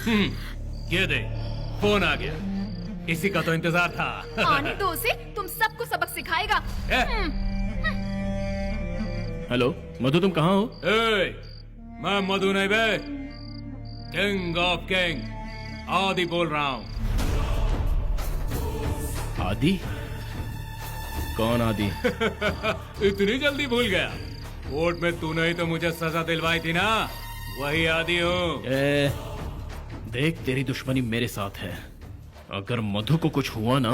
ये दे, फोन आ गया। इसी का तो इंतजार था। आने दो उसे, तुम सबको सबक सिखाएगा। हेलो मधु, तुम कहाँ हो? मैं मधु नहीं बे, किंग ऑफ किंग आदि बोल रहा हूँ। आदि? कौन आदि? इतनी जल्दी भूल गया? कोर्ट में तूने ही तो मुझे सजा दिलवाई थी ना, वही आदि हूँ। देख, तेरी दुश्मनी मेरे साथ है। अगर मधु को कुछ हुआ ना।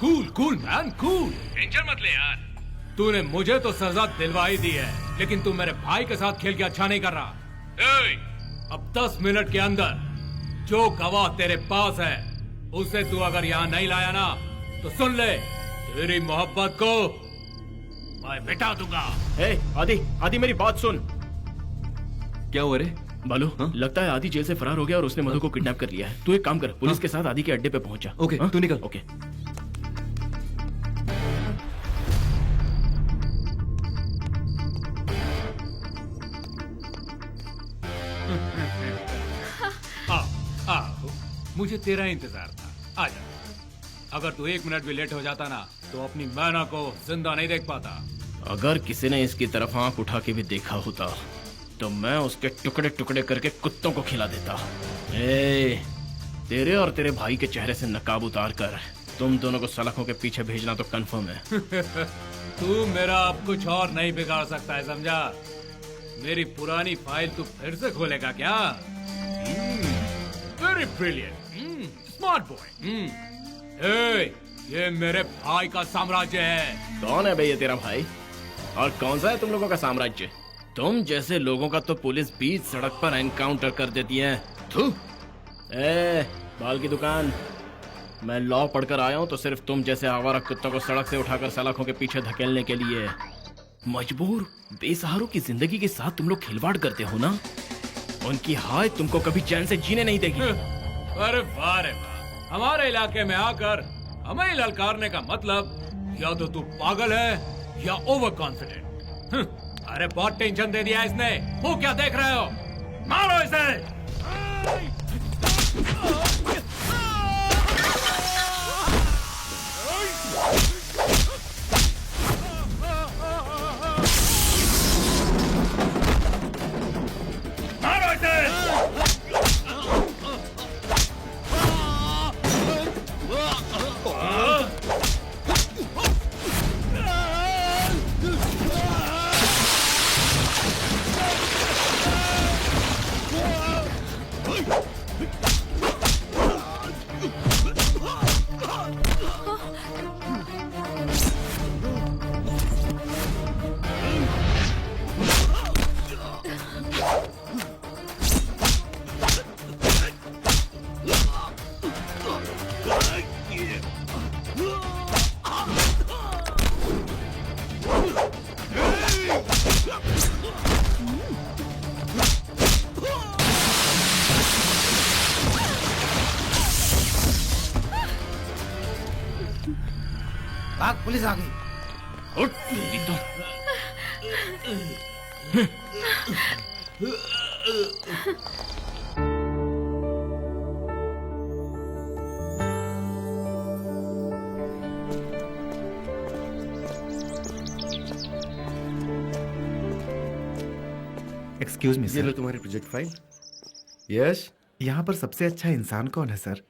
Cool cool man cool, tension मत ले यार। तूने मुझे तो सजा दिलवाई दी है, लेकिन तू मेरे भाई के साथ खेल के अच्छा नहीं कर रहा। अब 10 मिनट के अंदर जो गवाह तेरे पास है उसे तू अगर यहाँ नहीं लाया ना, तो सुन ले, तेरी मोहब्बत को मैं मिटा दूंगा। आदि, आदि मेरी बात सुन। क्या हुआ रे? बालू, लगता है आदि जेल से फरार हो गया और उसने मधु को किडनैप कर लिया है। तू एक काम कर, पुलिस के साथ आदि के अड्डे पे पहुंच जा। ओके, तू निकल। ओके। मुझे तेरा इंतजार था, आजा। अगर तू 1 मिनट भी लेट हो जाता ना, तो अपनी मैना को जिंदा नहीं देख पाता। अगर किसी ने इसकी तरफ आंख उठा के भी देखा होता तो मैं उसके टुकड़े टुकड़े करके कुत्तों को खिला देता। तेरे और तेरे भाई के चेहरे से नकाब उतार कर तुम दोनों को सलाखों के पीछे भेजना तो कंफर्म है। तू मेरा अब कुछ और नहीं बिगाड़ सकता है, समझा? मेरी पुरानी फाइल तू फिर से खोलेगा क्या? Very brilliant, smart boy. ये मेरे भाई का साम्राज्य है। कौन है भैया तेरा भाई? और कौन सा है तुम लोगों का साम्राज्य? तुम जैसे लोगों का तो पुलिस बीच सड़क पर एनकाउंटर कर देती है। थू। बाल की दुकान, मैं लॉ पढ़कर आया हूँ तो सिर्फ तुम जैसे आवारा कुत्तों को सड़क से उठाकर सलाखों के पीछे धकेलने के लिए। मजबूर बेसहारों की जिंदगी के साथ तुम लोग खिलवाड़ करते हो ना, उनकी हाय तुमको कभी चैन से जीने नहीं देगी। अरे वाह रे वाह, हमारे इलाके में आकर हमें ललकारने का मतलब या तो तू पागल है या ओवर कॉन्फिडेंट। अरे बहुत टेंशन दे दिया इसने। वो क्या देख रहे हो? मारो इसे। मारो इसे। पुलिस आ गई। उठ, तो। एक्सक्यूज मी ये लो सर, तुम्हारी प्रोजेक्ट फाइल। यस। यहाँ पर सबसे अच्छा इंसान कौन है सर?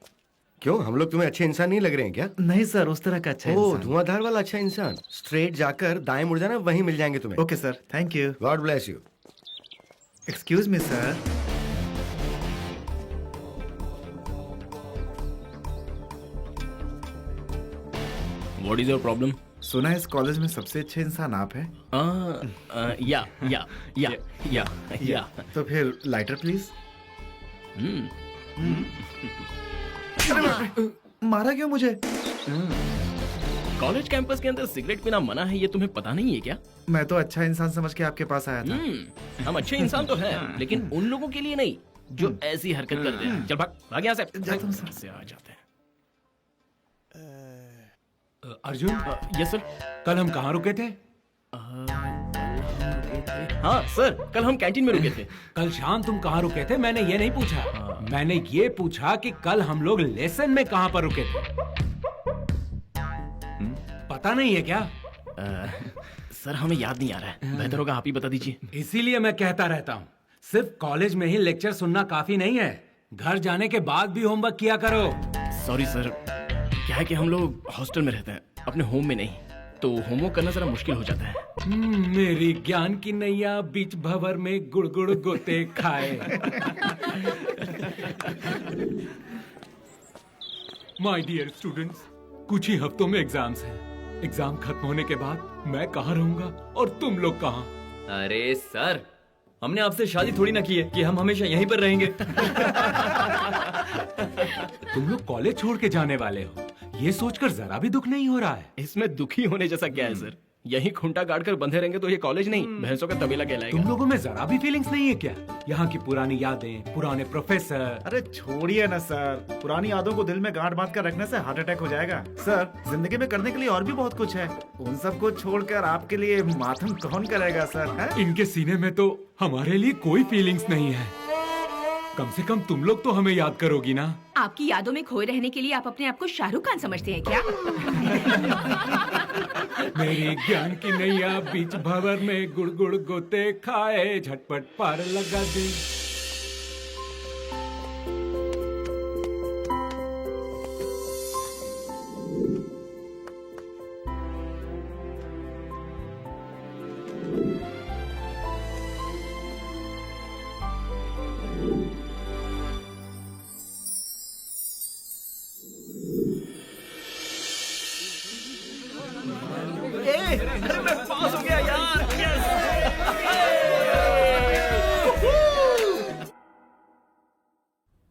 क्यों, हम लोग तुम्हें अच्छे इंसान नहीं लग रहे हैं क्या? नहीं सर, उस तरह का अच्छा ओह, इंसान। धुआंधार वाला अच्छा इंसान। स्ट्रेट जाकर दाएं मुड़ जाना, वहीं मिल जाएंगे तुम्हें। Okay sir, thank you. God bless you. Excuse me sir, what is your problem? सुना है इस कॉलेज में सबसे अच्छे इंसान आप हैं। या या या या या। तो फिर लाइटर प्लीज। मारा क्यों मुझे? कॉलेज कैंपस के अंदर सिगरेट पीना मना है, ये तुम्हें पता नहीं है क्या? मैं तो अच्छा इंसान समझ के आपके पास आया था। हम अच्छे इंसान तो हैं, लेकिन उन लोगों के लिए नहीं जो ऐसी हरकत करते हैं। चल भाग भाग यहाँ से। जाता हूँ सर। से आ जाते हैं। Arjun, yes sir. कल हम कहाँ रुके थे? हाँ सर, कल हम कैंटीन में रुके थे। कल शाम तुम कहाँ रुके थे, मैंने ये नहीं पूछा। मैंने ये पूछा कि कल हम लोग लेसन में कहाँ पर रुके थे। पता नहीं है क्या? सर हमें याद नहीं आ रहा है, बेहतर होगा आप ही बता दीजिए। इसीलिए मैं कहता रहता हूँ, सिर्फ कॉलेज में ही लेक्चर सुनना काफी नहीं है, घर जाने के बाद भी होमवर्क किया करो। सॉरी सर, क्या है कि हम लोग हॉस्टल में रहते हैं, अपने होम में नहीं, तो होमवर्क करना जरा मुश्किल हो जाता है। मेरी ज्ञान की नैया बीच भंवर में गुड़ गोते खाए। माय डियर स्टूडेंट्स, कुछ ही हफ्तों में एग्जाम्स हैं। एग्जाम खत्म होने के बाद मैं कहाँ रहूंगा और तुम लोग कहाँ? अरे सर, हमने आपसे शादी थोड़ी ना की है कि हम हमेशा यहीं पर रहेंगे। तुम लोग कॉलेज छोड़ के जाने वाले हो, ये सोचकर जरा भी दुख नहीं हो रहा है? इसमें दुखी होने जैसा क्या है सर? यही खूंटा गाड़ कर बंधे रहेंगे तो ये कॉलेज नहीं, भैंसों का तबेला तुम कहलाएगा। लोगों में जरा भी फीलिंग्स नहीं है क्या? यहाँ की पुरानी यादें, पुराने प्रोफेसर। अरे छोड़िए ना सर, पुरानी यादों को दिल में गांठ बांध कर रखने से हार्ट अटैक हो जाएगा। सर, जिंदगी में करने के लिए और भी बहुत कुछ है, उन सबको छोड़कर आपके लिए मातम कौन करेगा सर? है? इनके सीने में तो हमारे लिए कोई फीलिंग्स नहीं है। कम से कम तुम लोग तो हमें याद करोगी ना? आपकी यादों में खोए रहने के लिए आप अपने आप को शाहरुख खान समझते हैं क्या? मेरी ज्ञान की नैया बीच भंवर में गुड़ गोते खाए, झटपट पार लगा दे।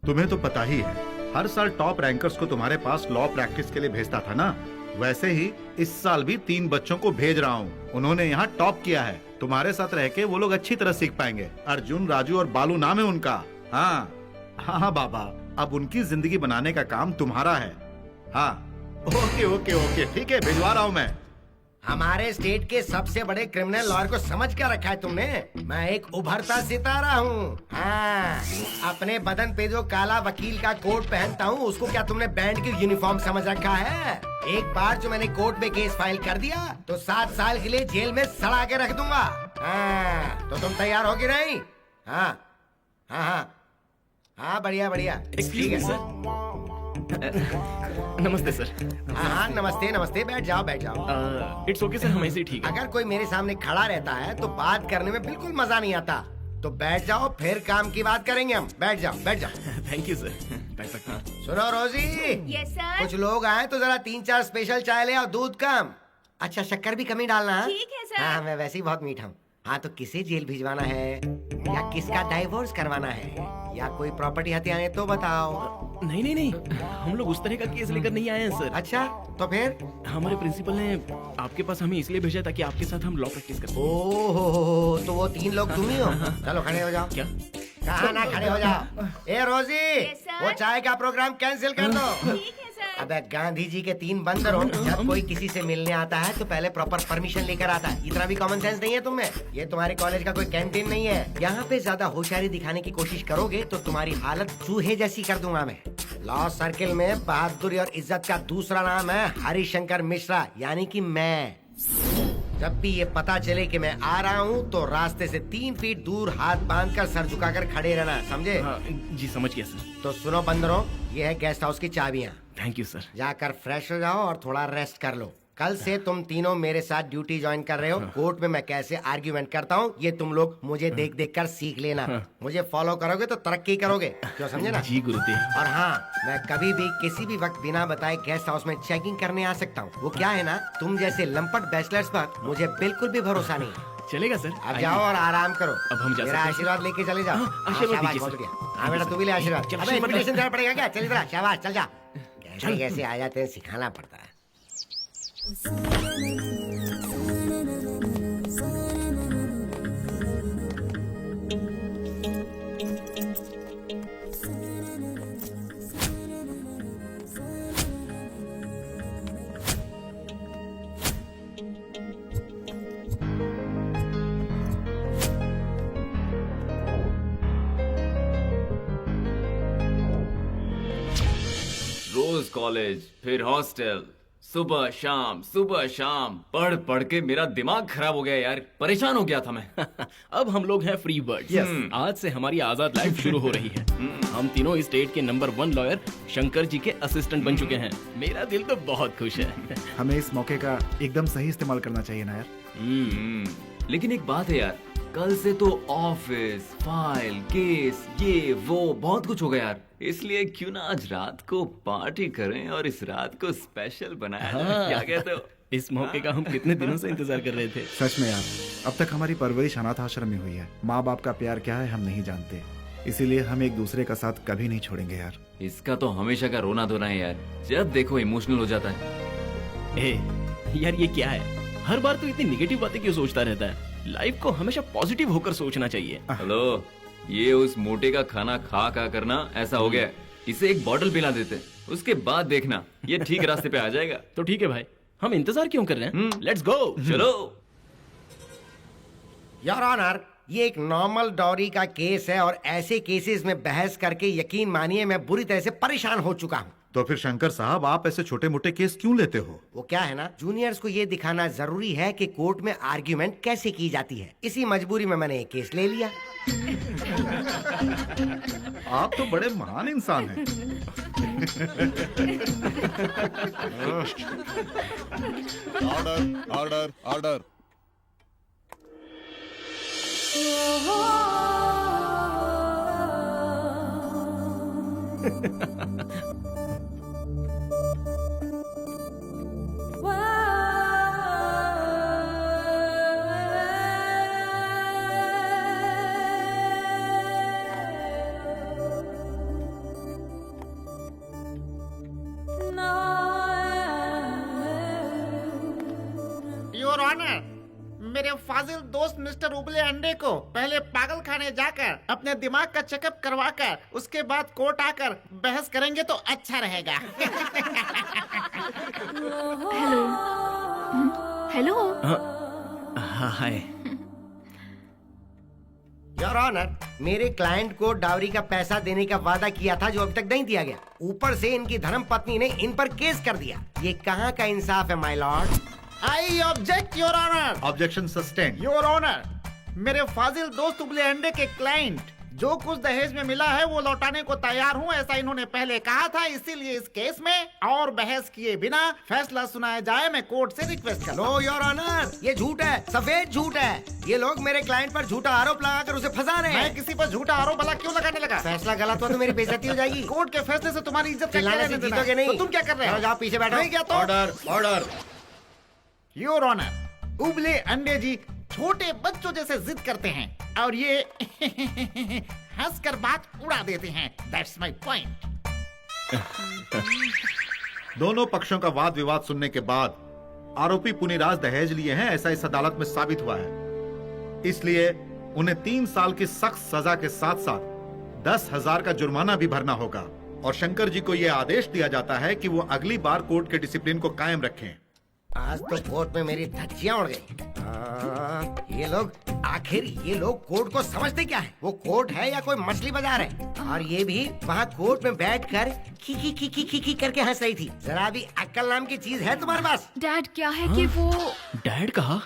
तुम्हें तो पता ही है, हर साल टॉप रैंकर्स को तुम्हारे पास लॉ प्रैक्टिस के लिए भेजता था ना, वैसे ही इस साल भी 3 बच्चों को भेज रहा हूँ। उन्होंने यहाँ टॉप किया है, तुम्हारे साथ रह के वो लोग अच्छी तरह सीख पाएंगे। अर्जुन, राजू और बालू नाम है उनका। हाँ हाँ हाँ बाबा, अब उनकी जिंदगी बनाने का काम तुम्हारा है। हाँ ओके ओके ओके, ठीक है, भिजवा रहा हूँ मैं। हमारे स्टेट के सबसे बड़े क्रिमिनल लॉयर को समझ क्या रखा है तुमने? मैं एक उभरता सितारा हूँ। हाँ, अपने बदन पे जो काला वकील का कोट पहनता हूँ उसको क्या तुमने बैंड की यूनिफॉर्म समझ रखा है? एक बार जो मैंने कोर्ट में केस फाइल कर दिया तो 7 साल के लिए जेल में सड़ा के रख दूंगा। हाँ, तो तुम तैयार हो कि नहीं? हाँ हाँ हाँ हाँ, बढ़िया बढ़िया, ठीक है सर। नमस्ते सर। हाँ नमस्ते नमस्ते, बैठ जाओ बैठ जाओ। इट्स ओके सर, हम ऐसे ही ठीक है। अगर कोई मेरे सामने खड़ा रहता है तो बात करने में बिल्कुल मजा नहीं आता, तो बैठ जाओ, फिर काम की बात करेंगे हम। बैठ जाओ बैठ जाओ। थैंक यू सर, बैठ सकते हैं। सुनो रोजी, यस सर। कुछ लोग आए तो जरा 3-4 स्पेशल चाय ले और दूध कम। अच्छा, शक्कर भी कमी डालना। ठीक है सर। हाँ, मैं वैसे ही बहुत मीठा हूँ। हाँ, तो किसे जेल भिजवाना है या किसका डाइवोर्स करवाना है या कोई प्रॉपर्टी हथियाने तो बताओ। नहीं नहीं नहीं, हम लोग उस तरह का केस लेकर नहीं आए हैं सर। अच्छा, तो फिर? हमारे प्रिंसिपल ने आपके पास हमें इसलिए भेजा ताकि आपके साथ हम लॉ प्रैक्टिस कर सकें। ओहो, तो वो 3 लोग तुम ही हो? चलो खड़े हो जाओ। क्या? कहा ना खड़े हो जाओ। ए रोजी, Yes, sir. वो चाय का प्रोग्राम कैंसिल कर दो। ठीक है सर। अबे गांधी जी के 3 बंदर हो, जब कोई किसी से मिलने आता है तो पहले प्रॉपर परमिशन लेकर आता है। इतना भी कॉमन सेंस नहीं है तुम में? ये तुम्हारे कॉलेज का कोई कैंटीन नहीं है। यहाँ पे ज्यादा होशियारी दिखाने की कोशिश करोगे तो तुम्हारी हालत चूहे जैसी कर दूंगा मैं। लॉ सर्किल में बहादुरी और इज्जत का दूसरा नाम है हरिशंकर मिश्रा, यानी कि मैं। जब भी ये पता चले कि मैं आ रहा हूँ तो रास्ते से 3 फीट दूर हाथ बांधकर सर झुकाकर खड़े रहना, समझे? हाँ, जी समझ गया सर। तो सुनो बंदरों, ये है गेस्ट हाउस की चाबियाँ। Thank you sir. जाकर फ्रेश हो जाओ और थोड़ा रेस्ट कर लो। कल से तुम तीनों मेरे साथ ड्यूटी ज्वाइन कर रहे हो। कोर्ट में मैं कैसे आर्ग्यूमेंट करता हूँ ये तुम लोग मुझे देख देख कर सीख लेना। मुझे फॉलो करोगे तो तरक्की करोगे, क्यों, समझे ना? जी गुरुदेव। और हाँ, मैं कभी भी किसी भी वक्त बिना बताए गेस्ट हाउस में चेकिंग करने आ सकता हूँ। वो क्या है ना, तुम जैसे लंपट बैचलर्स पर मुझे बिल्कुल भी भरोसा नहीं है। चलेगा सर। अब जाओ और आराम करो। अब हम जा मेरा सकते हैं। आशीर्वाद लेके चले जाओ। हाँ, आशीर्वाद शाबाश, दीजिए, बहुत सर। बढ़िया। हाँ बेटा, तू भी ले आशीर्वाद। चल, अबे आशीर्वाद इनविटेशन देना पड़ेगा क्या? चल इधर, शाबाश, चल जा। कैसे कैसे आ जाते हैं सिखाना पड़ता है। उस कॉलेज, फिर हॉस्टल, सुबह शाम पढ़ पढ़ के मेरा दिमाग खराब हो गया यार, परेशान हो गया था मैं। अब हम लोग हैं फ्री बर्ड। आज से हमारी आजाद लाइफ शुरू हो रही है। हम तीनों इस स्टेट के नंबर 1 लॉयर शंकर जी के असिस्टेंट बन चुके हैं। मेरा दिल तो बहुत खुश है। हमें इस मौके का एकदम सही इस्तेमाल करना चाहिए ना यार। लेकिन एक बात है यार, कल से तो ऑफिस, फाइल, केस, ये वो बहुत कुछ हो गया यार। इसलिए क्यों ना आज रात को पार्टी करें और इस रात को स्पेशल बनाया जाए। क्या कहते हो? इस मौके का हम कितने दिनों से इंतजार कर रहे थे। सच में यार, अब तक हमारी परवरिश अनाथ आश्रम में हुई है। माँ बाप का प्यार क्या है हम नहीं जानते, इसीलिए हम एक दूसरे का साथ कभी नहीं छोड़ेंगे यार। इसका तो हमेशा का रोना धोना है यार, जब देखो इमोशनल हो जाता है। यार ये क्या है, हर बार तो इतनी निगेटिव बातें क्यों सोचता रहता है। लाइफ को हमेशा पॉजिटिव होकर सोचना चाहिए। हेलो, ये उस मोटे का खाना खा करना ऐसा हो गया है। इसे एक बॉटल पिला देते, उसके बाद देखना ये ठीक रास्ते पे आ जाएगा। तो ठीक है भाई, हम इंतजार क्यों कर रहे हैं? Let's go. चलो। योर ऑनर, ये एक नॉर्मल डॉरी का केस है और ऐसे केसेस में बहस करके यकीन मानिए मैं बुरी तरह से परेशान हो चुका हूँ। तो फिर शंकर साहब, आप ऐसे छोटे मोटे केस क्यों लेते हो? वो क्या है ना, जूनियर्स को ये दिखाना जरूरी है कि कोर्ट में आर्ग्यूमेंट कैसे की जाती है। इसी मजबूरी में मैंने एक केस ले लिया। आप तो बड़े महान इंसान हैं। Order order order. Your honour, मेरे फाजिल दोस्त मिस्टर उबले अंडे को पहले पागल खाने जाकर अपने दिमाग का चेकअप करवाकर उसके बाद कोर्ट आकर बहस करेंगे तो अच्छा रहेगा। Hello. Hello. Hi. Your honour, मेरे क्लाइंट को डावरी का पैसा देने का वादा किया था जो अभी तक नहीं दिया गया। ऊपर से इनकी धर्म पत्नी ने इन पर केस कर दिया। ये कहाँ का इंसाफ है my lord? I object your honour. Objection sustain. Your honour, मेरे फाजिल दोस्त उबले अंडे के क्लाइंट जो कुछ दहेज में मिला है वो लौटाने को तैयार हूँ, ऐसा इन्होंने पहले कहा था। इसीलिए इस केस में और बहस किए बिना फैसला सुनाया जाए, मैं कोर्ट से रिक्वेस्ट कर। नो योर ऑनर, ये झूठ है, सफेद झूठ है। ये लोग मेरे क्लाइंट पर झूठा आरोप लगाकर उसे फंसा रहे हैं। मैं किसी पर झूठा आरोप भला क्यों लगाने लगा? फैसला गलत हुआ तो मेरी बेइज्जती हो जाएगी। कोर्ट के फैसले से तुम्हारी इज्जत का क्या चिल्लाने से लेना देना? जीतोगे नहीं। तो तुम क्या कर रहे हो? चलो जाओ पीछे बैठो। नहीं क्या तो? Order order. योर ऑनर, उबले अंडे जी छोटे बच्चों जैसे जिद करते हैं और ये हंसकर बात उड़ा देते हैं। That's my point. दोनों पक्षों का वाद विवाद सुनने के बाद आरोपी पुनीराज दहेज लिए हैं, ऐसा इस अदालत में साबित हुआ है। इसलिए उन्हें 3 साल की सख्त सजा के साथ साथ 10,000 का जुर्माना भी भरना होगा। और शंकर जी को यह आदेश दिया जाता है कि वो अगली बार कोर्ट के डिसिप्लिन को कायम रखें। आज तो कोर्ट में मेरी धज्जियां उड़ गई। ये लोग कोर्ट को समझते क्या है? वो कोर्ट है या कोई मछली बाजार है? और ये भी वहाँ कोर्ट में बैठकर खी करके हंस रही थी। जरा भी अक्ल नाम की चीज है तुम्हारे पास? डैड क्या है कि वो डैड कहा?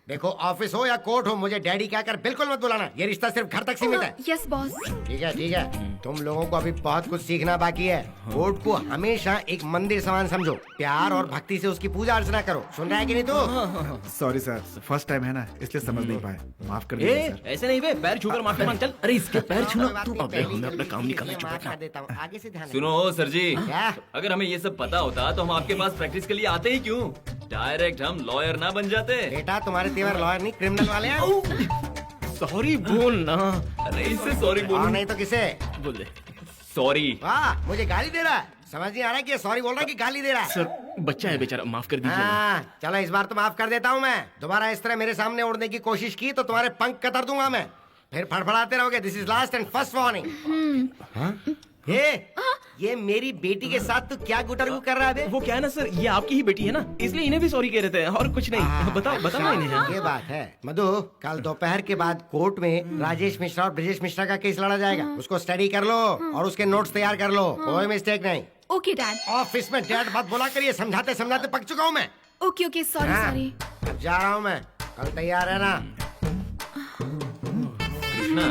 देखो, ऑफिस हो या कोर्ट हो, मुझे डैडी कहकर बिल्कुल मत बुलाना। ये रिश्ता सिर्फ घर तक सीमित है। Yes boss. ठीक है। तुम लोगों को अभी बहुत कुछ सीखना बाकी है। कोर्ट को हमेशा एक मंदिर समान समझो। प्यार और भक्ति से उसकी पूजा अर्चना करो। सुन रहा है कि नहीं तू? सॉरी सर, फर्स्ट टाइम है ना, इसलिए समझ नहीं पाए। माफ कर दीजिए सर। ऐसे नहीं बे, पैर छूकर माफी मांग। चल। अरे इसके पैर छूना कोई बात तू। नहीं, अबे पहली हमें अपना काम निकालना मैं माफ चाहिए। कर देता हूँ। आगे से ध्यान सुनो सर जी, क्या? अगर हमें ये सब पता होता तो हम आपके पास प्रैक्टिस के लिए आते ही क्यों? डायरेक्ट हम लॉयर ना बन जाते। बेटा, तुम्हारे तेवर लॉयर नहीं क्रिमिनल वाले हैं। सॉरी बोल ना। अरे इससे सॉरी और बोल। नहीं तो किसे? बोल दे सॉरी। वाह, मुझे गाली दे रहा है। समझ नहीं आ रहा है कि ये सॉरी बोल रहा है कि गाली दे रहा है। सर, बच्चा है बेचारा, माफ कर दीजिए। हाँ, चलो इस बार तो माफ कर देता हूँ मैं। दोबारा इस तरह मेरे सामने उड़ने की कोशिश की तो तुम्हारे पंख कतर दूंगा मैं। फिर फड़फड़ाते रहोगे। This is last and first warning. ये मेरी बेटी के साथ तू क्या गुटरगु कर रहा है बे? वो क्या है ना सर, ये आपकी ही बेटी है ना, इसलिए इन्हें भी सॉरी कह रहे थे और कुछ नहीं। बताओ ना इन्हें। ये बात है मधु, कल दोपहर के बाद कोर्ट में राजेश मिश्रा और ब्रजेश मिश्रा का केस लड़ा जाएगा। उसको स्टडी कर लो और उसके नोट्स तैयार कर लो। कोई मिस्टेक नहीं। Okay dad. ऑफिस में डैड मत बोला करिए, समझाते समझाते पक चुका हूँ मैं। ओके ओके सॉरी हाँ। सॉरी। अब जा रहा हूँ मैं, कल तैयार है ना? कृष्णा,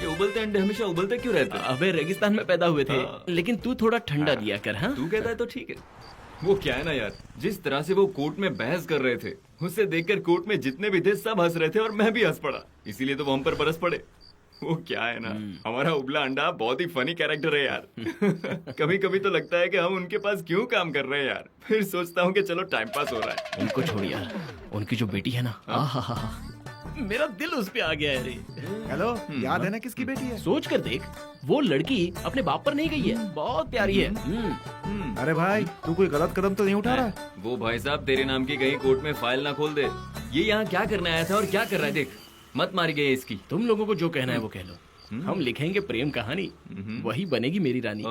ये उबलते अंडे हमेशा उबलते क्यों रहते हैं? अबे रेगिस्तान में पैदा हुए थे, लेकिन तू थोड़ा ठंडा दिया कर। हाँ, तू कहता है तो ठीक है। वो क्या है ना यार, जिस तरह से वो कोर्ट में बहस कर रहे थे, उसे देखकर कोर्ट में जितने भी थे सब हंस रहे थे और मैं भी हंस पड़ा, इसीलिए तो वो हम पर बरस पड़े। वो क्या है ना, हमारा उबला अंडा बहुत ही फनी कैरेक्टर है यार। कभी कभी तो लगता है कि हम उनके पास क्यों काम कर रहे हैं यार, फिर सोचता हूँ कि चलो टाइम पास हो रहा है। उनको छोड़ यार, उनकी जो बेटी है ना, आहा, मेरा दिल उस पे आ गया है रे। हेलो, याद है ना किसकी बेटी है? सोच कर देख, वो लड़की अपने बाप पर नहीं गई है, बहुत प्यारी है। अरे भाई, तू कोई गलत कदम तो नहीं उठा रहा? वो भाई साहब तेरे नाम की कहीं कोर्ट में फाइल ना खोल दे। ये यहाँ क्या करने आया था और क्या कर रहा है, देख मत मारी गई इसकी। तुम लोगों को जो कहना है वो कह लो। हम लिखेंगे प्रेम कहानी, वही बनेगी मेरी रानी।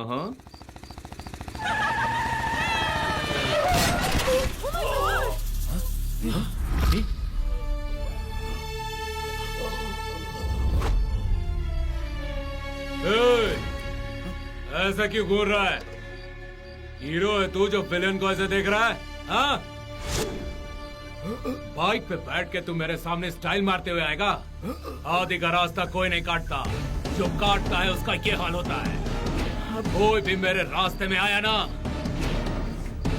ऐसा क्यों घूर रहा है? हीरो है तू जो विलेन को ऐसे देख रहा है? हाँ? बाइक पे बैठ के तू मेरे सामने स्टाइल मारते हुए आएगा? आदि का रास्ता कोई नहीं काटता, जो काटता है उसका ये हाल होता है। कोई भी मेरे रास्ते में आया ना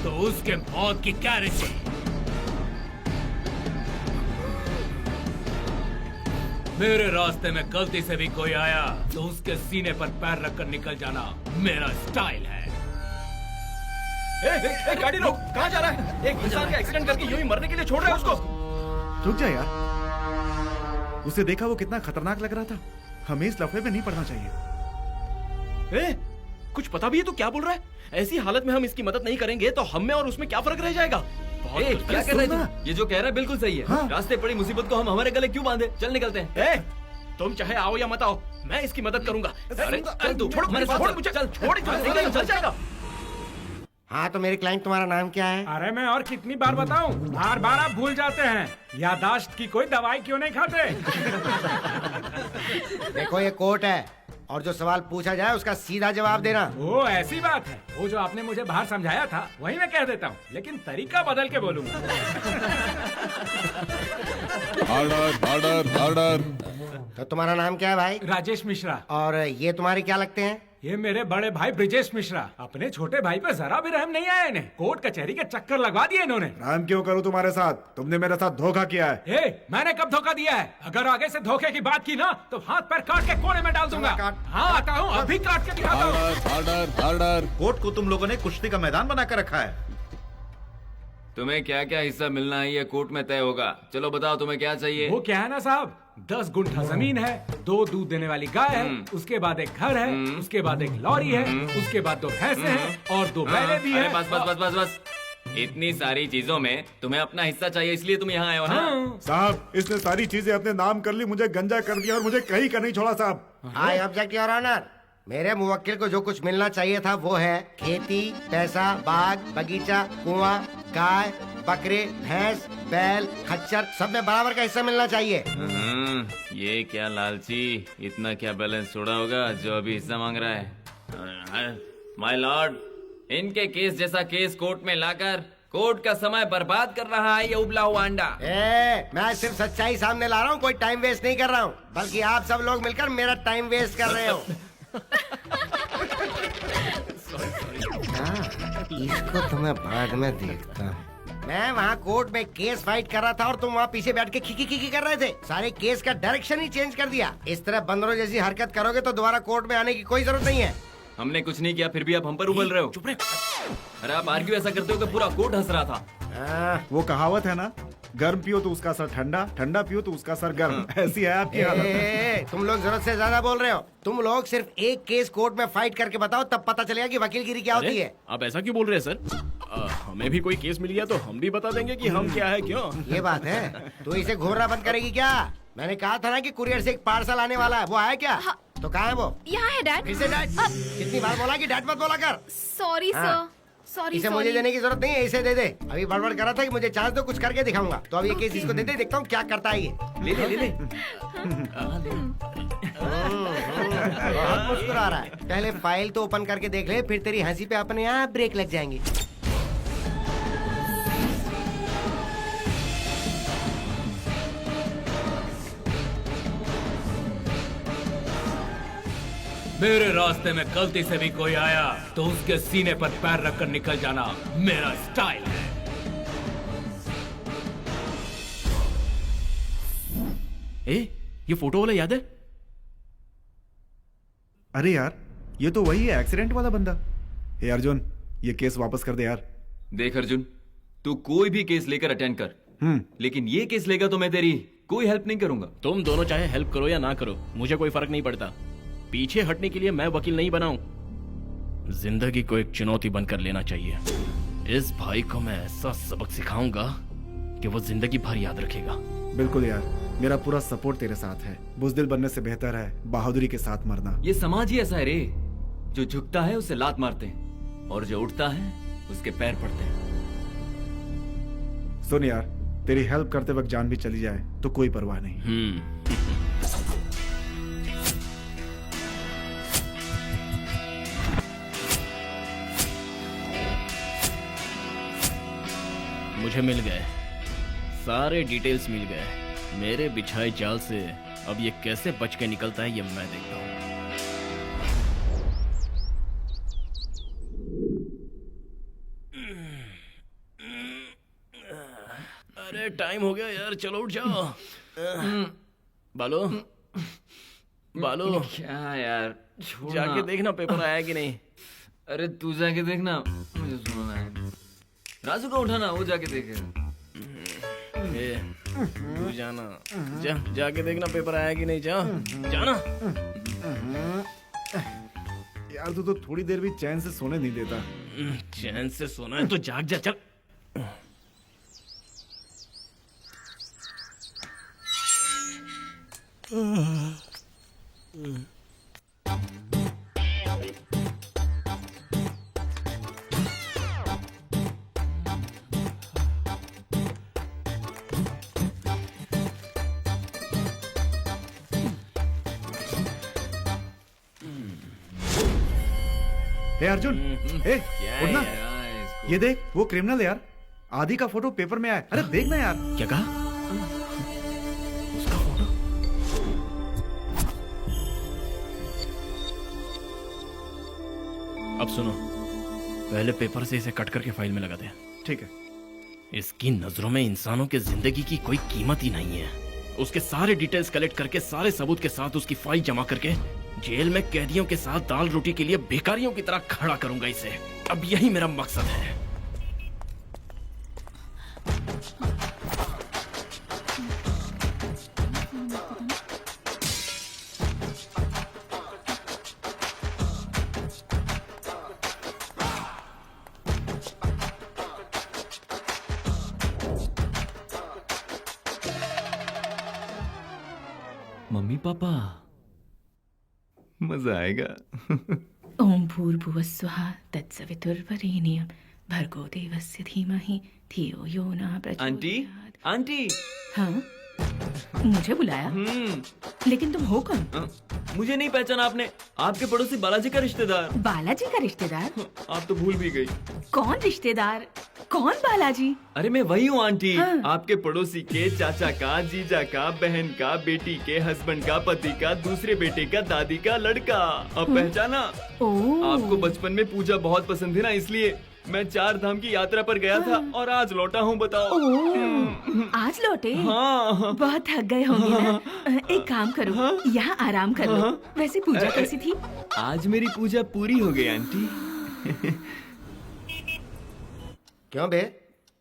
तो उसके मौत की गारंटी। मेरे रास्ते में गलती से भी कोई आया तो उसके सीने पर पैर रखकर निकल जाना मेरा स्टाइल है। गाड़ी रोक, कहाँ जा रहा है? एक इंसान का एक्सीडेंट करके यूं ही मरने के लिए छोड़ रहा है उसको? रुक जा यार, उसे देखा वो कितना खतरनाक लग रहा था। हमें इस लफड़े में नहीं पड़ना चाहिए। कुछ पता भी है तो क्या बोल रहा है? ऐसी हालत में हम इसकी मदद नहीं करेंगे तो हम में और उसमें क्या फर्क रह जाएगा? क्या कर रहे थे? ये जो कह रहा है बिल्कुल सही है। हाँ। रास्ते पड़ी मुसीबत को हम हमारे गले क्यों बांधे? चल निकलते हैं। तुम चाहे आओ या मत आओ, मैं इसकी मदद करूंगा। अरे चल तू, छोड़ मुझे, छोड़ मुझे, चल छोड़, चल जाएगा। हाँ तो मेरे क्लाइंट, तुम्हारा नाम क्या है? अरे मैं और कितनी बार बताऊं? बार बार आप भूल जाते हैं। यादाश्त की कोई दवाई क्यों नहीं खाते? देखो ये कोर्ट है और जो सवाल पूछा जाए उसका सीधा जवाब देना। वो ऐसी बात है, वो जो आपने मुझे बाहर समझाया था वही मैं कह देता हूँ, लेकिन तरीका बदल के बोलूंगा। Order order order. तो तुम्हारा नाम क्या है भाई? राजेश मिश्रा। और ये तुम्हारे क्या लगते हैं? ये मेरे बड़े भाई ब्रिजेश मिश्रा। अपने छोटे भाई पे जरा भी रहम नहीं आया इन्हें। कोर्ट कचहरी के चक्कर लगवा दिए इन्होंने। राम क्यों करूं तुम्हारे साथ? तुमने मेरे साथ धोखा किया है। मैंने कब धोखा दिया है? अगर आगे से धोखे की बात की ना तो हाथ पैर काट के कोने में डाल दूंगा। हाँ आता हूँ, अभी काट के दिखाता हूँ। Order order order. कोर्ट को तुम लोगों ने कुश्ती का मैदान बनाकर रखा है। तुम्हें क्या क्या हिस्सा मिलना है ये कोर्ट में तय होगा। चलो बताओ तुम्हें क्या चाहिए? वो क्या है ना साहब, 10 गुंठा जमीन है, 2 दूध देने वाली गाय है, उसके बाद एक घर है, उसके बाद एक लॉरी है, उसके बाद 2 भैंसे हैं और 2 बैले भी अरे हैं। बस बस बस बस बस। इतनी सारी चीजों में तुम्हें अपना हिस्सा चाहिए, इसलिए तुम यहाँ आए हो ना? हाँ। साहब, इसने सारी चीजें अपने नाम कर ली, मुझे गंजा कर दिया और मुझे कहीं का नहीं छोड़ा साहब। I object your honour. मेरे मुवक्किल को जो कुछ मिलना चाहिए था वो है खेती, पैसा, बाग, बगीचा, कुआं, गाय, बकरे, भैंस, बैल, खच्चर, सब में बराबर का हिस्सा मिलना चाहिए। ये क्या लालची, इतना क्या बैलेंस छोड़ा होगा जो अभी हिस्सा मांग रहा है? माय लॉर्ड, इनके केस जैसा केस कोर्ट में लाकर कोर्ट का समय बर्बाद कर रहा है ये उबला हुआ अंडा। मैं सिर्फ सच्चाई सामने ला रहा हूँ, कोई टाइम वेस्ट नहीं कर रहा हूँ, बल्कि आप सब लोग मिलकर मेरा टाइम वेस्ट कर रहे हो। इसको तो मैं बाद में देखता हूँ। मैं वहाँ कोर्ट में केस फाइट कर रहा था और तुम वहाँ पीछे बैठ के खिकी खिकी कर रहे थे। सारे केस का डायरेक्शन ही चेंज कर दिया। इस तरह बंदरों जैसी हरकत करोगे तो दोबारा कोर्ट में आने की कोई जरूरत नहीं है। हमने कुछ नहीं किया फिर भी आप हम पर उबल रहे हो। चुप रहे। अरे आप आर्ग्यू ऐसा करते हो कि पूरा कोर्ट हंस रहा था। वो कहावत है ना, गर्म पियो तो उसका सर ठंडा, ठंडा पियो तो उसका सर गर्म। ऐसी है आपकी हालत। तुम लोग जरूरत से ज्यादा बोल रहे हो। तुम लोग सिर्फ एक केस कोर्ट में फाइट करके बताओ, तब पता चलेगा कि वकीलगिरी क्या होती है। आप ऐसा क्यों बोल रहे हैं सर? हमें भी कोई केस मिल गया तो हम भी बता देंगे कि हम क्या है क्यों। ये बात है, तो इसे घूरना बंद करेगी क्या? मैंने कहा था ना कि कुरियर से एक पार्सल आने वाला है, वो आया क्या? हाँ। तो कहाँ है वो? यहाँ है डैड। फिर से डैड? कितनी बार बोला कि डैड मत बोला कर। सॉरी हाँ। सर। सॉरी इसे मुझे देने की जरूरत नहीं है, इसे दे दे। अभी बड़बड़ कर रहा था कि मुझे चांस दो, कुछ करके दिखाऊंगा। तो अब ये केस इसको दे दे, देखता हूँ क्या करता है ये। ले ले ले ले। बहुत मुस्कुरा रहा है। पहले फाइल तो ओपन करके देख ले, फिर तेरी हंसी पे अपने यहाँ ब्रेक लग जाएंगे। मेरे रास्ते में गलती से भी कोई आया तो उसके सीने पर पैर रखकर निकल जाना मेरा स्टाइल है। ये फोटो वाला याद है? अरे यार, ये तो वही है, एक्सीडेंट वाला बंदा। हे अर्जुन, ये केस वापस कर दे यार। देख अर्जुन, तू कोई भी केस लेकर अटेंड कर, लेकिन ये केस लेगा तो मैं तेरी कोई हेल्प नहीं करूंगा। तुम दोनों चाहे हेल्प करो या ना करो, मुझे कोई फर्क नहीं पड़ता। पीछे हटने के लिए मैं वकील नहीं बनाऊं। जिंदगी को एक चुनौती बनकर लेना चाहिए। इस भाई को मैं ऐसा सबक सिखाऊंगा कि वो जिंदगी भर याद रखेगा। बिल्कुल यार, मेरा पूरा सपोर्ट तेरे साथ है। बुजदिल बनने से बेहतर है बहादुरी के साथ मरना। ये समाज ही ऐसा है रे, जो झुकता है उसे लात मारते हैं और जो उठता है उसके पैर पड़ते हैं। सुन यार, तेरी हेल्प करते वक्त जान भी चली जाए तो कोई परवाह नहीं। मुझे मिल गए, सारे डिटेल्स मिल गए। मेरे बिछाए जाल से अब ये कैसे बच के निकलता है ये मैं देखता हूँ। अरे टाइम हो गया यार, चलो उठ जाओ। बालो बालो, क्या यार, छोड़ जाके ना। देखना पेपर आया कि नहीं। अरे तू जाके देखना, मुझे सुनना है। राजू का उठाना, वो जाके देखे। तू जाना, जाके देखना पेपर आया कि नहीं। जाना। यार तू तो थोड़ी देर भी चैन से सोने नहीं देता। चैन से सोना है तो जाग जा, चल। हे अर्जुन, हे उठना। ये देख, वो क्रिमिनल यार, आदि का फोटो पेपर में आया। अरे देखना यार। क्या कहा? उसका फोटो? अब सुनो, पहले पेपर से इसे कट करके फाइल में लगा दे। ठीक है। इसकी नजरों में इंसानों के जिंदगी की कोई कीमत ही नहीं है। उसके सारे डिटेल्स कलेक्ट करके, सारे सबूत के साथ उसकी फाइल जमा करके जेल में कैदियों के साथ दाल रोटी के लिए भिखारियों की तरह खड़ा करूंगा इसे। अब यही मेरा मकसद है। मम्मी पापा, मजा आएगा। ओम भूर्भुवस्वः तत्सवितुर्वरेण्यं भर्गो देवस्य धीमहि धियो यो न प्रचोदयात्। Aunty, aunty. हाँ, मुझे बुलाया? लेकिन तुम हो कौन? मुझे नहीं पहचाना आपने? आपके पड़ोसी बालाजी का रिश्तेदार। बालाजी का रिश्तेदार? आप तो भूल भी गई। कौन रिश्तेदार? कौन बालाजी? अरे मैं वही हूँ आंटी। हाँ। आपके पड़ोसी के चाचा का, जीजा का, बहन का, बेटी के हस्बैंड का, पति का, दूसरे बेटे का, दादी का लड़का। अब पहचाना? आपको बचपन में पूजा बहुत पसंद थी ना, इसलिए मैं 4 धाम की यात्रा पर गया था और आज लौटा हूँ। बताओ। आज लौटे? हाँ। बहुत थक गए होंगे ना? एक काम करो, यहाँ आराम कर लो। वैसे पूजा कैसी थी? आज मेरी पूजा पूरी हो गई आंटी। क्यों बे?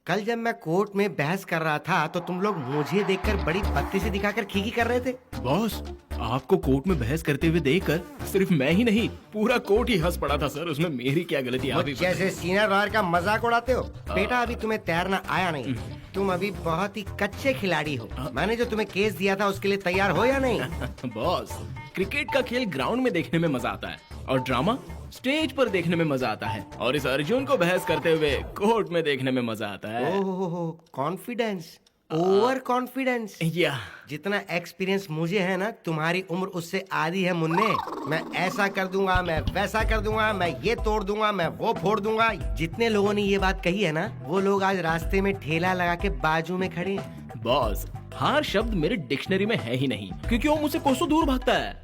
कल जब मैं कोर्ट में बहस कर रहा था तो तुम लोग मुझे देखकर बड़ी पत्ती से दिखाकर खीखी कर रहे थे। बॉस, आपको कोर्ट में बहस करते हुए देखकर सिर्फ मैं ही नहीं, पूरा कोर्ट ही हंस पड़ा था सर। उसमें मेरी क्या गलती? आप ही जैसे सीनियर लॉयर का मजाक उड़ाते हो। बेटा, अभी तुम्हें तैरना आया नहीं, तुम अभी बहुत ही कच्चे खिलाड़ी हो। मैंने जो तुम्हें केस दिया था उसके लिए तैयार हो या नहीं? बॉस, क्रिकेट का खेल ग्राउंड में देखने में मजा आता है और ड्रामा स्टेज पर देखने में मजा आता है, और इस अर्जुन को बहस करते हुए कोर्ट में देखने में मजा आता है। ओहो, कॉन्फिडेंस, ओवर कॉन्फिडेंस। या जितना एक्सपीरियंस मुझे है ना, तुम्हारी उम्र उससे आधी है मुन्ने। मैं ऐसा कर दूंगा, मैं वैसा कर दूंगा, मैं ये तोड़ दूंगा, मैं वो फोड़ दूंगा। जितने लोगों ने ये बात कही है ना, वो लोग आज रास्ते में ठेला लगा के बाजू में खड़े हैं। बॉस, हार शब्द मेरे डिक्शनरी में है ही नहीं, क्योंकि वो मुझसे कोसों दूर भागता है।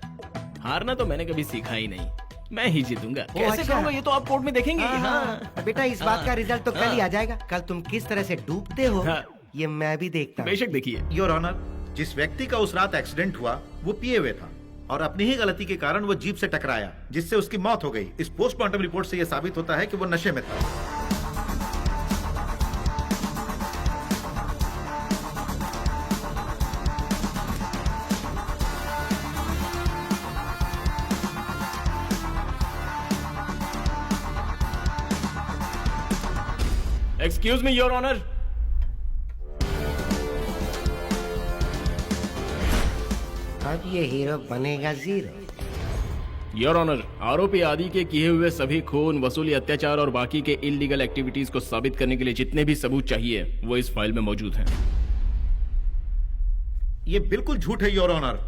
हारना तो मैंने कभी सीखा ही नहीं, मैं ही जीतूंगा। कैसे अच्छा। करूंगा ये तो आप कोर्ट में देखेंगे। हाँ। बेटा, इस बात का रिजल्ट तो कल ही आ जाएगा। कल तुम किस तरह से डूबते हो हाँ। ये मैं भी देखता हूँ। बेशक देखिए। योर ऑनर, जिस व्यक्ति का उस रात एक्सीडेंट हुआ वो पिए हुए था और अपनी ही गलती के कारण वो जीप से टकराया, जिससे उसकी मौत हो गई। इस पोस्टमार्टम रिपोर्ट से यह साबित होता है कि वो नशे में था। Excuse me your honour. अब ये हीरो बनेगा जीरो। योर ऑनर, आरोपी आदि के किए हुए सभी खून, वसूली, अत्याचार और बाकी के इलीगल एक्टिविटीज को साबित करने के लिए जितने भी सबूत चाहिए वो इस फाइल में मौजूद हैं। ये बिल्कुल झूठ है योर ऑनर।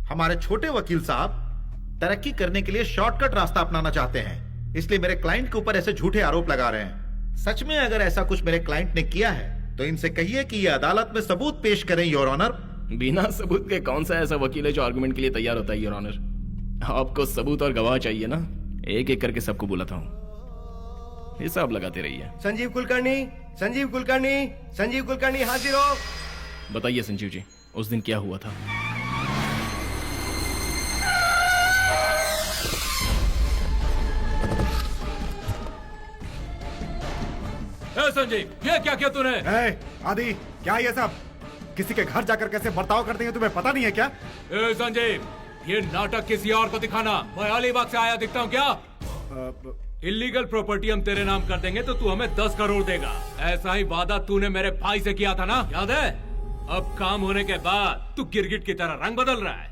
हमारे छोटे वकील साहब तरक्की करने के लिए शॉर्टकट रास्ता अपनाना चाहते हैं, इसलिए मेरे क्लाइंट के ऊपर ऐसे झूठे आरोप लगा रहे हैं। सच में अगर ऐसा कुछ मेरे क्लाइंट ने किया है तो इनसे कहिए कि ये अदालत में सबूत पेश करें योर ऑनर। बिना सबूत के कौन सा ऐसा वकील है जो आर्गुमेंट के लिए तैयार होता है योर ऑनर? आपको सबूत और गवाह चाहिए ना, एक एक करके सबको बुलाता हूँ, हिसाब लगाते रहिए। संजीव कुलकर्णी, संजीव कुलकर्णी, संजीव कुलकर्णी हाजिर हो। बताइए संजीव जी, उस दिन क्या हुआ था? संजीव, ये क्या किया तूने? आदि, क्या ये सब? किसी के घर जाकर कैसे बर्ताव करते हैं तुम्हें पता नहीं है क्या? संजीव, ये नाटक किसी और को दिखाना। मैं अलीबाग से आया दिखता हूँ क्या? इलीगल प्रॉपर्टी हम तेरे नाम कर देंगे तो तू हमें 10 करोड़ देगा। ऐसा ही वादा तूने मेरे भाई से किया था ना, याद है? अब काम होने के बाद तू गिरगिट की तरह रंग बदल रहा है।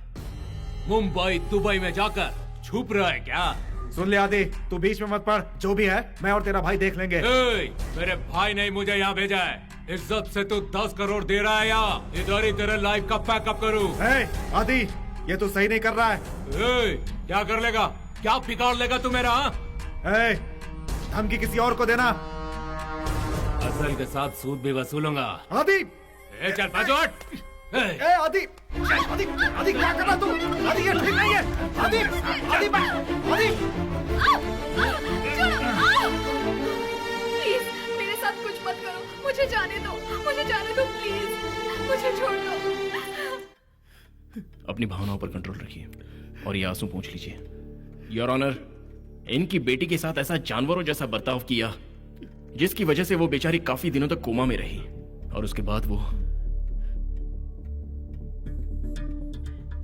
मुंबई दुबई में जाकर छुप रहा है क्या? सुन ले आदि, तू बीच में मत पड़। जो भी है मैं और तेरा भाई देख लेंगे। मेरे भाई ने मुझे यहाँ भेजा है। इज्जत से तू 10 करोड़ दे रहा है या इधर ही तेरे लाइफ का पैकअप करूँ? आदि, ये तू सही नहीं कर रहा है। क्या कर लेगा? क्या बिगाड़ लेगा तू मेरा? धमकी किसी और को देना। असल के साथ सूद भी वसूलूंगा। आदि, चल बाजू हट। आदि, आदि, आदि क्या कर रहा तू? आदि, ये ठीक नहीं है। आदि, आदि, आदि। प्लीज मेरे साथ कुछ मत करो, मुझे जाने दो, प्लीज मुझे छोड़ दो। अपनी भावनाओं पर कंट्रोल रखिए और ये आंसू पोंछ लीजिए। योर ऑनर, इनकी बेटी के साथ ऐसा जानवरों जैसा बर्ताव किया जिसकी वजह से वो बेचारी काफी दिनों तक कोमा में रही, और उसके बाद वो।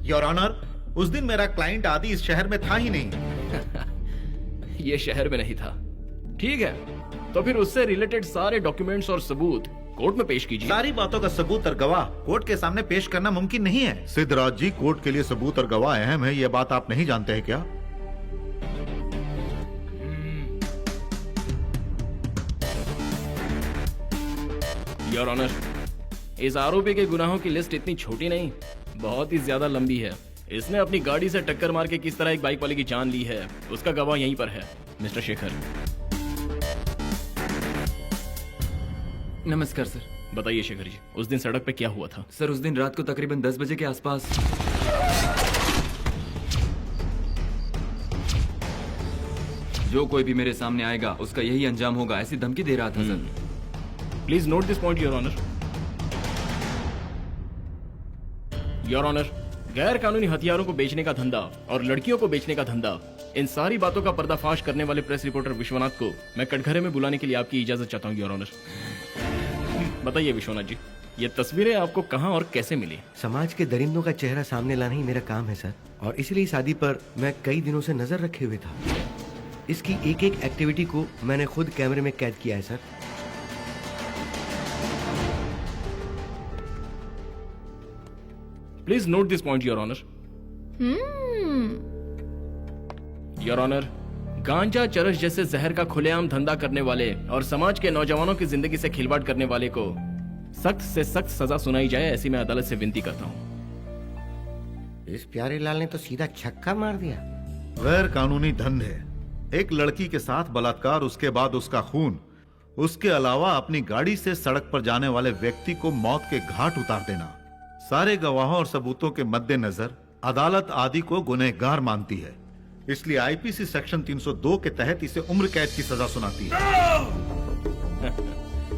योर ऑनर, उस दिन मेरा क्लाइंट आदि इस शहर में था ही नहीं। ये शहर में नहीं था, ठीक है? तो फिर उससे रिलेटेड सारे डॉक्यूमेंट्स और सबूत कोर्ट में पेश कीजिए। सारी बातों का सबूत और गवाह कोर्ट के सामने पेश करना मुमकिन नहीं है। सिद्धराज जी, कोर्ट के लिए सबूत और गवाह अहम है, ये बात आप नहीं जानते हैं क्या? योर ऑनर, इस आरोपी के गुनाहों की लिस्ट इतनी छोटी नहीं, बहुत ही ज्यादा लंबी है। इसने अपनी गाड़ी से टक्कर मार के किस तरह एक बाइक वाले की जान ली है, उसका गवाह यहीं पर है, मिस्टर शेखर। नमस्कार सर। बताइए शेखर जी, उस दिन सड़क पे क्या हुआ था? सर, उस दिन रात को तकरीबन 10 बजे के आसपास जो कोई भी मेरे सामने आएगा उसका यही अंजाम होगा, ऐसी धमकी दे रहा था sir. Please note this point your honour. Your honour, गैर कानूनी हथियारों को बेचने का धंधा और लड़कियों को बेचने का धंधा, इन सारी बातों का पर्दाफाश करने वाले प्रेस रिपोर्टर विश्वनाथ को मैं कटघरे में बुलाने के लिए आपकी इजाजत चाहता हूँ योर ऑनर। बताइए विश्वनाथ जी, ये तस्वीरें आपको कहां और कैसे मिली? समाज के दरिंदों का चेहरा सामने लाना ही मेरा काम है सर, और इसलिए शादी पर मैं कई दिनों से नजर रखे हुए था। इसकी एक एक एक्टिविटी को मैंने खुद कैमरे में कैद किया है sir. Please note this point your honour. Your honour, गांजा चरस जैसे जहर का खुलेआम धंधा करने वाले और समाज के नौजवानों की जिंदगी से खिलवाड़ करने वाले को सख्त से सख्त सजा सुनाई जाए, ऐसी मैं अदालत से विनती करता हूँ। इस प्यारे लाल ने तो सीधा छक्का मार दिया। गैर कानूनी धंधे, एक लड़की के साथ बलात्कार, उसके बाद उसका खून, उसके अलावा अपनी गाड़ी से सड़क पर जाने वाले व्यक्ति को मौत के घाट उतार देना, सारे गवाहों और सबूतों के मद्देनजर अदालत आदि को गुनहगार मानती है। इसलिए आईपीसी सेक्शन 302 के तहत इसे उम्र कैद की सजा सुनाती है।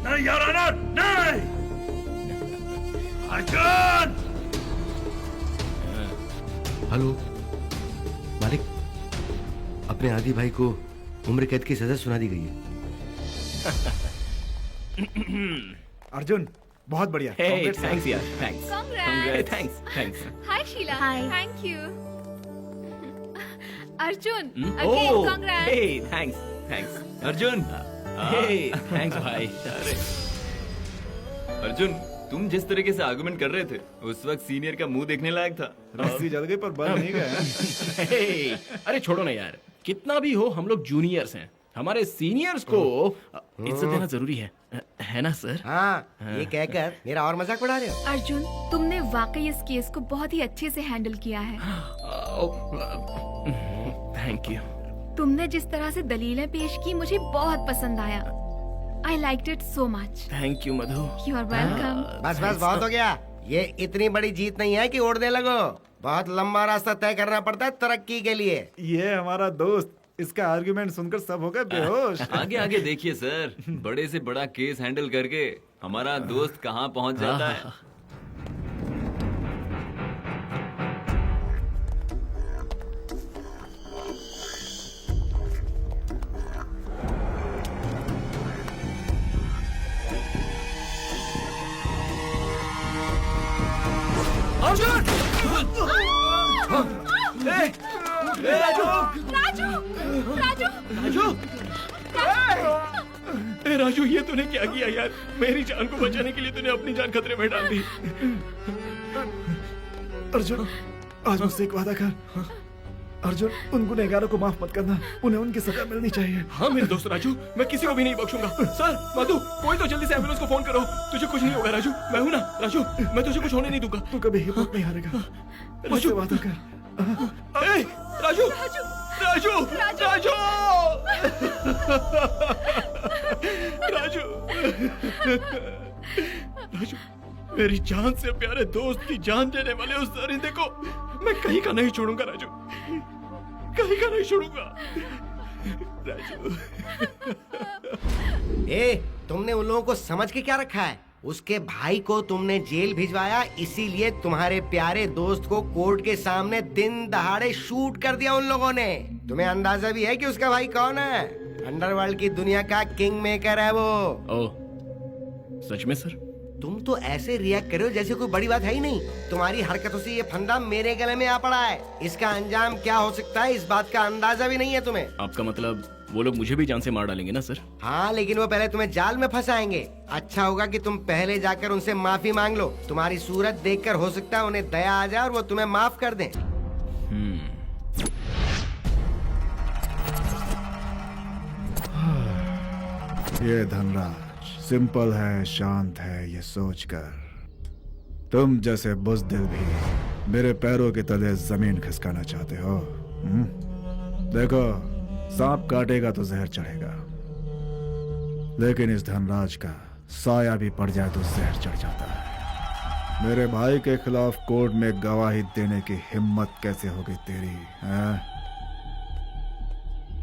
नहीं योर ऑनर, नहीं। अर्जुन! हेलो मालिक, अपने आदि भाई को उम्र कैद की सजा सुना दी गई है। अर्जुन बहुत बढ़िया। Congrats, sir. थैंक्स यार, thanks. Congrats. Thanks. Hi Sheila. Hi. Thank you. Arjun, Oh, again congrats. hey, thanks. Arjun Hey, thanks भाई। अर्जुन, तुम जिस तरीके से आर्गुमेंट कर रहे थे उस वक्त सीनियर का मुंह देखने लायक था। रस्सी जल गई पर बल नहीं गया। Hey, अरे छोड़ो ना यार, कितना भी हो हम लोग जूनियर्स हैं, हमारे सीनियर्स को इज्जत देना जरूरी है ना सर? हाँ, ये कहकर मेरा और मजाक उड़ा रहे हो। अर्जुन, तुमने वाकई इस केस को बहुत ही अच्छे से हैंडल किया है। Thank you. तुमने जिस तरह से दलीलें पेश की मुझे बहुत पसंद आया। I liked it so much. Thank you Madhu. You are welcome. बस बस बहुत हो गया। ये इतनी बड़ी जीत नहीं है कि उड़ने लगो। बहुत लंबा रास्ता तय करना पड़ता है तरक्की के लिए। ये हमारा दोस्त, इसका आर्गुमेंट सुनकर सब हो गए बेहोश। आगे आगे देखिए सर, बड़े से बड़ा केस हैंडल करके हमारा दोस्त कहाँ पहुँच जाता है। राजू, ये तूने क्या किया यार? मेरी जान को बचाने के लिए तूने अपनी जान खतरे में डाल दी। अर्जुन, आज मुझसे एक वादा कर। अर्जुन, उन गुनहगारों को माफ मत करना, उन्हें उनकी सजा मिलनी चाहिए। हाँ मेरे दोस्त राजू, मैं किसी को भी नहीं बख्शूंगा। सर, मधु, कोई तो जल्दी से एम्बुलेंस को फोन करो। तुझे कुछ नहीं होगा राजू, मैं हूँ ना राजू, मैं तुझे कुछ होने नहीं दूंगा। तू कभी हिम्मत नहीं हारेगा, मुझसे वादा कर। ए, राजू, राजू, राजू, राजू, राजू, मेरी जान से प्यारे दोस्त की जान देने वाले उस दरिंदे को मैं कहीं का नहीं छोड़ूंगा राजू, कहीं का नहीं छोड़ूंगा राजू। ए, तुमने उन लोगों को समझ के क्या रखा है? उसके भाई को तुमने जेल भिजवाया, इसीलिए तुम्हारे प्यारे दोस्त को कोर्ट के सामने दिन दहाड़े शूट कर दिया उन लोगों ने। तुम्हें अंदाजा भी है कि उसका भाई कौन है? अंडरवर्ल्ड की दुनिया का किंग मेकर है वो। ओह, सच में सर? तुम तो ऐसे रिएक्ट कर रहे हो जैसे कोई बड़ी बात है ही नहीं। तुम्हारी हरकतों से ये फंदा मेरे गले में आ पड़ा है। इसका अंजाम क्या हो सकता है इस बात का अंदाजा भी नहीं है तुम्हें। आपका मतलब वो लोग मुझे भी जान से मार डालेंगे ना सर? हाँ, लेकिन वो पहले तुम्हें जाल में फंसाएंगे। अच्छा होगा कि तुम पहले जाकर उनसे माफी मांग लो। तुम्हारी सूरत देखकर हो सकता है उन्हें दया आ जाए और वो तुम्हें माफ कर दें। ये धनराज सिंपल है, शांत है, ये सोचकर तुम जैसे बुज़दिल भी मेरे पैरों के तले जमीन खिसकाना चाहते हो। देखो, सांप काटेगा तो जहर चढ़ेगा, लेकिन इस धनराज का साया भी पड़ जाए तो जहर चढ़ जाता है। मेरे भाई के खिलाफ कोर्ट में गवाही देने की हिम्मत कैसे हो गई तेरी?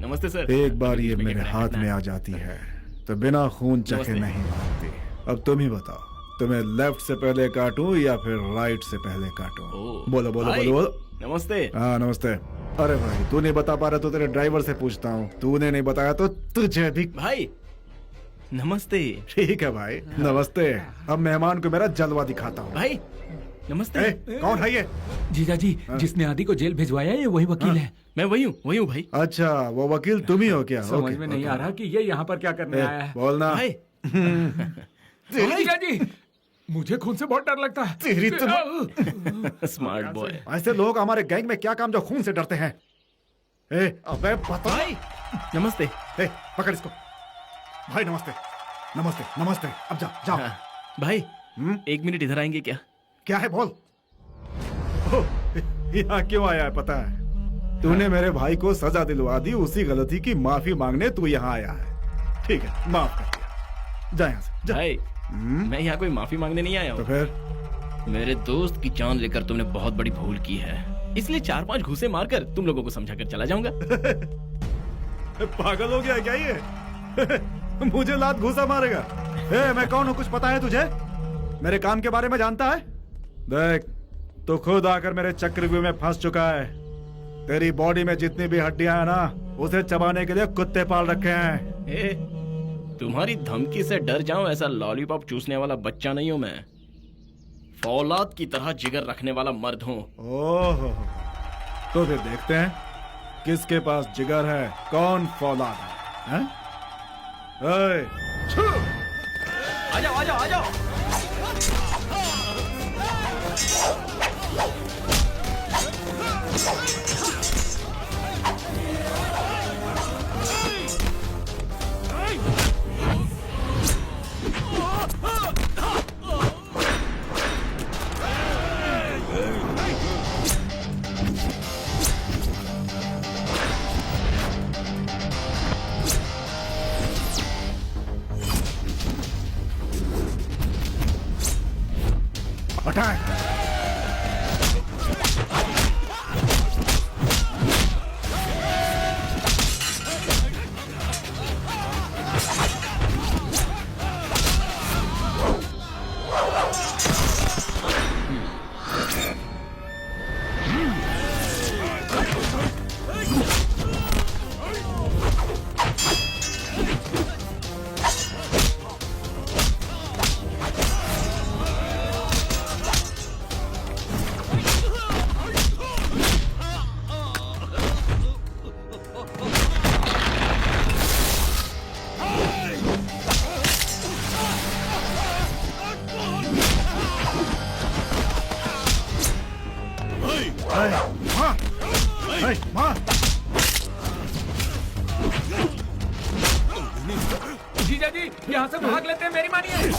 नमस्ते सर। एक बार ये मेरे हाथ में आ जाती है तो बिना खून चखे नहीं मारती। अब तुम ही बताओ, तुम्हें लेफ्ट से पहले काटूं या फिर राइट से पहले काटूं? बोलो बोलो बोलो बोलो। नमस्ते। हाँ नमस्ते। अरे भाई, तू नहीं बता पा रहा तो तेरे ड्राइवर से पूछता हूँ। तूने नहीं बताया तो तुझे भी। भाई नमस्ते। ठीक है भाई, नमस्ते। अब मेहमान को मेरा जलवा दिखाता हूँ। भाई नमस्ते। कौन है ये? जीजा जी, जिसने आदि को जेल भिजवाया ये वही वकील है। मैं वही हूँ भाई। अच्छा, वो वकील तुम ही हो क्या? समझ में नहीं आ रहा कि ये यहाँ पर क्या करने आया है। बोलना। जीजा जी, मुझे खून से बहुत डर लगता है। तेरी स्मार्ट बॉय। ऐसे लोग हमारे गैंग में क्या काम जो खून से डरते हैं? ए, अबे बता। नमस्ते। ए, पकड़ इसको। भाई नमस्ते। नमस्ते नमस्ते। अब जा जाओ। हाँ, भाई 1 मिनट इधर आएंगे क्या? क्या है बोल। ओह, यहाँ क्यों आया है पता है? तूने मेरे भाई को सजा दिलवा दी, उसी गलती की माफी मांगने तू यहाँ आया है। ठीक है, माफ कर दिया। जा यहाँ से जा। भाई मैं यहाँ कोई माफी मांगने नहीं आया तो हूँ। फिर मेरे दोस्त की जान लेकर तुमने बहुत बड़ी भूल की है, इसलिए 4-5 घूंसे मारकर तुम लोगों को समझा कर चला जाऊंगा। पागल हो गया क्या ये? मुझे लात घूसा मारेगा? ए, मैं कौन हूँ कुछ पता है तुझे? मेरे काम के बारे में जानता है? देख, तो खुद आकर मेरे चक्रव्यूह में फंस चुका है। तेरी बॉडी में जितनी भी हड्डियां हैं ना, उसे चबाने के लिए कुत्ते पाल रखे हैं। ए, तुम्हारी धमकी से डर जाऊं ऐसा लॉलीपॉप चूसने वाला बच्चा नहीं हूं मैं। फौलाद की तरह जिगर रखने वाला मर्द हूं। ओह, तो फिर देखते हैं किसके पास जिगर है, कौन फौलाद है, हैं? ओए, आ जाओ आ जाओ आ जाओ। हटाए। जीजा जी यहाँ से भाग लेते हैं, मेरी मानिए।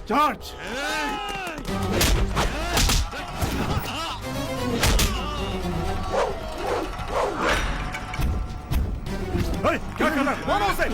चार्ज। क्या कर रहा है? मारो उसे।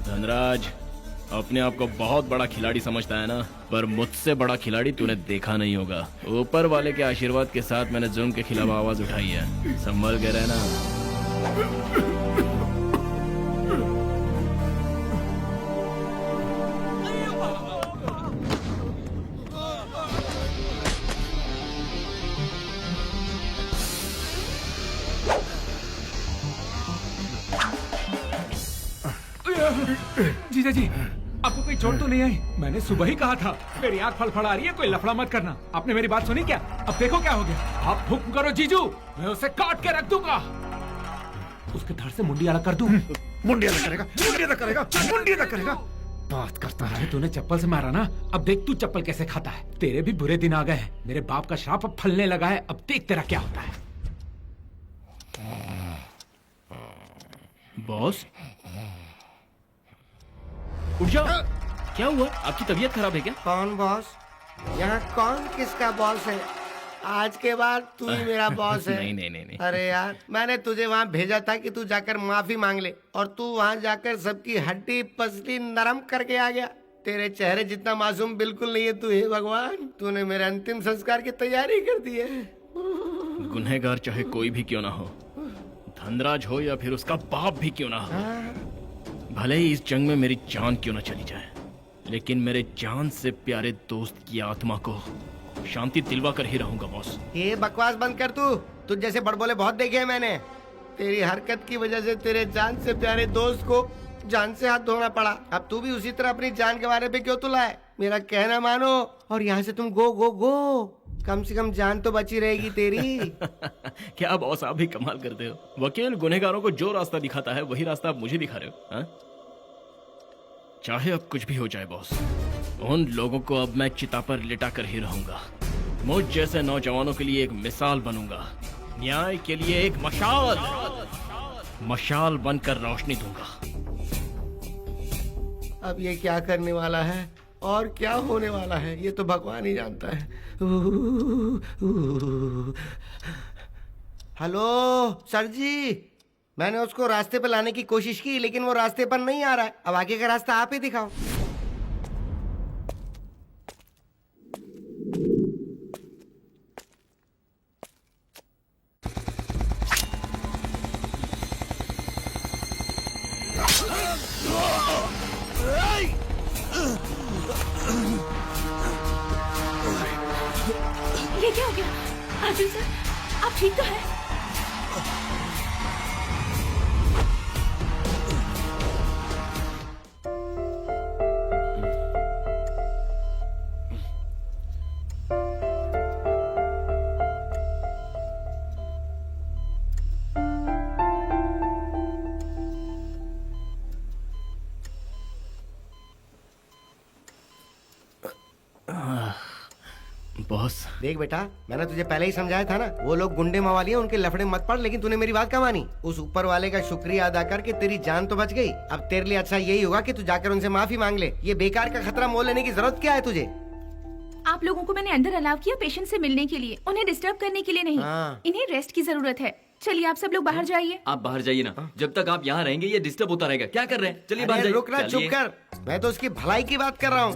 धनराज अपने आप को बहुत बड़ा खिलाड़ी समझता है ना, पर मुझसे बड़ा खिलाड़ी तूने देखा नहीं होगा। ऊपर वाले के आशीर्वाद के साथ मैंने जुर्म के खिलाफ आवाज उठाई है, संभल के रहना। जीजा जी, आपको कोई चोट तो नहीं आई? मैंने सुबह ही कहा था, मेरी आंख फड़फड़ा रही है, कोई लफड़ा मत करना। आपने मेरी बात सुनी क्या? अब देखो क्या हो गया। आप हुक्म करो जीजू, मैं उसे काट के रख दूंगा। उसके धड़ से मुंडी अलग कर दूं। मुंडी अलग करेगा, मुंडी अलग करेगा, मुंडी अलग करेगा। बात करता है। तूने चप्पल से मारा ना, अब देख तू चप्पल कैसे खाता है। तेरे भी बुरे दिन आ गए हैं। मेरे बाप का श्राप अब फलने लगा है, अब देख तेरा क्या होता है। बॉस उठ जाओ। क्या हुआ? आपकी तबीयत खराब है क्या? कौन बॉस? यहाँ कौन किसका बॉस है? आज के बाद तू ही मेरा बॉस है। नहीं। अरे यार, मैंने तुझे वहाँ भेजा था कि तू जाकर माफी मांग ले, और तू वहाँ जाकर सबकी हड्डी पसली नरम करके आ गया। तेरे चेहरे जितना मासूम बिल्कुल नहीं है तू। हे भगवान, तूने मेरे अंतिम संस्कार की तैयारी कर दी है। गुनहगार चाहे कोई भी क्यों ना हो, धनराज हो या फिर उसका बाप भी क्यों ना हो, भले ही इस जंग में मेरी जान क्यों ना चली जाए, लेकिन मेरे जान से प्यारे दोस्त की आत्मा को शांति दिलवा कर ही रहूंगा बॉस। ये बकवास बंद कर तू। तुझ जैसे बड़बोले बहुत देखे हैं मैंने। तेरी हरकत की वजह से तेरे जान से प्यारे दोस्त को जान से हाथ धोना पड़ा। अब तू भी उसी तरह अपनी जान के बारे पे क्यों तुलाए? मेरा कहना मानो और यहाँ से तुम गो गो गो। कम से कम जान तो बची रहेगी तेरी। क्या बॉस, आप भी कमाल करते हो। वकील गुनहगारों को जो रास्ता दिखाता है वही रास्ता आप मुझे दिखा रहे हो। हाँ? चाहे अब कुछ भी हो जाए बॉस, उन लोगों को अब मैं चिता पर लिटा कर ही रहूंगा। मुझ जैसे नौजवानों के लिए एक मिसाल बनूंगा, न्याय के लिए एक मशाल बनकर रोशनी दूंगा। अब ये क्या करने वाला है और क्या होने वाला है, ये तो भगवान ही जानता है। हेलो सर जी, मैंने उसको रास्ते पर लाने की कोशिश की, लेकिन वो रास्ते पर नहीं आ रहा है। अब आगे का रास्ता आप ही दिखाओ। ये क्या हो गया? अर्जुन सर, आप ठीक तो हैं? बॉस देख बेटा, मैंने तुझे पहले ही समझाया था ना, वो लोग गुंडे मवाली हैं, उनके लफड़े मत पड़। लेकिन तूने मेरी बात क्या मानी? उस ऊपर वाले का शुक्रिया अदा करके तेरी जान तो बच गई। अब तेरे लिए अच्छा यही होगा कि तू जाकर उनसे माफी मांग ले। ये बेकार का खतरा मोल लेने की जरूरत क्या है तुझे? आप लोगों को मैंने अंदर अलाउ किया पेशेंट से मिलने के लिए, उन्हें डिस्टर्ब करने के लिए नहीं। हाँ। इन्हें रेस्ट की जरूरत है। चलिए आप सब लोग बाहर जाइए। आप बाहर जाइए ना, जब तक आप यहाँ रहेंगे ये डिस्टर्ब होता रहेगा। क्या कर रहे हैं? चलिए बाहर अरे जाइए। रुक ना, चुप कर। मैं तो उसकी भलाई की बात कर रहा हूँ।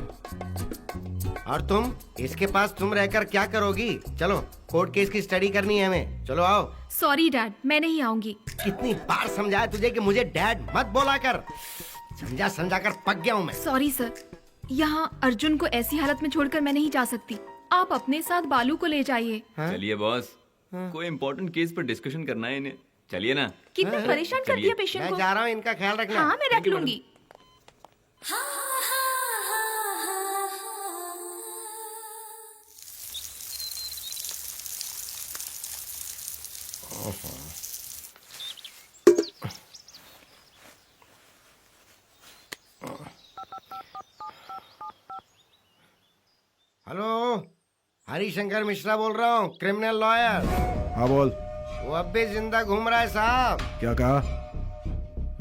और तुम इसके पास तुम रहकर क्या करोगी? चलो, कोर्ट केस की स्टडी करनी है हमें। चलो आओ। सॉरी डैड, मैं नहीं आऊंगी। कितनी बार समझाया तुझे कि मुझे डैड मत बोला कर। समझा कर पक गया हूँ मैं। सॉरी सर, यहाँ अर्जुन को ऐसी हालत में छोड़कर मैं नहीं जा सकती। आप अपने साथ बालू को ले जाइए। चलिए बॉस, कोई इम्पोर्टेंट केस पर डिस्कशन करना है इन्हें। चलिए ना। कितना परेशान कर दिया पेशेंट मैं को। जा रहा हूँ, इनका ख्याल रखना। हाँ, मैं रख लूंगी। हेलो, हरिशंकर मिश्रा बोल रहा हूँ, क्रिमिनल लॉयर। हाँ बोल। वो अब भी जिंदा घूम रहा है साहब। क्या कहा?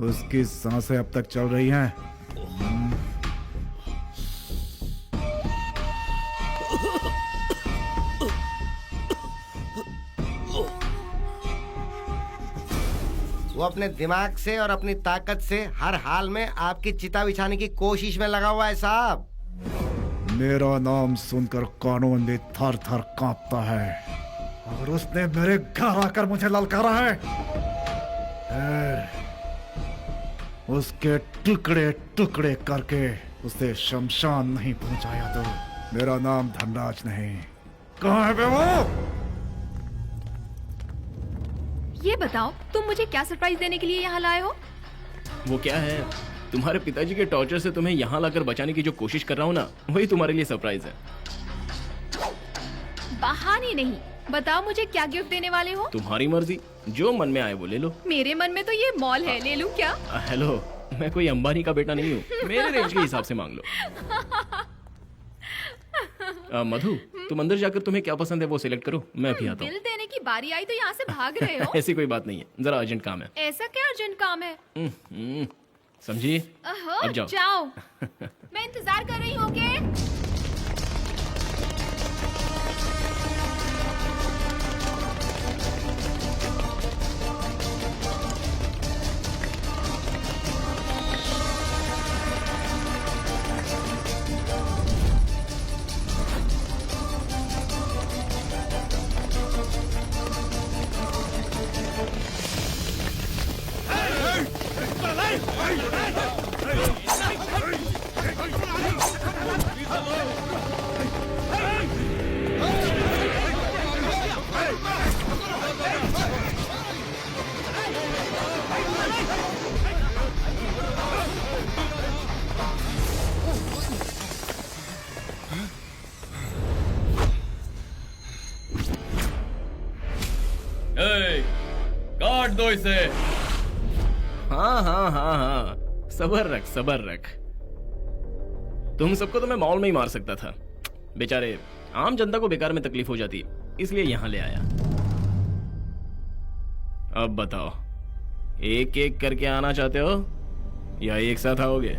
उसकी सांसें अब तक चल रही हैं। वो अपने दिमाग से और अपनी ताकत से हर हाल में आपकी चिता बिछाने की कोशिश में लगा हुआ है साहब। मेरा नाम सुनकर कानून भी थर थर कांपता है, और उसने मेरे घर आकर मुझे ललकारा है। उसके टुकड़े टुकड़े करके उसे शमशान नहीं पहुंचाया तो मेरा नाम धनराज नहीं। कहाँ है बे वो? ये बताओ, तुम मुझे क्या सरप्राइज देने के लिए यहाँ लाए हो? वो क्या है, तुम्हारे पिताजी के टॉर्चर से तुम्हें यहाँ लाकर बचाने की जो कोशिश कर रहा हूँ ना, वही तुम्हारे लिए सरप्राइज है। बहाने नहीं, बताओ मुझे क्या गिफ्ट देने वाले हो? तुम्हारी मर्जी, जो मन में आए वो ले लो। मेरे मन में तो ये मॉल है, ले लूं क्या? हेलो, मैं कोई अंबानी का बेटा नहीं हूँ, मेरे रेंज के हिसाब से मांग लो। मधु, तुम अंदर जाकर तुम्हें क्या पसंद है वो सिलेक्ट करो, मैं अभी आता हूँ। बिल देने की बारी आई तो यहाँ से भाग रहे हो? ऐसी कोई बात नहीं है, जरा अर्जेंट काम है। ऐसा क्या अर्जेंट काम है? समझी? अहो, अब जाओ। जाओ। मैं इंतजार कर रही हूँ, ओके? काट दो इसे। हाँ हाँ हाँ हाँ, सबर रख सबर रख। तुम सबको तो मैं मॉल में ही मार सकता था, बेचारे आम जनता को बेकार में तकलीफ हो जाती, इसलिए यहां ले आया। अब बताओ, एक एक करके आना चाहते हो या एक साथ आओगे?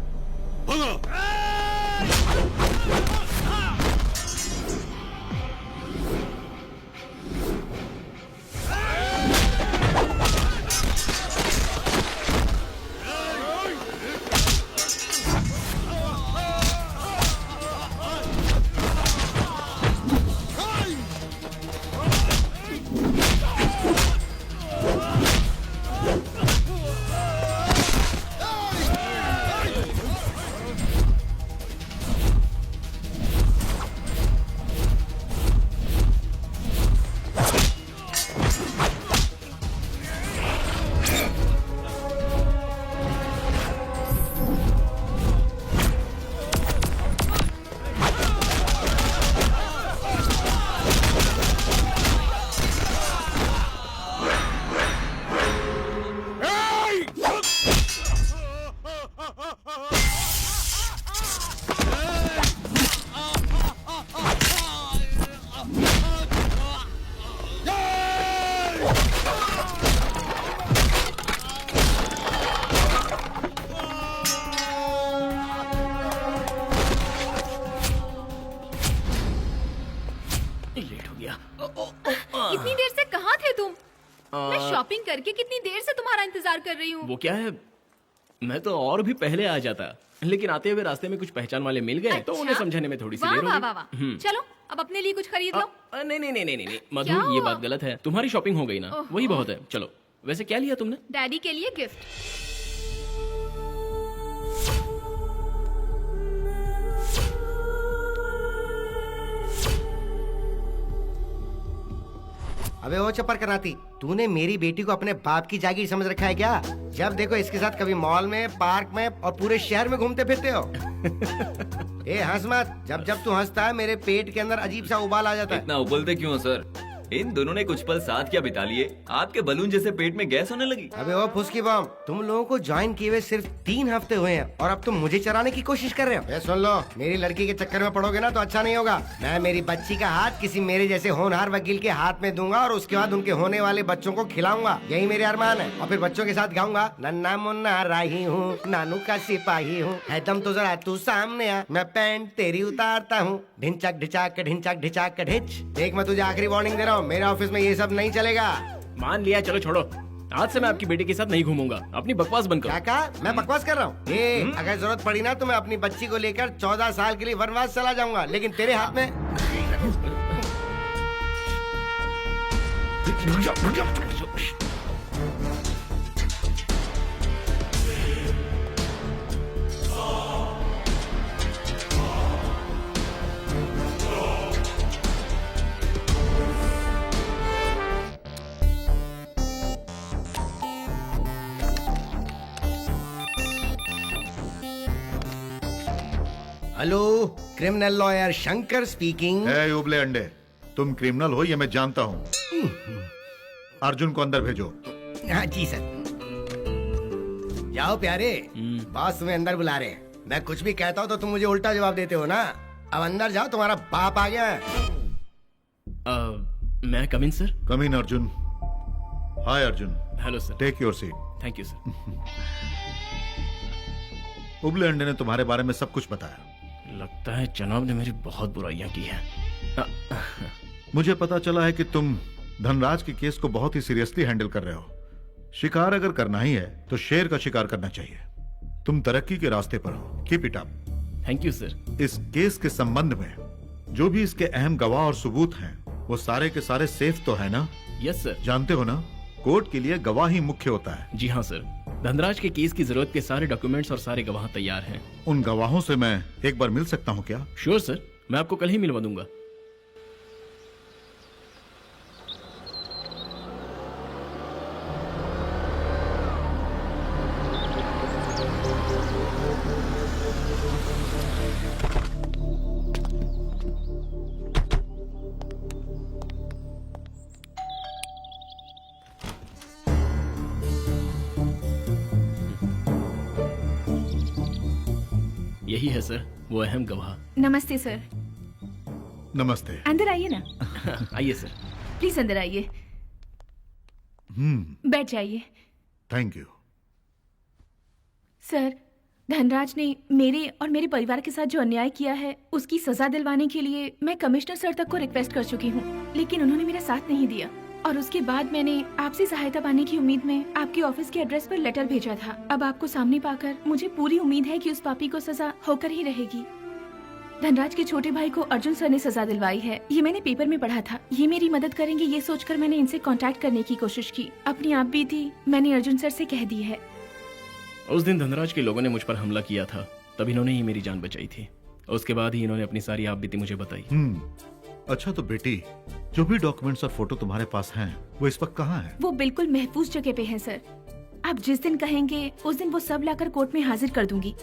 इतनी देर से कहाँ थे तुम? मैं शॉपिंग करके कितनी देर से तुम्हारा इंतजार कर रही हूँ। वो क्या है, मैं तो और भी पहले आ जाता, लेकिन आते हुए रास्ते में कुछ पहचान वाले मिल गए, तो उन्हें समझाने में थोड़ी सी देर हो वाह गई। वाह वाह। चलो अब अपने लिए कुछ खरीद लो। नहीं नहीं नहीं नहीं नहीं मधु, क्या ये हुआ? बात गलत है। तुम्हारी शॉपिंग हो गई ना, ओहो। वही बहुत है। चलो, वैसे क्या लिया तुमने? डैडी के लिए गिफ्ट। अबे ओ चप्पर कराती, तूने मेरी बेटी को अपने बाप की जागीर समझ रखा है क्या? जब देखो इसके साथ कभी मॉल में, पार्क में और पूरे शहर में घूमते फिरते हो। ए हंस मत, जब जब तू हंसता है मेरे पेट के अंदर अजीब सा उबाल आ जाता है। इतना उबलते क्यों हो सर? इन दोनों ने कुछ पल साथ क्या बिता लिए, आपके बलून जैसे पेट में गैस होने लगी। अबे ओ फुसकी बम, तुम लोगों को ज्वाइन किए हुए सिर्फ 3 हफ्ते हुए हैं और अब तुम मुझे चराने की कोशिश कर रहे हो। ये सुन लो, मेरी लड़की के चक्कर में पड़ोगे ना तो अच्छा नहीं होगा। मैं मेरी बच्ची का हाथ किसी मेरे जैसे होनहार वकील के हाथ में दूंगा और उसके बाद उनके होने वाले बच्चों को खिलाऊंगा। यही मेरे अरमान है। और फिर बच्चों के साथ गाऊंगा, नन्ना मुन्ना राही हूँ, नानू का सिपाही हूँ, है दम तो जरा तू सामने आ, मैं पैंट तेरी उतारता हूँ, ढिंचक ढिचाक ढिंचक ढिचाक ढिच। देख मैं तुझे आखिरी वार्निंग दे रहा हूँ, मेरे ऑफिस में ये सब नहीं चलेगा। मान लिया, चलो छोड़ो। आज से मैं आपकी बेटी के साथ नहीं घूमूंगा। अपनी बकवास बंद करो। क्या कहा? मैं बकवास कर रहा हूँ? अगर जरूरत पड़ी ना तो मैं अपनी बच्ची को लेकर 14 साल के लिए वनवास चला जाऊंगा, लेकिन तेरे हाथ में। Hello, criminal lawyer Shankar speaking. है उबले अंडे, तुम क्रिमिनल हो ये मैं जानता हूँ। अर्जुन को अंदर भेजो। हाँ जी सर। जाओ प्यारे, बॉस तुम्हें अंदर बुला रहे हैं। मैं कुछ भी कहता हूँ तो तुम मुझे उल्टा जवाब देते हो ना। अब अंदर जाओ, तुम्हारा बाप आ गया है। मैं come in sir? Come in Arjun. Hi Arjun, hello sir. Take your seat. Thank you sir. उबले अंडे ने तुम्हारे बारे में सब कुछ बताया। लगता है जनाब ने मेरी बहुत बुराइयां की हैं। मुझे पता चला है कि तुम धनराज के केस को बहुत ही सीरियसली हैंडल कर रहे हो। शिकार अगर करना ही है तो शेर का शिकार करना चाहिए। तुम तरक्की के रास्ते पर हो। Keep it up. Thank you sir. इस केस के संबंध में जो भी इसके अहम गवाह और सबूत हैं, वो सारे के सारे सेफ तो है ना? Yes sir. जानते हो ना, कोर्ट के लिए गवाह ही मुख्य होता है। जी हाँ सर। धनराज के केस की जरूरत के सारे डॉक्यूमेंट्स और सारे गवाह तैयार हैं। उन गवाहों से मैं एक बार मिल सकता हूँ क्या? श्योर सर, मैं आपको कल ही मिलवा दूंगा। यही है सर वो अहम गवाह। नमस्ते सर। नमस्ते। अंदर आइए ना। आइए सर। प्लीज अंदर आइए। बैठ जाइए। Thank you. सर, धनराज ने मेरे और मेरे परिवार के साथ जो अन्याय किया है उसकी सजा दिलवाने के लिए मैं कमिश्नर सर तक को रिक्वेस्ट कर चुकी हूँ, लेकिन उन्होंने मेरा साथ नहीं दिया। और उसके बाद मैंने आपसे सहायता पाने की उम्मीद में आपके ऑफिस के एड्रेस पर लेटर भेजा था। अब आपको सामने पाकर मुझे पूरी उम्मीद है कि उस पापी को सजा होकर ही रहेगी। धनराज के छोटे भाई को अर्जुन सर ने सजा दिलवाई है, ये मैंने पेपर में पढ़ा था। ये मेरी मदद करेंगे ये सोचकर मैंने इनसे कांटेक्ट करने की कोशिश की। अपनी आप भी थी, मैंने अर्जुन सर से कह दी है। उस दिन धनराज के लोगों ने मुझ पर हमला किया था, तब इन्होंने ही मेरी जान बचाई थी। उसके बाद ही इन्होंने अपनी सारी आप बीती मुझे बताई। अच्छा तो बेटी, जो भी डॉक्यूमेंट्स और फोटो तुम्हारे पास हैं, वो इस वक्त कहाँ हैं? वो बिल्कुल महफूज जगह पे हैं सर। आप जिस दिन कहेंगे उस दिन वो सब लाकर कोर्ट में हाजिर कर दूंगी।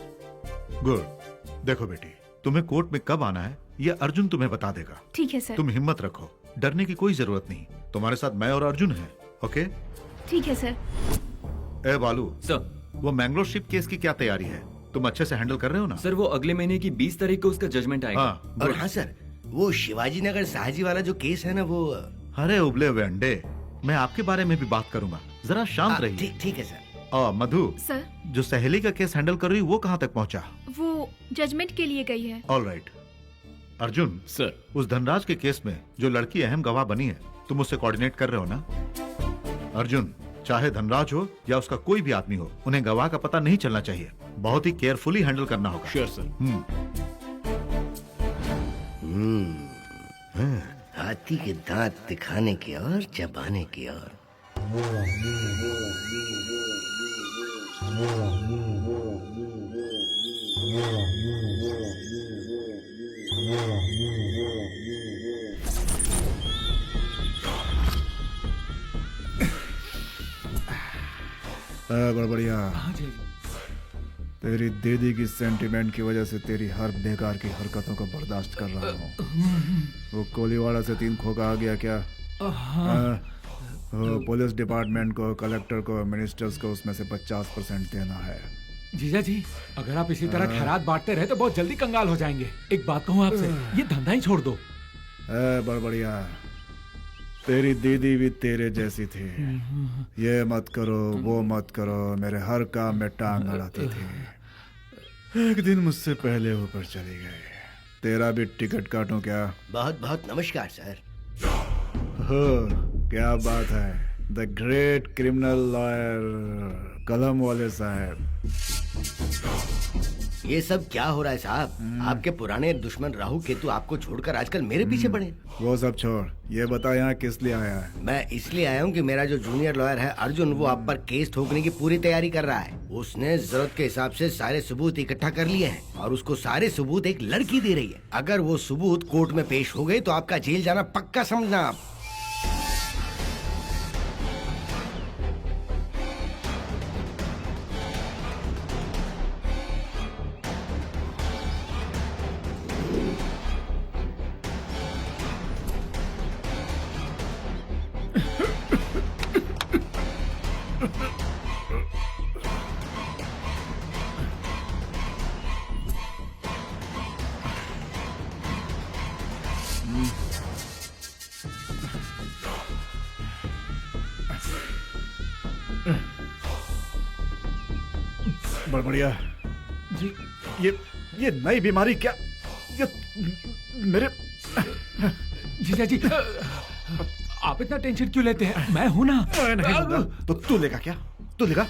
गुड। देखो बेटी, तुम्हें कोर्ट में कब आना है ये अर्जुन तुम्हें बता देगा। ठीक है सर। तुम हिम्मत रखो, डरने की कोई जरूरत नहीं। तुम्हारे साथ मैं और अर्जुन हैं, ओके? ठीक है सर। ए बालू सर, वो मैंगलोर शिप केस की क्या तैयारी है? तुम अच्छे से हैंडल कर रहे हो ना? सर वो अगले महीने की 20 तारीख को उसका जजमेंट आएगा। हाँ, और हाँ सर, वो शिवाजी नगर साहजी वाला जो केस है ना, वो अरे उबले हुए अंडे, मैं आपके बारे में भी बात करूंगा, जरा शांत रहिए। ठीक है सर। मधु सर, जो सहेली का केस हैंडल कर रही वो कहाँ तक पहुँचा? वो जजमेंट के लिए गई है। ऑलराइट। अर्जुन सर, उस धनराज के केस में जो लड़की अहम गवाह बनी है, तुम उससे कोऑर्डिनेट कर रहे हो ना? अर्जुन, चाहे धनराज हो या उसका कोई भी आदमी हो, उन्हें गवाह का पता नहीं चलना चाहिए। बहुत ही केयरफुली हैंडल करना होगा। Sure sir. हाथी के दांत दिखाने की और चबाने की और। बड़ा बढ़िया। तेरी दीदी की सेंटिमेंट की वजह से तेरी हर बेकार की हरकतों को बर्दाश्त कर रहा हूँ। वो कोलीवाड़ा से 3 खोखा आ गया क्या? वो पुलिस डिपार्टमेंट को, कलेक्टर को, मिनिस्टर्स को उसमें से 50% देना है। जीजा जी, अगर आप इसी तरह खैरात बांटते रहे तो बहुत जल्दी कंगाल हो जाएंगे। एक बात कहूँ आपसे, ये धंधा ही छोड़ दो। बड़ा बढ़िया। तेरी दीदी भी तेरे जैसी थी। ये मत करो, वो मत करो, मेरे हर काम में टांग अड़ाती थी। एक दिन मुझसे पहले ऊपर चली गई। तेरा भी टिकट काटूं क्या? बहुत बहुत नमस्कार सर। हो, क्या बात है। द ग्रेट क्रिमिनल लॉयर कलम वाले साहब। ये सब क्या हो रहा है साहब? आपके पुराने दुश्मन राहु केतु आपको छोड़कर आजकल मेरे पीछे पड़े। वो सब छोड़, ये बता यहाँ किस लिए आया है? मैं इसलिए आया हूँ कि मेरा जो जूनियर लॉयर है अर्जुन, वो आप पर केस ठोकने की पूरी तैयारी कर रहा है। उसने जरूरत के हिसाब से सारे सबूत इकट्ठा कर लिए हैं और उसको सारे सबूत एक लड़की दे रही है। अगर वो सबूत कोर्ट में पेश हो गए तो आपका जेल जाना पक्का समझना आप। बड़बड़िया जी ये नई बीमारी क्या ये मेरे जीजा जी आप इतना टेंशन क्यों लेते हैं? मैं हूं ना। मैं नहीं लूंगा। तो तू लेगा क्या? तू लेगा?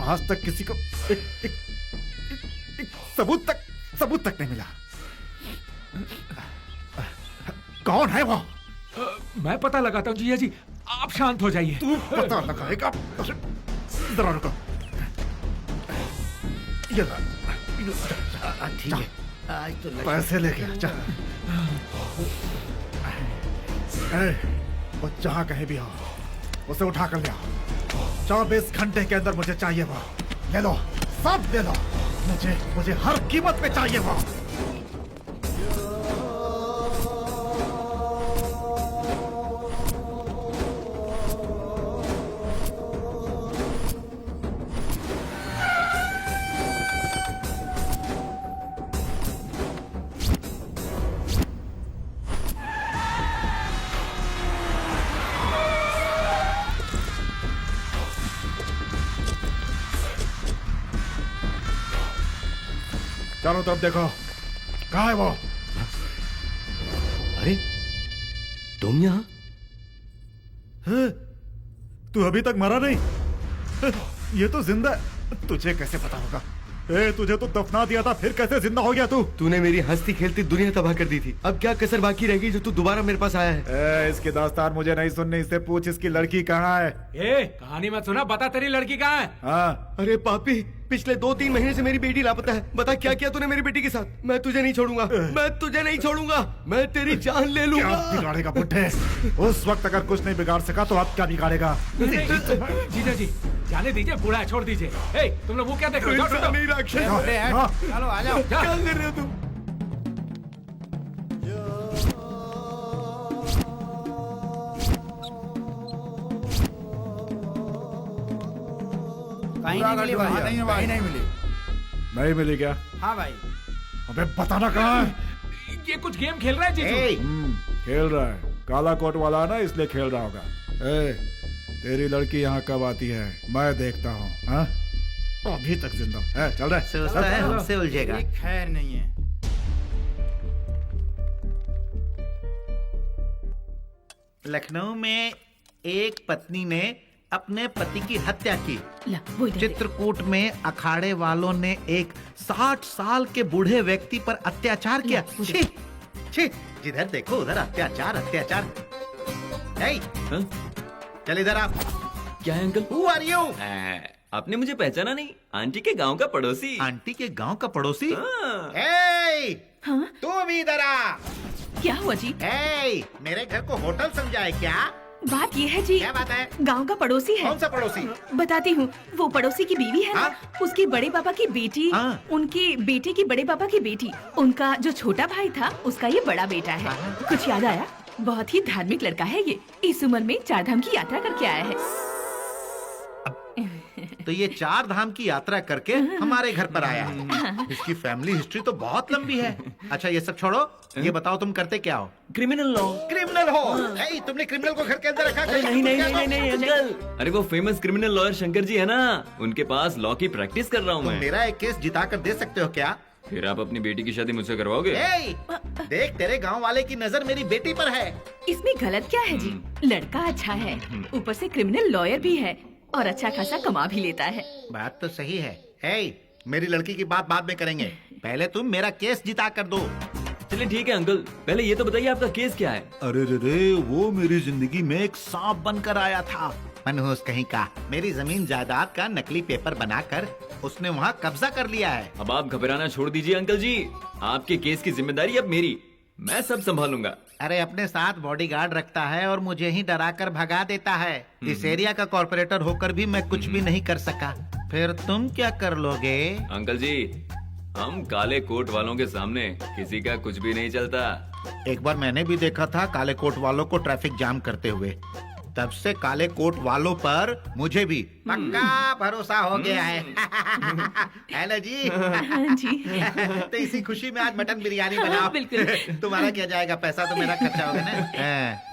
आज तक किसी को एक सबूत तक नहीं मिला। कौन है वो? मैं पता लगाता हूँ जीजा जी, आप शांत हो जाइए। तू पता लगाएगा? जरा रुको। ये ला। ठीक है, आज तो पैसे लेके जा। वो जहाँ कहीं भी हो उसे उठा कर ले आओ। 24 घंटे के अंदर मुझे चाहिए वो। ले लो, सब ले लो। मुझे हर कीमत पे चाहिए वो। चारों तरफ देखो, कहाँ है वो? अरे तुम यहाँ? तू अभी तक मरा नहीं? ये तो जिंदा है। तुझे कैसे पता होगा? तुझे तो दफना दिया था, फिर कैसे जिंदा हो गया तू? तूने मेरी हंसती खेलती दुनिया तबाह कर दी थी। अब क्या कसर बाकी रह गई जो तू दोबारा मेरे पास आया है? इसकी दास्तान मुझे नहीं सुननी। इससे पूछ इसकी लड़की कहाँ है। कहानी मत सुना, बता तेरी लड़की कहाँ है? हाँ, अरे पापी, पिछले 2-3 महीने से मेरी बेटी लापता है। बता क्या किया तूने मेरी बेटी के साथ? मैं तुझे नहीं छोड़ूंगा, मैं तुझे नहीं छोड़ूंगा, मैं तेरी जान ले लूंगा। क्या बिगाड़ेगा बुड्ढे? उस वक्त अगर कुछ नहीं बिगाड़ सका तो अब क्या बिगाड़ेगा? जीजा जी जाने दीजिए, बूढ़ा है, छोड़ दीजिए। तुम लोग वो क्या देख रहे हो? नहीं राक्षस, चलो आ जाओ। क्या कर रहे हो तुम? कहीं नहीं मिली भाई, कहीं नहीं मिली। नहीं मिली क्या? हाँ भाई। अबे बताना कहाँ है? ये कुछ गेम खेल रहा है जीजू। खेल रहा है। काला कोट वाला है ना, इसलिए खेल रहा होगा। तेरी लड़की यहाँ कब आती है मैं देखता हूँ। हाँ, अभी तक जिंदा है। चल रहा है, सोचता है हमसे उलझेगा। खैर नहीं है। लखनऊ में एक पत्नी ने अपने पति की हत्या की। ला, वो इधर चित्रकूट में अखाड़े वालों ने एक 60 साल के बूढ़े व्यक्ति पर अत्याचार किया। छी, छी, जिधर देखो उधर अत्याचार अत्याचार। चल इधर आप। क्या है अंकल? Who are you? आपने मुझे पहचाना नहीं? आंटी के गांव का पड़ोसी। आंटी के गांव का पड़ोसी? हाँ। हाँ? तुम इधर आ। क्या हुआ जी? मेरे घर को होटल समझा है क्या? बात ये है जी, क्या बात है? गांव का पड़ोसी है। कौन सा पड़ोसी? बताती हूँ। वो पड़ोसी की बीवी है ना, उसके बड़े पापा की बेटी, उनके बेटे की बड़े पापा की बेटी, उनका जो छोटा भाई था उसका ये बड़ा बेटा है। कुछ याद आया? बहुत ही धार्मिक लड़का है ये। इस उम्र में 4 धाम की यात्रा करके आया है। तो ये 4 धाम की यात्रा करके हमारे घर पर आया है। इसकी फैमिली हिस्ट्री तो बहुत लंबी है। अच्छा ये सब छोड़ो, ये बताओ तुम करते क्या हो? Criminal law. क्रिमिनल हो? तुमने क्रिमिनल को घर के अंदर रखा? नहीं अंकल। अरे वो famous criminal lawyer Shankar ji है ना, उनके पास लॉ की प्रैक्टिस कर रहा हूँ मैं। मेरा एक केस जिता कर दे सकते हो क्या? फिर आप अपनी बेटी की शादी मुझसे करवाओगे? देख तेरे गांव वाले की नजर मेरी बेटी पर है। इसमें गलत क्या है जी? लड़का अच्छा है, ऊपर से क्रिमिनल लॉयर भी है और अच्छा खासा कमा भी लेता है। बात तो सही है। मेरी लड़की की बात बाद में करेंगे, पहले तुम मेरा केस जिता कर दो। चलिए ठीक है अंकल, पहले ये तो बताइए आपका केस क्या है? अरे रे वो मेरी जिंदगी में एक सांप बनकर आया था। मनहूस कहीं का। मेरी जमीन जायदाद का नकली पेपर बनाकर उसने वहाँ कब्जा कर लिया है। अब आप घबराना छोड़ दीजिए अंकल जी, आपके केस की जिम्मेदारी अब मेरी, मैं सब संभालूंगा। अरे अपने साथ बॉडीगार्ड रखता है और मुझे ही डरा कर भगा देता है। इस एरिया का कॉर्पोरेटर होकर भी मैं कुछ भी नहीं कर सका। फिर तुम क्या कर लोगे? अंकल जी, हम काले कोट वालों के सामने किसी का कुछ भी नहीं चलता। एक बार मैंने भी देखा था काले कोट वालों को ट्रैफिक जाम करते हुए। तब से काले कोट वालों पर मुझे भी पक्का भरोसा हो गया है। हेलो जी। हाँ जी। तो इसी खुशी में आज मटन बिरयानी बनाओ। बिल्कुल। तुम्हारा क्या जाएगा, पैसा तो मेरा खर्चा होगा ना।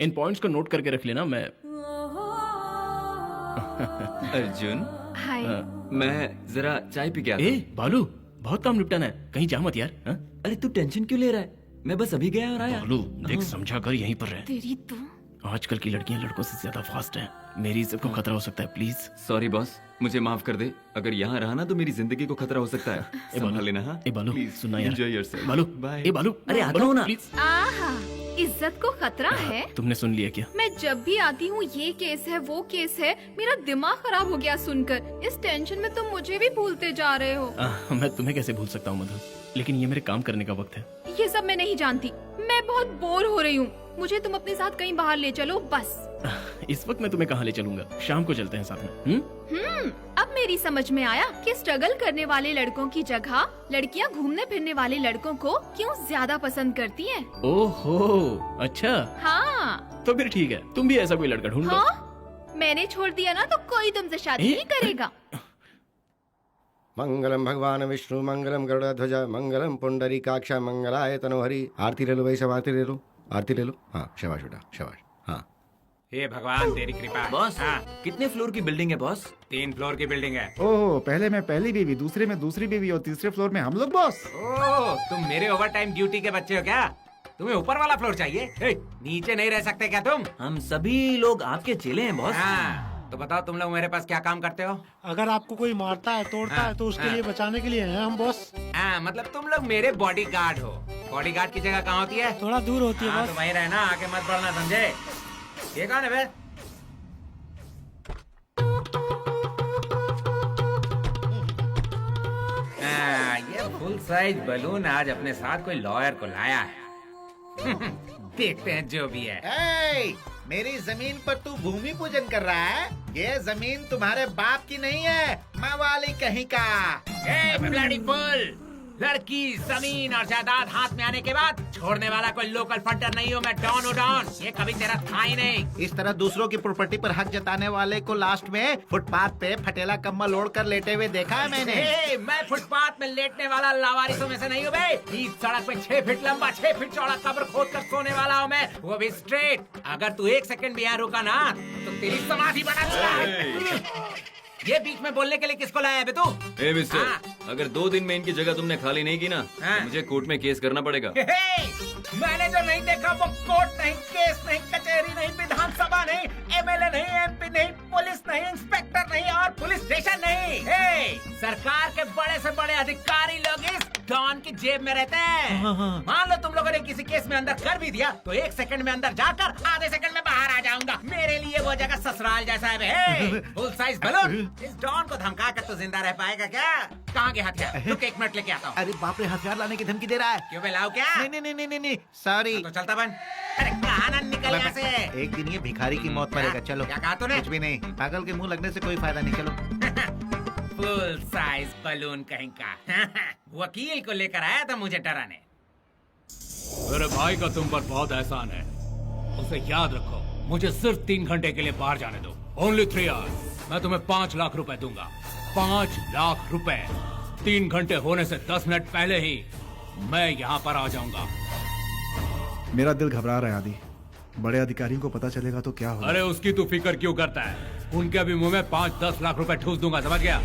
इन पॉइंट्स को नोट करके रख लेना। मैं अर्जुन, हाय। मैं जरा चाय पी के आता ए हूँ। बालू, बहुत काम निपटाना है, कहीं जा मत यार। हाँ? अरे तू टेंशन क्यों ले रहा है? मैं बस अभी गया और आया। बालू देख, समझा कर यहीं पर रह। तेरी तो आजकल की लड़कियां लड़कों से ज्यादा फास्ट हैं। मेरी इज्जत को खतरा हो सकता है, प्लीज। सॉरी बॉस, मुझे माफ कर दे। अगर यहाँ रहा ना तो मेरी जिंदगी को खतरा हो सकता है। संभाल लेना। हाँ ए बालू, सुनना यार। Enjoy yourself. बालू, बाय। ए बालू, अरे आता बालू, हूँ ना। प्लीज। आहा, इज्जत को खतरा है। तुमने सुन लिया क्या? मैं जब भी आती हूँ ये केस है वो केस है, मेरा दिमाग खराब हो गया सुनकर। इस टेंशन में तुम मुझे भी भूलते जा रहे हो। मैं तुम्हें कैसे भूल सकता हूँ मधु, लेकिन ये मेरे काम करने का वक्त है। ये सब मैं नहीं जानती, मैं बहुत बोर हो रही हूँ। मुझे तुम अपने साथ कहीं बाहर ले चलो बस। इस वक्त मैं तुम्हें कहाँ ले चलूंगा? शाम को चलते हैं साथ में। अब मेरी समझ में आया कि स्ट्रगल करने वाले लड़कों की जगह लड़कियाँ घूमने फिरने वाले लड़कों को क्यों ज्यादा पसंद करती हैं। ओहो, अच्छा। हाँ तो फिर ठीक है, तुम भी ऐसा कोई लड़का ढूंढ लो। हाँ, मैंने छोड़ दिया ना तो कोई तुमसे शादी नहीं करेगा। मंगलम भगवान विष्णु, मंगलम गरुड़ध्वज, मंगलम पुंडरीकाक्ष, मंगलाय तनोहरि। आरती ले लो भाई, सब आरती ले लो, आरती ले लो। हाँ शाबाश बेटा, शाबाश। हाँ हे भगवान तेरी कृपा। बॉस, हाँ, कितने फ्लोर की बिल्डिंग है बॉस? 3 फ्लोर की बिल्डिंग है। ओह, पहले में पहली बीवी, दूसरे में दूसरी बीवी और तीसरे फ्लोर में हम लोग बॉस। ओह, तुम मेरे ओवर टाइम ड्यूटी के बच्चे हो क्या? तुम्हें ऊपर वाला फ्लोर चाहिए? हे, नीचे नहीं रह सकते क्या तुम? हम सभी लोग आपके चेले हैं बॉस। हाँ, तो बताओ तुम लोग मेरे पास क्या काम करते हो? अगर आपको कोई मारता है तोड़ता है तो उसके लिए बचाने के लिए हैं हम बॉस। हाँ, मतलब तुम लोग मेरे बॉडी गार्ड हो। बॉडी गार्ड की जगह कहाँ होती है? थोड़ा दूर होती है हाँ, बॉस। तो वहीं रहना, आके मत बढ़ना, समझे? ये कौन है बे? ये फुल साइज बलून आज अपने साथ कोई लॉयर को लाया है। देखते हैं जो भी है। ए, मेरी जमीन पर तू भूमि पूजन कर रहा है? ये जमीन तुम्हारे बाप की नहीं है, मवाली कहीं का। ब्लडी फुल, लड़की, जमीन और जायदाद हाथ में आने के बाद छोड़ने वाला कोई लोकल फंटर नहीं हूँ मैं। डॉन हूँ डॉन, ये कभी तेरा था ही नहीं। इस तरह दूसरों की प्रॉपर्टी पर हक जताने वाले को लास्ट में फुटपाथ पे फटेला कम्बल ओढ़ कर लेटे हुए देखा है मैंने। मैं फुटपाथ में लेटने वाला लावारिसों में से नहीं हूँ बे। बीच सड़क पे 6 फीट लंबा 6 फीट चौड़ा कब्र खोद कर सोने वाला हूँ मैं, वो भी स्ट्रेट। अगर तू 1 सेकंड भी यहाँ रुका ना तो तेरी समाधि बना दूंगा। ये बीच में बोलने के लिए किसको लाया है बे तू? ए मिस्टर, हाँ। अगर 2 दिन में इनकी जगह तुमने खाली नहीं की ना हाँ। तो मुझे कोर्ट में केस करना पड़ेगा। मैंने जो नहीं देखा वो कोर्ट नहीं, केस नहीं, कचहरी नहीं, विधानसभा नहीं, एमएलए नहीं, एमपी नहीं, पुलिस नहीं, इंस्पेक्टर नहीं और पुलिस स्टेशन नहीं। सरकार के बड़े से बड़े अधिकारी लोग इस डॉन की जेब में रहते हैं। मान लो तुम लोगों ने किसी केस में अंदर कर भी दिया तो 1 सेकंड में अंदर जाकर आधे सेकंड में बाहर आ जाऊंगा। मेरे लिए वो जगह ससुराल जैसा है। फुल साइज बलून, इस डॉन को धमका कर तो जिंदा रह पाएगा क्या? कहाँ गया हथियार? रुक 1 मिनट लेके आता हूँ। अरे बाप रे, हथियार लाने की धमकी दे रहा है। क्यों बे, लाओ क्या? नहीं, सॉरी। तो चलता बन। अरे कहाँ ना निकल यहाँ से। एक दिन ये भिखारी की मौत मरेगा। चलो। क्या कहा तूने? कुछ भी नहीं, पागल के मुंह लगने से कोई फायदा नहीं। चलो। फुल साइज बलून कहीं का। वकील को लेकर आया था मुझे डराने। मेरे भाई का तुम पर बहुत एहसान है, उसे याद रखो। मुझे सिर्फ 3 घंटे के लिए बाहर जाने दो। Only 3 hours. मैं तुम्हें 5 लाख रुपए दूंगा। 5 लाख रुपए। 3 घंटे होने से 10 मिनट पहले ही मैं यहाँ पर आ जाऊंगा। मेरा दिल घबरा रहा है आदि। बड़े अधिकारियों को पता चलेगा तो क्या होगा? अरे उसकी तू फिक्र क्यों करता है? उनके भी मुंह में 5-10 लाख रुपए ठूस दूंगा, समझ गया?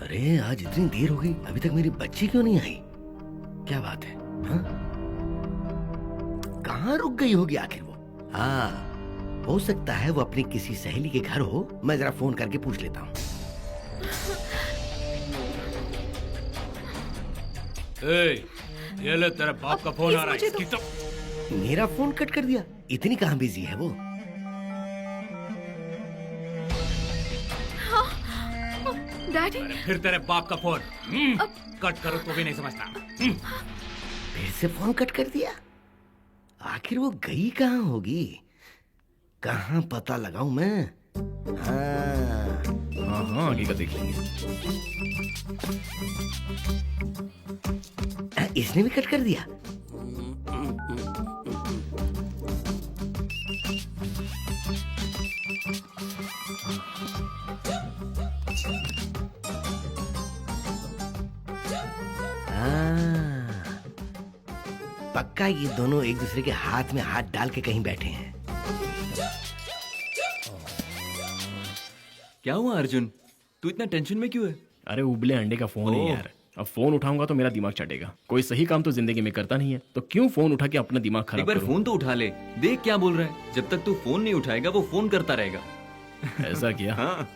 अरे आज इतनी देर हो गई, अभी तक मेरी बच्ची क्यों नहीं आई? क्या बात है? हाँ? कहाँ रुक गई होगी आखिर वो? हाँ, हो सकता है वो अपनी किसी सहेली के घर हो। मैं जरा फोन करके पूछ लेता हूँ। ये ले, तेरे बाप का फोन आ रहा है। इसकी तो मेरा फोन कट कर दिया। इतनी कहाँ बिजी है वो? डैडी, फिर तेरे बाप का फोन। कट करो तो भी नहीं समझता। फिर से फोन कट कर दिया। आखिर वो गई कहाँ होगी? कहाँ पता लगाऊं मैं? हाँ हाँ आगे का देख लेंगे। इसने भी कट कर दिया। पक्का ये दोनों एक दूसरे के हाथ में हाथ डाल के कहीं बैठे हैं। क्या हुआ अर्जुन, तू इतना टेंशन में क्यों है? अरे उबले अंडे का फोन है यार, अब फोन उठाऊंगा तो मेरा दिमाग चटेगा। कोई सही काम तो जिंदगी में करता नहीं है, तो क्यों फोन उठा के अपना दिमाग एक खराब बार करूं? फोन तो उठा ले, देख क्या बोल रहा है। जब तक तू फोन नहीं उठाएगा वो फोन करता रहेगा। ऐसा किया? हाँ।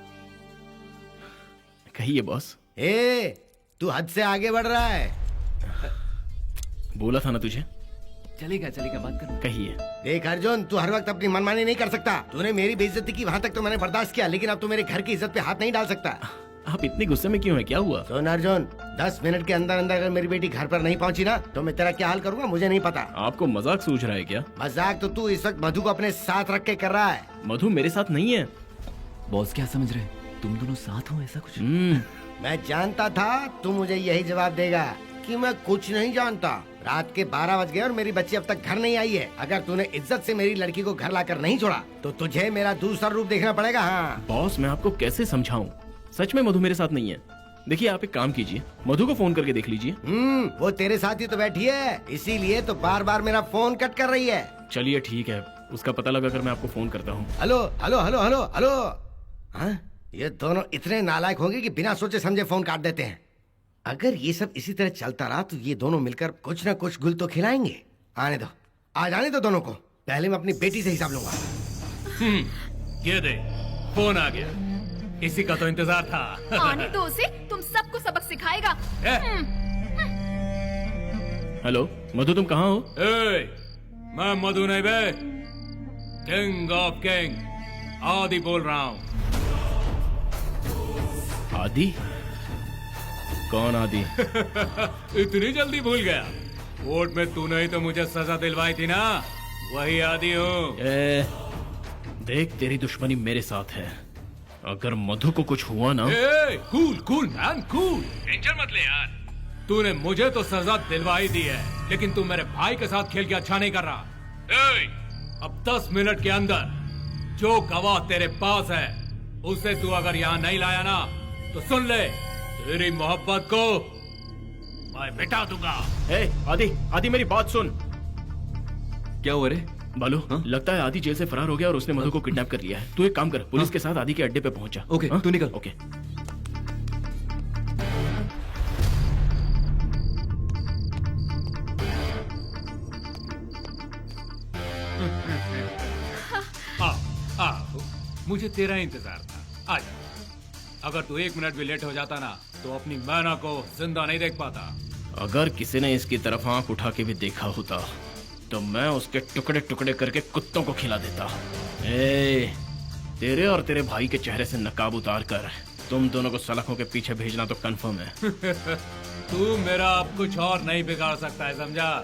कहिए बॉस। ए, तू हद से आगे बढ़ रहा है। बोला था ना तुझे। चलेगा चलेगा, बात कर। कहिए। देख अर्जुन, तू हर वक्त अपनी मनमानी नहीं कर सकता। तूने मेरी बेइज्जती की, वहाँ तक तो मैंने बर्दाश्त किया, लेकिन अब तू मेरे घर की इज्जत पे हाथ नहीं डाल सकता। आप इतने गुस्से में क्यों हैं? क्या हुआ? सुन अर्जुन, 10 मिनट के अंदर अंदर अगर मेरी बेटी घर पर नहीं पहुंची ना, तो मैं तेरा क्या हाल करूंगा मुझे नहीं पता। आपको मजाक सूझ रहा है क्या? मजाक तो तू इस वक्त मधु को अपने साथ रख के कर रहा है। मधु मेरे साथ नहीं है। बॉस क्या समझ रहे, तुम दोनों साथ हो ऐसा कुछ? मैं जानता था तू मुझे यही जवाब देगा कि मैं कुछ नहीं जानता। रात के 12 बज गए और मेरी बच्ची अब तक घर नहीं आई है। अगर तूने इज्जत से मेरी लड़की को घर लाकर नहीं छोड़ा तो तुझे मेरा दूसरा रूप देखना पड़ेगा। हाँ बॉस, मैं आपको कैसे समझाऊं? सच में मधु मेरे साथ नहीं है। देखिए आप एक काम कीजिए, मधु को फोन करके देख लीजिए। वो तेरे साथ ही तो बैठी है, इसीलिए तो बार बार मेरा फोन कट कर रही है। चलिए ठीक है, उसका पता लगा कर मैं आपको फोन करता हूँ। Hello hello hello hello hello. हाँ, ये दोनों इतने नालायक होंगे कि बिना सोचे समझे फोन काट देते हैं। अगर ये सब इसी तरह चलता रहा तो ये दोनों मिलकर कुछ न कुछ गुल तो खिलाएंगे। आने दो, आ जाने दो दोनों को। पहले मैं अपनी बेटी से हिसाब लूंगा। ये दे, फोन आ गया। इसी का तो इंतजार था। आने दो उसे, तुम सबको सबक सिखाएगा। हेलो मधु, तुम कहाँ हो? मैं मधु नहीं बे, किंग ऑफ किंग आदि बोल रहा हूँ। आदि? कौन आदि? इतनी जल्दी भूल गया? कोर्ट में तूने ही तो मुझे सजा दिलवाई थी ना, वही आदि हूँ। देख तेरी दुश्मनी मेरे साथ है, अगर मधु को कुछ हुआ ना। Cool cool man cool, tension मत ले यार। तूने मुझे तो सजा दिलवाई दी है, लेकिन तू मेरे भाई के साथ खेल के अच्छा नहीं कर रहा। अब 10 मिनट के अंदर जो गवाह तेरे पास है उसे तू अगर यहाँ नहीं लाया ना तो सुन ले, तेरी मोहब्बत को मैं मिटा दूंगा। आदि, आदि मेरी बात सुन। क्या हुआ रे बालू? लगता है आदि जेल से फरार हो गया और उसने मधु को किडनैप कर लिया है। तू एक काम कर, पुलिस के साथ आदि के अड्डे पे पहुंच जा। ओके, तू निकल। ओके। मुझे तेरा इंतजार था। आजा। अगर तू 1 मिनट भी लेट हो जाता ना तो अपनी मैना को जिंदा नहीं देख पाता। अगर किसी ने इसकी तरफ आंख उठा के भी देखा होता तो मैं उसके टुकड़े टुकड़े करके कुत्तों को खिला देता। तेरे और तेरे भाई के चेहरे से नकाब उतार कर तुम दोनों को सलाखों के पीछे भेजना तो कंफर्म है। तू मेरा अब कुछ और नहीं बिगाड़ सकता है, समझा?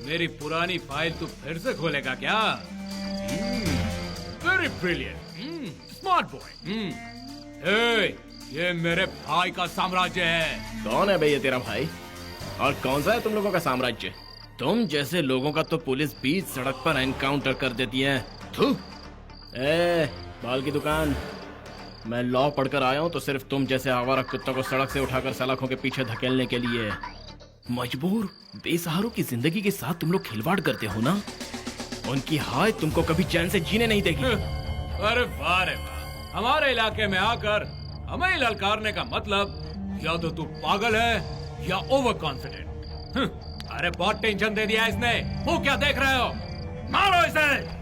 मेरी पुरानी फाइल तू फिर से खोलेगा क्या? Very brilliant, smart boy. ये मेरे भाई का साम्राज्य है। कौन है भाई ये तेरा भाई? और कौन सा है तुम लोगों का साम्राज्य? तुम जैसे लोगों का तो पुलिस बीच सड़क पर एनकाउंटर कर देती है। थू। बाल की दुकान, मैं लॉ पढ़कर आया हूँ तो सिर्फ तुम जैसे आवारा कुत्तों को सड़क से उठाकर सलाखों के पीछे धकेलने के लिए। मजबूर बेसहारों की जिंदगी के साथ तुम लोग खिलवाड़ करते हो ना, उनकी हाय तुमको कभी चैन से जीने नहीं देगी। अरे वाह रे वाह, हमारे इलाके में आकर हमें ललकारने का मतलब या तो तू पागल है या ओवर कॉन्फिडेंट। अरे बहुत टेंशन दे दिया इसने। वो क्या देख रहे हो? मारो इसे।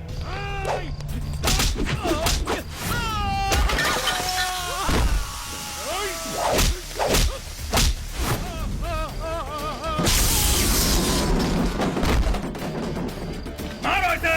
मारो इसे।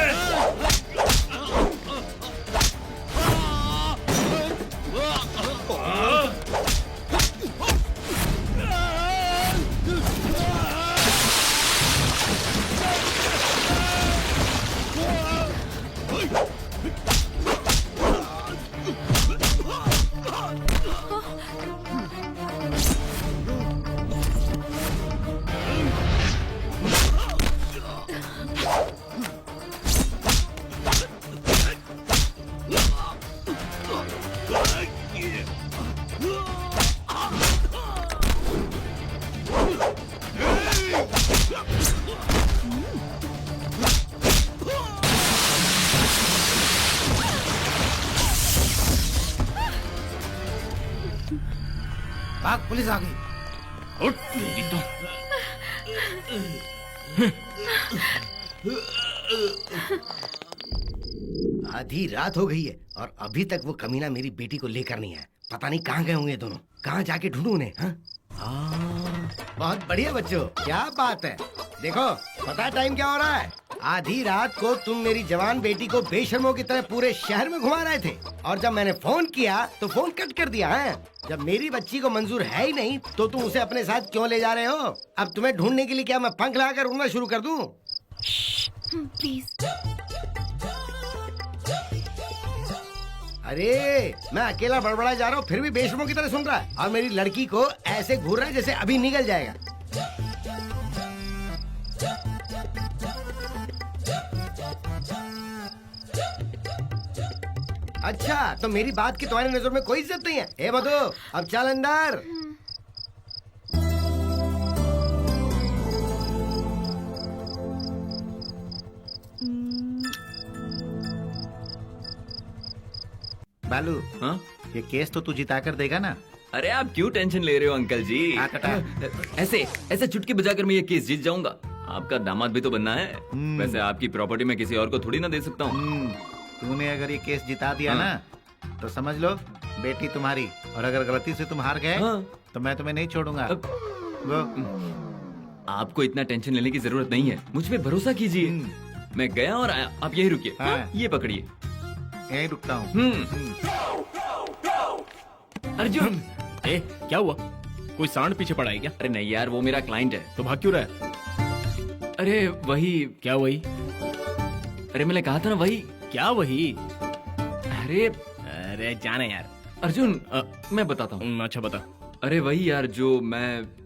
भाग, पुलिस आ गई। उठ तेरी तो। आधी रात हो गई है और अभी तक वो कमीना मेरी बेटी को लेकर नहीं आया। पता नहीं कहाँ गए होंगे दोनों। कहाँ जाके ढूंढूं उन्हें? बहुत बढ़िया बच्चों, क्या बात है। देखो पता है टाइम क्या हो रहा है? आधी रात को तुम मेरी जवान बेटी को बेशर्मों की तरह पूरे शहर में घुमा रहे थे और जब मैंने फोन किया तो फोन कट कर दिया है। जब मेरी बच्ची को मंजूर है ही नहीं तो तुम उसे अपने साथ क्यों ले जा रहे हो? अब तुम्हें ढूंढने के लिए क्या मैं पंख लगाकर उड़ना शुरू कर दूं? प्लीज। अरे मैं अकेला बड़बड़ा जा रहा हूँ फिर भी बेशर्मों की तरह सुन रहा है और मेरी लड़की को ऐसे घूर रहा है जैसे अभी निकल जाएगा। अच्छा तो मेरी बात की तुम्हारी नजर में कोई इज्जत नहीं है? ए मधु अब चल अंदर। बालू, हाँ? ये केस तो तू जिता कर देगा ना? अरे आप क्यों टेंशन ले रहे हो अंकल जी? ऐसे ऐसे चुटकी बजाकर मैं ये केस जीत जाऊंगा। आपका दामाद भी तो बनना है। वैसे आपकी प्रॉपर्टी मैं किसी और को थोड़ी ना दे सकता हूँ। तूने अगर ये केस जिता दिया ना तो समझ लो बेटी तुम्हारी, और अगर गलती से तुम हार गए तो मैं तुम्हें नहीं छोड़ूंगा। वो आपको इतना टेंशन लेने की जरूरत नहीं है, मुझ पे भरोसा कीजिए। मैं गया और आया, आप यही रुकिए। हाँ। ये पकड़िए। यहीं रुकता हूँ। अर्जुन, ए क्या हुआ? कोई सांड पीछे पड़ा है क्या? अरे नहीं यार, वो मेरा क्लाइंट है। तो भाग क्यों रहा है? अरे वही। क्या वही? अरे मैंने कहा था ना वही। क्या वही? अरे जाने यार। अर्जुन, मैं बताता हूँ। अच्छा बता। अरे वही यार जो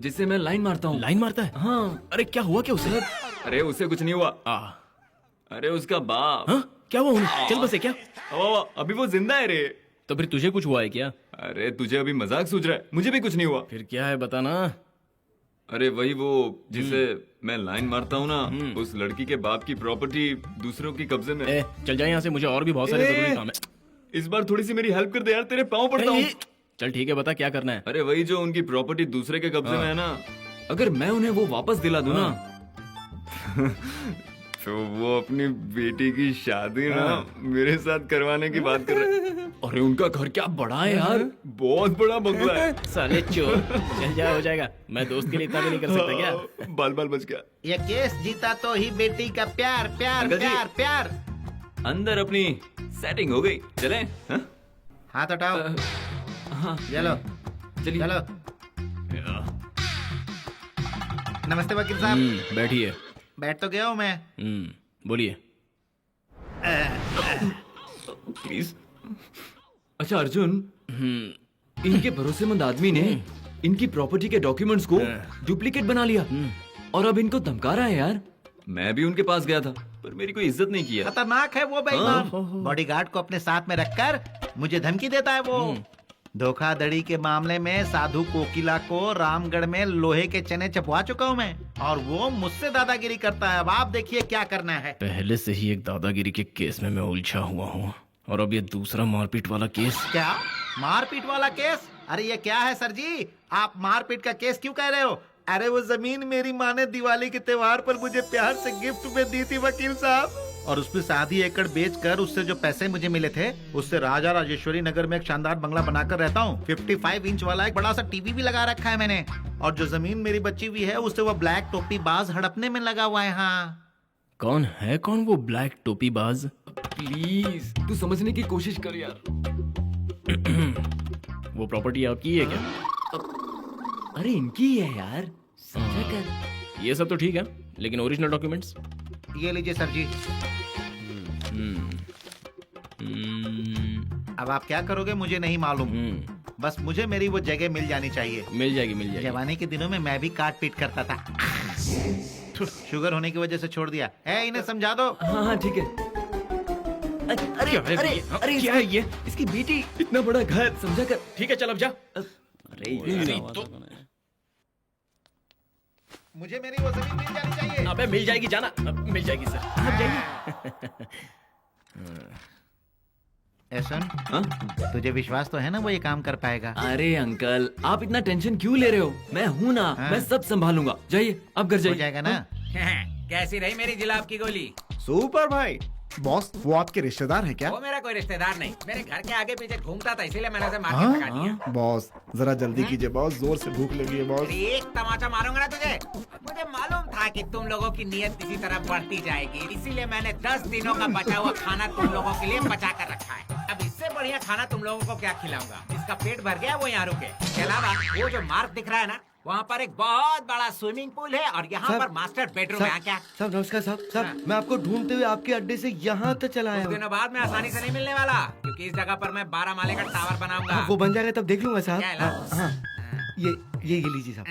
जिससे मैं लाइन मारता हूँ। लाइन मारता है? हाँ। अरे क्या हुआ क्या उसे? अरे उसे कुछ नहीं हुआ। अरे उसका बाप। हाँ? क्या हुआ उन्हें? चल बसे क्या? अभी वो जिंदा है रे। तो फिर तुझे कुछ हुआ है क्या? अरे तुझे अभी मजाक सूझ रहा है, मुझे भी कुछ नहीं हुआ। फिर क्या है बताना। अरे वही वो जिसे मैं लाइन मारता हूँ ना, उस लड़की के बाप की प्रॉपर्टी दूसरों की कब्जे में। चल जाए यहाँ से, मुझे और भी बहुत सारे जरूरी काम है। इस बार थोड़ी सी मेरी हेल्प कर दे यार, तेरे पाँव पड़ता हूँ। चल ठीक है, बता क्या करना है। अरे वही जो उनकी प्रॉपर्टी दूसरे के कब्जे में है ना, अगर मैं उन्हें वो वापस दिला दूं ना तो वो अपनी बेटी की शादी ना मेरे साथ करवाने की बात कर रहे हैं। अरे उनका घर क्या बड़ा है यार, बहुत बड़ा बंगला है। साले चोर। चल जा, हो जाएगा। मैं दोस्त के लिए इतना भी नहीं कर सकता क्या? बाल बाल बच गया। ये केस जीता तो ही बेटी का प्यार प्यार अंकल जी। प्यार प्यार। अंदर अपनी सेटिंग हो गई, चले? हाँ? हाथ हटाओ। हाँ चलो चलिए। चलो। नमस्ते वकील साहब। बैठिए। बैठ तो गया हूँ मैं। बोलिए। प्लीज। अच्छा अर्जुन, इनके भरोसेमंद आदमी ने इनकी प्रॉपर्टी के डॉक्यूमेंट्स को डुप्लीकेट बना लिया और अब इनको धमका रहा है यार। मैं भी उनके पास गया था पर मेरी कोई इज्जत नहीं किया। खतरनाक है वो बेईमान। बॉडीगार्ड को अपने साथ में रखकर मुझे धमकी देता है वो। धोखाधड़ी के मामले में साधु कोकिला को रामगढ़ में लोहे के चने चपवा चुका हूँ मैं, और वो मुझसे दादागिरी करता है। अब आप देखिए क्या करना है। पहले से ही एक दादागिरी के केस में मैं उलझा हुआ हूँ और अब ये दूसरा मारपीट वाला केस। क्या मारपीट वाला केस? अरे ये क्या है सर जी, आप मारपीट का केस क्यों कह रहे हो? अरे वो जमीन मेरी माँ ने दिवाली के त्योहार पर मुझे प्यार से गिफ्ट में दी थी वकील साहब, और उसमें 7 एकड़ बेचकर उससे जो पैसे मुझे मिले थे उससे राजा राजेश्वरी नगर में एक शानदार बंगला बनाकर रहता हूँ। 55 इंच वाला एक बड़ा सा टीवी भी लगा रखा है मैंने, और जो जमीन मेरी बची हुई है उससे वो ब्लैक टोपी बाज हड़पने में लगा हुआ है। हाँ, कौन है कौन वो ब्लैक टोपी बाज? प्लीज तू समझने की कोशिश कर यार। वो प्रॉपर्टी आपकी है क्या? अरे इनकी है यार, समझा कर। ये सब तो ठीक है, लेकिन ओरिजिनल डॉक्यूमेंट्स? ये लीजिए सर जी। अब आप क्या करोगे मुझे नहीं मालूम, बस मुझे मेरी वो जगह मिल जानी चाहिए। मिल जाएगी मिल जाएगी। जवानी के दिनों में मैं भी काट पीट करता था। शुगर होने की वजह से छोड़ दिया है। इन्हें समझा दो। हाँ ठीक है। अरे क्या है अरे ये? अरे क्या है ये? इसकी बेटी, इतना बड़ा घर, समझा कर। ठीक है चल अब जा। अरे नहीं तो मुझे मेरी वो जमीन मिल जानी चाहिए। अबे मिल जाएगी, जाना। मिल जाएगी सर, आप जाइए। सुन, हाँ? तुझे विश्वास तो है ना वो ये काम कर पाएगा? अरे अंकल, आप इतना टेंशन क्यों ले रहे हो? मैं हूँ ना, हाँ? मैं सब संभालूंगा। जाइए, अब घर हो जाइए। जाएगा ना? कैसी रही मेरी जिलाब की गोली? सुपर भाई। बॉस, वो आपके रिश्तेदार हैं क्या? वो मेरा कोई रिश्तेदार नहीं, मेरे घर के आगे पीछे घूमता था, इसीलिए मैंने उसे मार हाँ? के भगा दिया। बॉस जरा जल्दी कीजिए बॉस, जोर से भूख लगी है बॉस। एक तमाचा मारूंगा ना तुझे। मुझे मालूम था कि तुम लोगों की नीयत इसी तरह बढ़ती जाएगी, इसीलिए मैंने 10 दिनों का बचा हुआ खाना तुम लोगों के लिए बचा कर रखा है। अब इससे बढ़िया खाना तुम लोगों को क्या खिलाऊंगा? जिसका पेट भर गया वो यहाँ रुके। इसके अलावा वो जो मार्ग दिख रहा है ना, वहाँ पर एक बहुत बड़ा स्विमिंग पूल है और यहाँ पर मास्टर बेडरूम है। क्या साहब नमस्कार साहब, मैं आपको ढूंढते हुए आपके अड्डे से यहाँ तक चला आया कुछ हूँ। दिनों बाद में आसानी से नहीं मिलने वाला, क्योंकि इस जगह पर मैं 12 माले का टावर बनाऊंगा। वो बन जाएगा तब देख लूंगा साहब। क्या लाओ? हाँ, ये लीजिए साहब।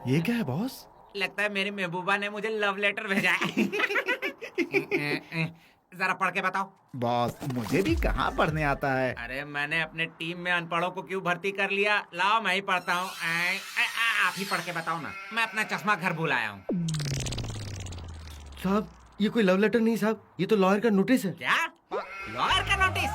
ये क्या है बॉस? लगता है मेरी महबूबा ने मुझे लव लेटर भेजा है। जरा पढ़ के बताओ। बॉस मुझे भी कहाँ पढ़ने आता है। अरे मैंने अपने टीम में अनपढ़ों को क्यों भर्ती कर लिया? लाओ मैं ही पढ़ता हूँ। आप ही पढ़ के बताओ ना, मैं अपना चश्मा घर भूल आया हूँ। साहब ये कोई लव लेटर नहीं साहब, ये तो लॉयर का नोटिस है। क्या? लॉयर का नोटिस?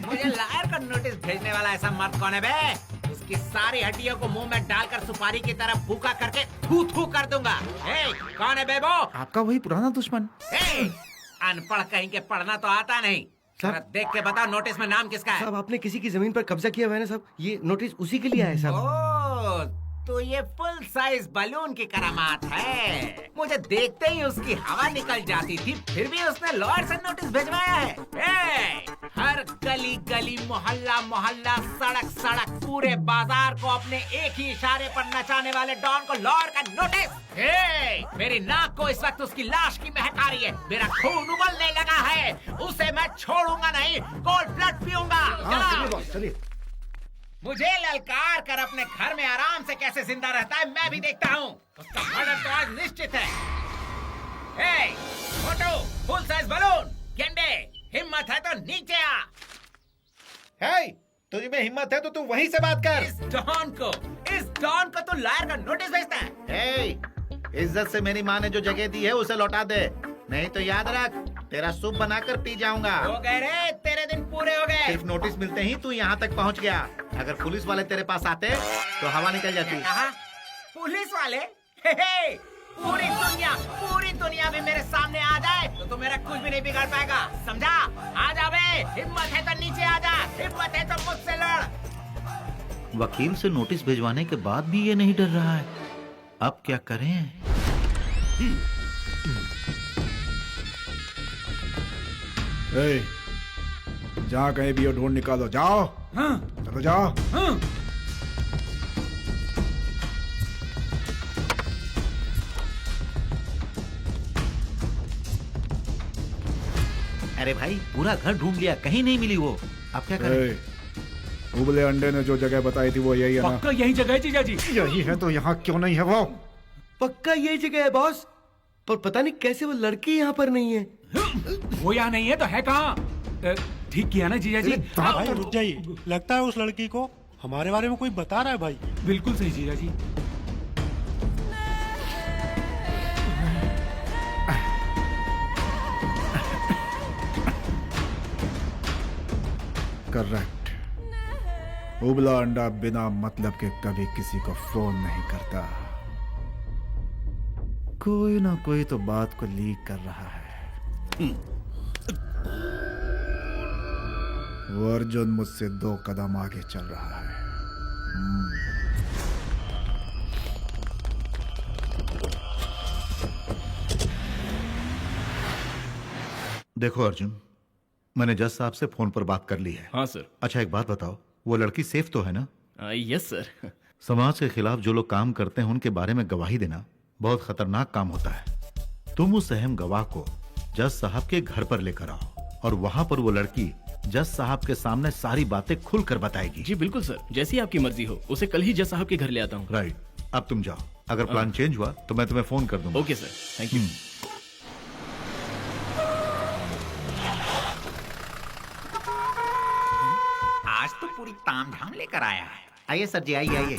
मुझे लॉयर का नोटिस भेजने वाला ऐसा मर्द कौन है बे? उसकी सारी हड्डियों को मुंह में डालकर सुपारी की तरह भूखा करके थू थू कर दूंगा। कौन है बे वो? आपका वही पुराना दुश्मन। अनपढ़ कहीं के, पढ़ना तो आता नहीं। जरा देख के बताओ नोटिस में नाम किसका है? साहब आपने किसी की जमीन पर कब्जा किया हुआ है ना साहब, ये नोटिस उसी के लिए आया है साहब। ओह, तो ये फुल साइज बलून की करामात है। मुझे देखते ही उसकी हवा निकल जाती थी, फिर भी उसने लॉयर से नोटिस भिजवाया है। हर गली गली, मोहल्ला मोहल्ला, सड़क सड़क, पूरे बाजार को अपने एक ही इशारे पर नचाने वाले डॉन को लॉयर का नोटिस। मेरी नाक को इस वक्त उसकी लाश की महक आ रही है, मेरा खून उबलने लगा है, उसे मैं छोड़ूंगा नहीं, कोल्ड ब्लड पीऊंगा। चलिए। मुझे ललकार कर अपने घर में आराम से कैसे जिंदा रहता है मैं भी देखता हूँ। उसका मर्डर तो आज निश्चित है। फोटो, फुल साइज बलून, गेंडे, हिम्मत है तो नीचे आ। हे, तुझ में हिम्मत है तो तू वहीं से बात कर। इस डॉन को तू लायर का नोटिस भेजता है? हे, इज्जत से मेरी माँ ने जो जगह दी है उसे लौटा दे, नहीं तो याद रख तेरा सूप बनाकर पी जाऊंगा। हो गए रे, तेरे दिन पूरे हो गए। सिर्फ नोटिस मिलते ही तू यहाँ तक पहुँच गया। अगर पुलिस वाले तेरे पास आते तो हवा निकल जाती। कहा? पुलिस वाले? पूरी दुनिया भी मेरे सामने आ जाए तो मेरा कुछ भी नहीं बिगाड़ पाएगा, समझा? आ जा बे, हिम्मत है तो नीचे आ जा, हिम्मत है तो मुझसे लड़। वकील से नोटिस भिजवाने के बाद भी ये नहीं डर रहा है, अब क्या करें? जहाँ कहीं भी हो ढूंढ निकालो, जाओ। हाँ? चलो जाओ। हाँ? अरे भाई पूरा घर ढूंढ लिया, कहीं नहीं मिली वो, अब क्या करें? उबले अंडे ने जो जगह बताई थी वो यही है ना? पक्का यही जगह है जीजा जी? यही है तो यहाँ क्यों नहीं है वो? पक्का यही जगह है बॉस, पर पता नहीं कैसे वो लड़की यहाँ पर नहीं है। वो यहाँ नहीं है तो है कहाँ? ठीक किया ना जीजा जी? भाई रुक जाइए, लगता है उस लड़की को हमारे बारे में कोई बता रहा है भाई। बिल्कुल सही जीजा जी। करेक्ट। उबला अंडा बिना मतलब के कभी किसी को फोन नहीं करता। कोई ना कोई तो बात को लीक कर रहा है। वो अर्जुन मुझसे 2 कदम आगे चल रहा है। देखो अर्जुन, मैंने जज साहब से फोन पर बात कर ली है। हाँ सर। अच्छा एक बात बताओ, वो लड़की सेफ तो है ना? Yes sir. समाज के खिलाफ जो लोग काम करते हैं उनके बारे में गवाही देना बहुत खतरनाक काम होता है। तुम उस अहम गवाह को जज साहब के घर पर लेकर आओ और वहां पर वो लड़की जज साहब के सामने सारी बातें खुलकर बताएगी। जी बिल्कुल सर, जैसी आपकी मर्जी हो। उसे कल ही जज साहब के घर ले आता हूँ। राइट, अब तुम जाओ, अगर प्लान चेंज हुआ तो मैं तुम्हें फोन कर दूंगा। Okay sir, thank you. आज तो पूरी तामझाम लेकर आया है। आइए सर जी, आइए आइए।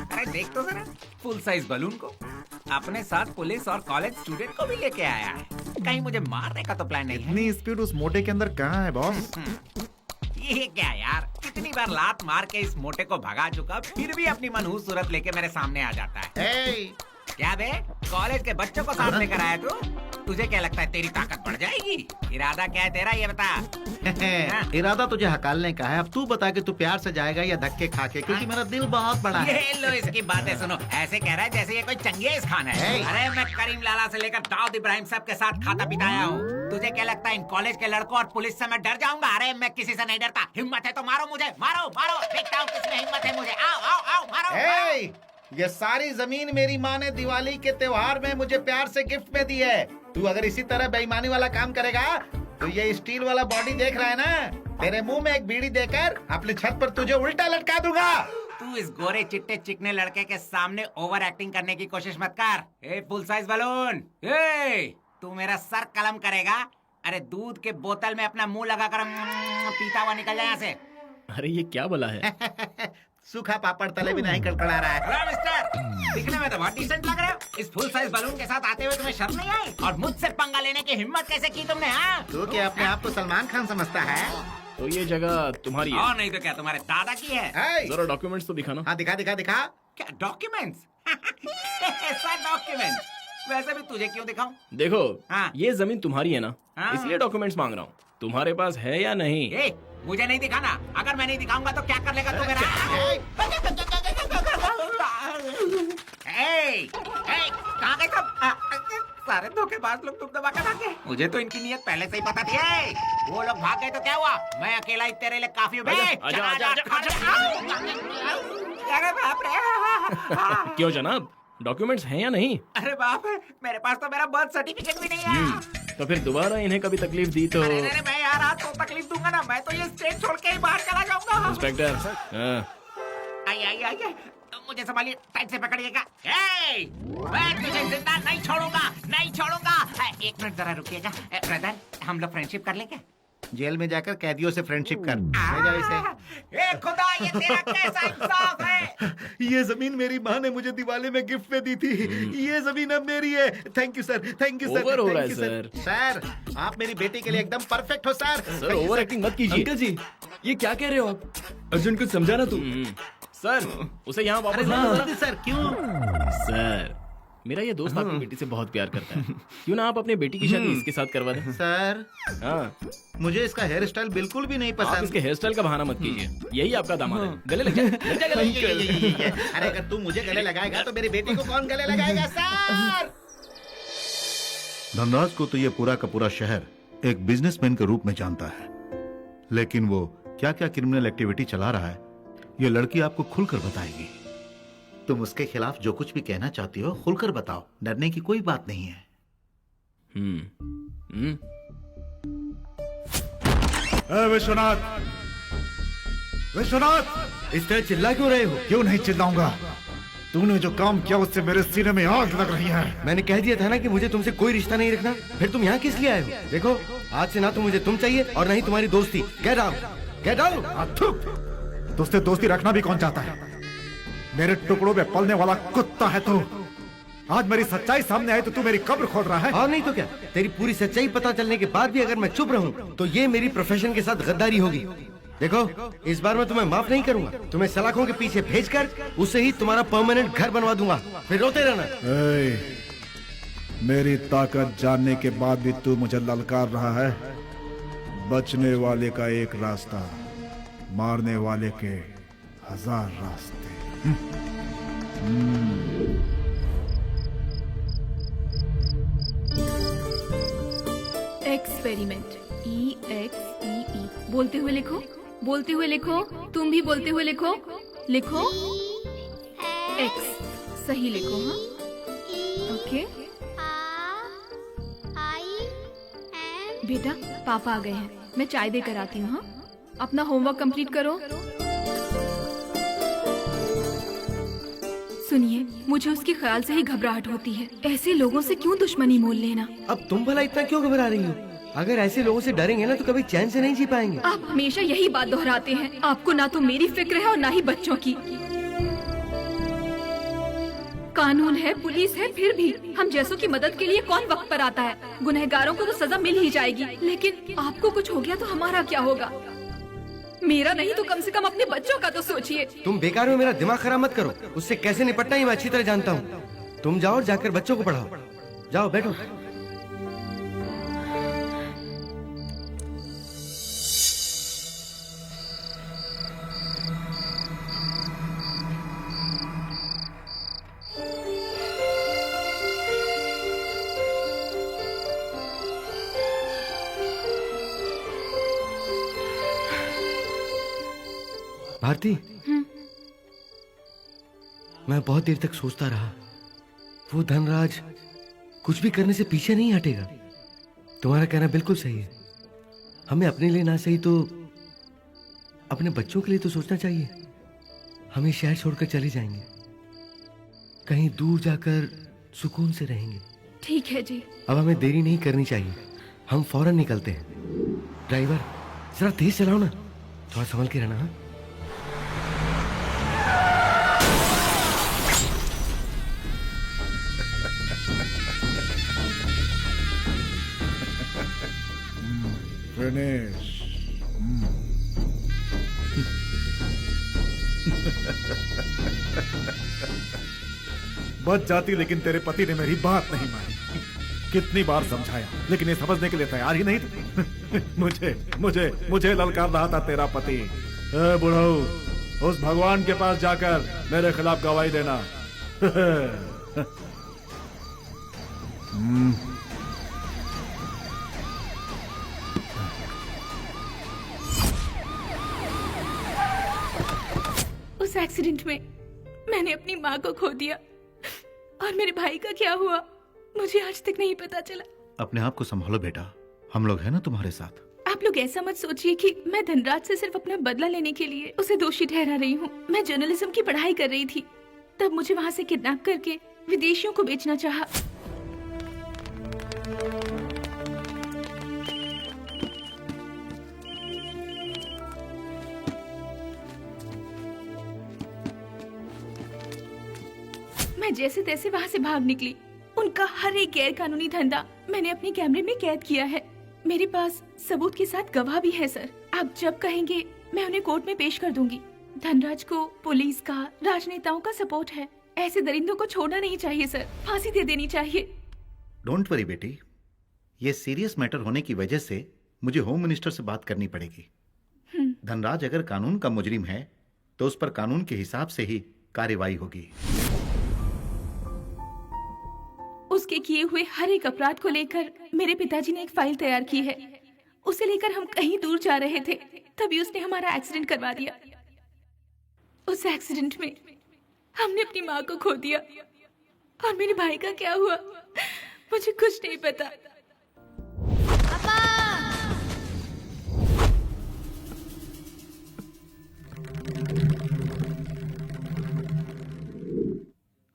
अरे देख तो जरा, फुल साइज बलून को अपने साथ पुलिस और कॉलेज स्टूडेंट को भी लेके आया है। कहीं मुझे मारने का तो प्लान नहीं है। इतनी स्पीड उस मोटे के अंदर कहाँ है बॉस? ये क्या यार, कितनी बार लात मार के इस मोटे को भगा चुका, फिर भी अपनी मनहूस सूरत लेके मेरे सामने आ जाता है। क्या बे, कॉलेज के बच्चों को साथ लेकर आया तू? तुझे क्या लगता है तेरी ताकत बढ़ जाएगी? इरादा क्या है तेरा, ये बता। इरादा तुझे हकालने का है। अब तू बता कि तू प्यार से जाएगा या धक्के खा के, क्योंकि मेरा दिल बहुत बड़ा है। ये लो इसकी बातें सुनो, ऐसे कह रहा है जैसे ये कोई चंगेज खान है। अरे मैं करीम लाला से लेकर दाऊद इब्राहिम साहब के साथ खाता पीता आया हूँ। तुझे क्या लगता है इन कॉलेज के लड़कों और पुलिस से मैं डर जाऊंगा? अरे मैं किसी से नहीं डरता। हिम्मत है तो मारो मुझे, मारो मारो, देखता हूँ किसमें हिम्मत है मुझे। आओ आओ आओ, मारो। ये सारी जमीन मेरी माँ ने दिवाली के त्योहार में मुझे प्यार से गिफ्ट में दी है। तू अगर इसी तरह बेईमानी वाला काम करेगा तो ये स्टील वाला बॉडी देख रहा है ना, तेरे मुंह में एक बीड़ी देकर अपने छत पर तुझे उल्टा लटका दूंगा। तू इस गोरे चिट्टे चिकने लड़के के सामने ओवर एक्टिंग करने की कोशिश मत कर। ए फुल साइज बलून, तू मेरा सर कलम करेगा? अरे दूध के बोतल में अपना मुंह लगाकर पीता हुआ निकल जाए यहाँ से। अरे ये क्या बोला है? सूखा पापड़ तले भी नहीं कड़कड़ा रहा है। हेलो मिस्टर, दिखने में तो बहुत डिसेंट लग रहे हो। इस फुल साइज बलून के साथ आते हुए तुम्हें शर्म नहीं आई? और मुझसे पंगा लेने की हिम्मत कैसे की तुमने? हाँ, तू क्या अपने आप को सलमान खान समझता है? तो ये जगह तुम्हारी है? और नहीं तो क्या तुम्हारे दादा की है? जरा डॉक्यूमेंट्स तो दिखाना। हाँ दिखा दिखा दिखा। क्या डॉक्यूमेंट्स? ऐसा डॉक्यूमेंट्स? वैसे भी तुझे क्यों दिखाऊं? देखो, हाँ। ये जमीन तुम्हारी है ना, हाँ। इसलिए डॉक्यूमेंट्स मांग रहा हूँ। तुम्हारे पास है या नहीं? मुझे नहीं दिखाना। अगर मैं नहीं दिखाऊंगा तो क्या कर लेगा तू मेरा? कहाँ गए सब? सारे धोखेबाज लोग तुम दबा कर भागे। मुझे तो इनकी नियत पहले से ही पता थी। वो लोग भाग गए तो क्या हुआ? मैं अकेला ही तेरे लिए काफी हूँ। क्यों जनाब, डॉक्यूमेंट्स हैं या नहीं? अरे बाप रे, मेरे पास तो मेरा बर्थ सर्टिफिकेट भी नहीं है। तो फिर दोबारा इन्हें कभी तकलीफ दी तो? अरे मैं यार आज तो तकलीफ दूंगा ना, मैं तो ये स्टेट छोड़ के ही बाहर चला जाऊंगा। इंस्पेक्टर, आई मुझे संभालिए, टाइट से पकड़िएगा। मैं तुझे जिंदा नहीं छोड़ूंगा, नहीं छोड़ूंगा। एक मिनट जरा रुकिएगा। ब्रदर, हम लोग फ्रेंडशिप कर लेंगे? जेल में जाकर कैदियों से फ्रेंडशिप कर। ले जाओ इसे। खुदा, ये तेरा कैसा इंसाफ है? ये जमीन मेरी माँ ने मुझे दिवाली में गिफ्ट में दी थी। ये जमीन अब मेरी है। Thank you sir, thank you sir. Over हो रहा है सर। सर, आप मेरी बेटी के लिए एकदम परफेक्ट हो सर। सर ओवर एक्टिंग मत कीजिए। अंकल जी, ये क्या कह रहे हो आप? अर्जुन कुछ समझा ना तू? सर, उसे यहाँ वापस लाओ। सर क्यों? सर, मेरा ये दोस्त आपकी बेटी से बहुत प्यार करता है। क्यों ना आप अपने बेटी की शादी इसके साथ करवा दें? सर, हाँ, मुझे इसका हेयर स्टाइल बिल्कुल भी नहीं आप पसंद। इसके हेयर स्टाइल का बहाना मत कीजिए। यही आपका दामाद है। गले लग जाए, लग जाए गले। अरे अगर तू मुझे गले लगाएगा तो मेरी बेटी को कौन गले लगाएगा सर? धनराज को तो ये पूरा का पूरा शहर एक बिजनेसमैन के रूप में जानता है, लेकिन वो क्या क्या क्रिमिनल एक्टिविटी चला रहा है ये लड़की आपको खुलकर बताएगी। तुम उसके खिलाफ जो कुछ भी कहना चाहती हो खुलकर बताओ, डरने की कोई बात नहीं है। विश्वनाथ, विश्वनाथ, इस तरह चिल्ला क्यों रहे हो? क्यों नहीं चिल्लाऊंगा? तूने जो काम किया उससे मेरे सीने में आग लग रही है। मैंने कह दिया था ना कि मुझे तुमसे कोई रिश्ता नहीं रखना। फिर तुम यहाँ किस लिए आए हो? देखो, आज से ना तो मुझे तुम चाहिए और ना ही तुम्हारी दोस्ती। Get out, get out. तुझसे दोस्ती रखना भी कौन चाहता है? मेरे टुकड़ों में पलने वाला कुत्ता है तू। आज मेरी सच्चाई सामने आई तो तू मेरी कब्र खोद रहा है। और नहीं तो क्या, तेरी पूरी सच्चाई पता चलने के बाद भी अगर मैं चुप रहूं तो ये मेरी प्रोफेशन के साथ गद्दारी होगी। देखो, इस बार मैं तुम्हें माफ नहीं करूंगा। तुम्हें सलाखों के पीछे भेजकर उससे ही तुम्हारा परमानेंट घर बनवा दूंगा। फिर रोते रहना। मेरी ताकत जानने के बाद भी तू मुझे ललकार रहा है। बचने वाले का एक रास्ता, मारने वाले के 1000 रास्ते। Experiment, EXEE। बोलते हुए लिखो, बोलते हुए लिखो। तुम भी बोलते हुए लिखो। लिखो X, सही लिखो। हाँ, ओके। बेटा, पापा आ गए हैं, मैं चाय देकर आती हूँ। हाँ, अपना होमवर्क कंप्लीट करो। सुनिए, मुझे उसके ख्याल से ही घबराहट होती है। ऐसे लोगों से क्यों दुश्मनी मोल लेना? अब तुम भला इतना क्यों घबरा रही हो? अगर ऐसे लोगों से डरेंगे ना तो कभी चैन से नहीं जी पाएंगे। आप हमेशा यही बात दोहराते हैं। आपको ना तो मेरी फिक्र है और ना ही बच्चों की। कानून है, पुलिस है, फिर भी हम जैसों की मदद के लिए कौन वक्त पर आता है? गुनहगारों को तो सजा मिल ही जाएगी, लेकिन आपको कुछ हो गया तो हमारा क्या होगा? मेरा नहीं तो कम से कम अपने बच्चों का तो सोचिए। तुम बेकार में मेरा दिमाग खराब मत करो। उससे कैसे निपटना ही मैं अच्छी तरह जानता हूँ। तुम जाओ और जाकर बच्चों को पढ़ाओ। जाओ बैठो। भारती, मैं बहुत देर तक सोचता रहा। वो धनराज कुछ भी करने से पीछे नहीं हटेगा। तुम्हारा कहना बिल्कुल सही है। हमें अपने लिए ना सही तो अपने बच्चों के लिए तो सोचना चाहिए। हम ये शहर छोड़कर चले जाएंगे, कहीं दूर जाकर सुकून से रहेंगे। ठीक है जी। अब हमें देरी नहीं करनी चाहिए। हम फौरन निकलते हैं। ड्राइवर, जरा तेज चलाओ ना, थोड़ा संभल के रहना। हाँ? Finish. बच जाती, लेकिन तेरे पति ने मेरी बात नहीं मानी। कितनी बार समझाया, लेकिन ये समझने के लिए तैयार ही नहीं थे। मुझे मुझे मुझे ललकार रहा था तेरा पति। ए बुढ़ऊ, उस भगवान के पास जाकर मेरे खिलाफ गवाही देना। उस एक्सीडेंट में मैंने अपनी माँ को खो दिया, और मेरे भाई का क्या हुआ मुझे आज तक नहीं पता चला। अपने आप को संभालो बेटा, हम लोग हैं ना तुम्हारे साथ। आप लोग ऐसा मत सोचिए कि मैं धनराज से सिर्फ अपना बदला लेने के लिए उसे दोषी ठहरा रही हूँ। मैं जर्नलिज्म की पढ़ाई कर रही थी, तब मुझे वहाँ से किडनैप करके विदेशियों को बेचना चाहा। मैं जैसे तैसे वहाँ से भाग निकली। उनका हर एक गैर कानूनी धंधा मैंने अपने कैमरे में कैद किया है। मेरे पास सबूत के साथ गवाह भी है सर। आप जब कहेंगे मैं उन्हें कोर्ट में पेश कर दूंगी। धनराज को पुलिस का, राजनेताओं का सपोर्ट है। ऐसे दरिंदों को छोड़ना नहीं चाहिए सर, फांसी दे देनी चाहिए। डोंट वरी बेटी, ये सीरियस मैटर होने की वजह से मुझे होम मिनिस्टर से बात करनी पड़ेगी। धनराज अगर कानून का मुजरिम है तो उस पर कानून के हिसाब से ही कार्रवाई होगी। उसके किए हुए हर एक अपराध को लेकर मेरे पिताजी ने एक फाइल तैयार की है। उसे लेकर हम कहीं दूर जा रहे थे, तभी उसने हमारा एक्सीडेंट करवा दिया। उस एक्सीडेंट में हमने अपनी माँ को खो दिया, और मेरे भाई का क्या हुआ मुझे कुछ नहीं पता।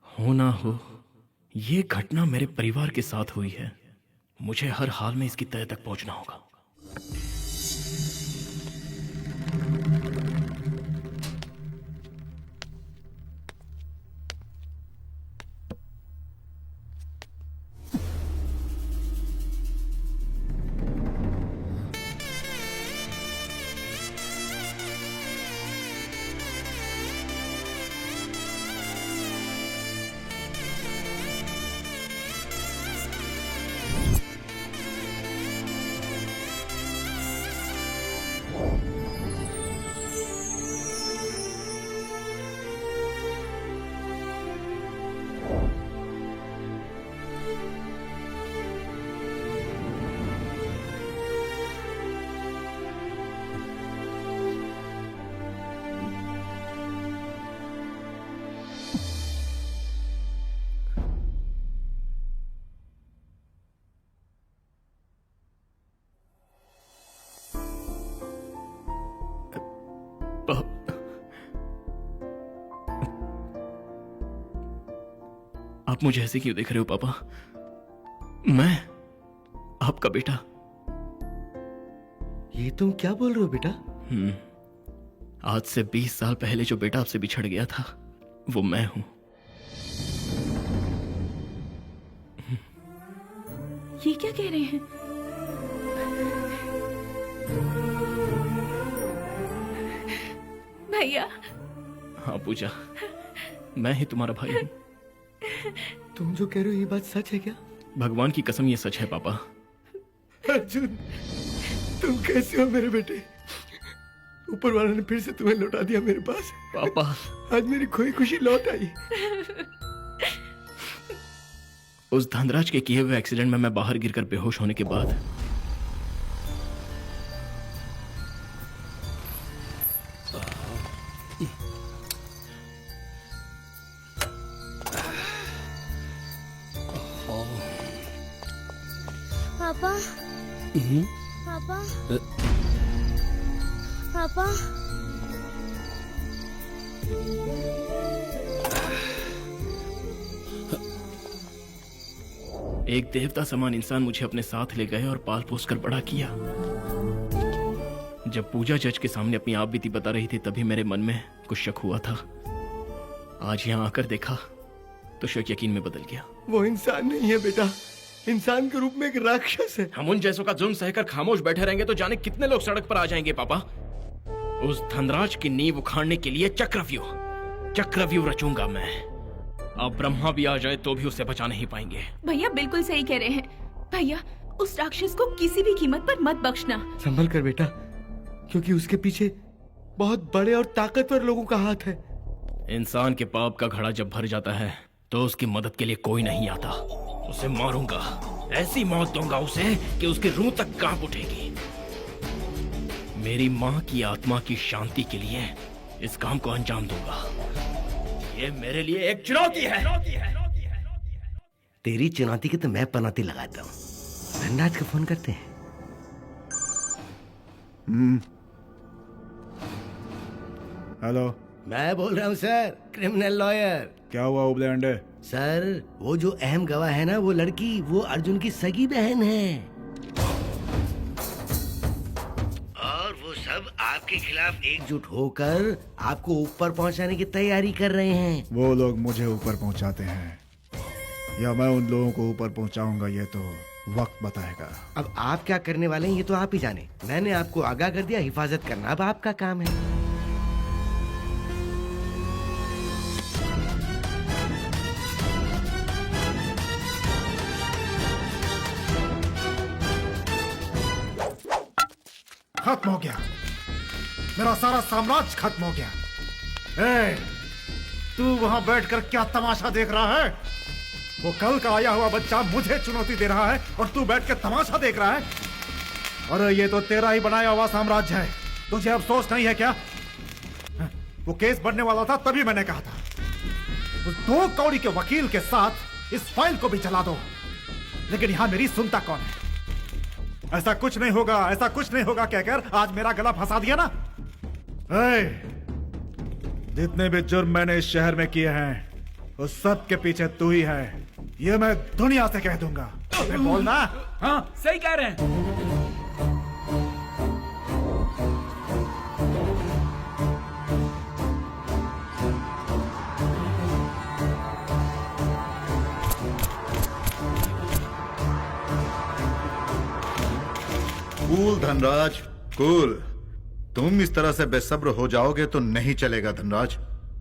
हो ना हो, ये घटना मेरे परिवार के साथ हुई है। मुझे हर हाल में इसकी तह तक पहुंचना होगा। आप मुझे ऐसे क्यों देख रहे हो पापा? मैं आपका बेटा। ये तुम क्या बोल रहे हो बेटा? आज से 20 साल पहले जो बेटा आपसे बिछड़ गया था वो मैं हूं। ये क्या कह रहे हैं? भैया। हाँ पूजा, मैं ही तुम्हारा भाई हूँ। तुम जो कह रहे हो ये बात सच है क्या? भगवान की कसम ये सच है पापा। अर्जुन, तुम कैसे हो मेरे बेटे? ऊपर वाला ने फिर से तुम्हें लौटा दिया मेरे पास। पापा, आज मेरी खोई खुशी लौट आई। उस धनराज के किए हुए एक्सीडेंट में मैं बाहर गिरकर बेहोश होने के बाद पापा, पापा, पापा, एक देवता समान इंसान मुझे अपने साथ ले गए और पाल पोस कर बड़ा किया। जब पूजा जज के सामने अपनी आप बीती बता रही थी तभी मेरे मन में कुछ शक हुआ था। आज यहाँ आकर देखा तो शक यकीन में बदल गया। वो इंसान नहीं है बेटा, इंसान के रूप में एक राक्षस है। हम उन जैसों का जुल्म सहकर खामोश बैठे रहेंगे तो जाने कितने लोग सड़क पर आ जाएंगे पापा। उस धनराज की नींव उखाड़ने के लिए चक्रव्यूह रचूंगा मैं। अब ब्रह्मा भी आ जाए तो भी उसे बचा नहीं पाएंगे। भैया बिल्कुल सही कह रहे हैं। भैया उस राक्षस को किसी भी कीमत पर मत बख्शना। संभल कर बेटा, क्योंकि उसके पीछे बहुत बड़े और ताकतवर लोगों का हाथ है। इंसान के पाप का घड़ा जब भर जाता है तो उसकी मदद के लिए कोई नहीं आता। उसे मारूंगा, ऐसी मौत दूंगा उसे कि उसकी रूह तक कांप उठेगी। मेरी माँ की आत्मा की शांति के लिए इस काम को अंजाम दूंगा। ये मेरे लिए एक चुनौती है। तेरी चुनौती की तो मैं पनौती लगाता हूँ। धनराज को फोन करते हैं। हेलो, मैं बोल रहा हूँ सर, क्रिमिनल लॉयर। क्या हुआ उबले अंडे? सर, वो जो अहम गवाह है ना, वो लड़की, वो अर्जुन की सगी बहन है और वो सब आपके खिलाफ एकजुट होकर आपको ऊपर पहुंचाने की तैयारी कर रहे हैं। वो लोग मुझे ऊपर पहुंचाते हैं या मैं उन लोगों को ऊपर पहुंचाऊंगा, ये तो वक्त बताएगा। अब आप क्या करने वाले हैं ये तो आप ही जाने। मैंने आपको आगाह कर दिया, हिफाजत करना अब आपका काम है। खत्म हो गया, मेरा सारा साम्राज्य खत्म हो गया। ए, तू वहां बैठकर क्या तमाशा देख रहा है? वो कल का आया हुआ बच्चा मुझे चुनौती दे रहा है और तू बैठकर तमाशा देख रहा है। अरे ये तो तेरा ही बनाया हुआ साम्राज्य है, तुझे अफसोस नहीं है क्या? वो केस बढ़ने वाला था तभी मैंने कहा था उस 2 कौड़ी के वकील के साथ इस फाइल को भी जला दो, लेकिन यहां मेरी सुनता कौन है? ऐसा कुछ नहीं होगा, ऐसा कुछ नहीं होगा कहकर आज मेरा गला फंसा दिया ना। जितने भी जुर्म मैंने इस शहर में किए हैं उस सब के पीछे तू ही है, ये मैं दुनिया से कह दूंगा। बोलना। हाँ सही कह रहे हैं। Cool Dhanraj, cool. तुम इस तरह से बेसब्र हो जाओगे तो नहीं चलेगा धनराज।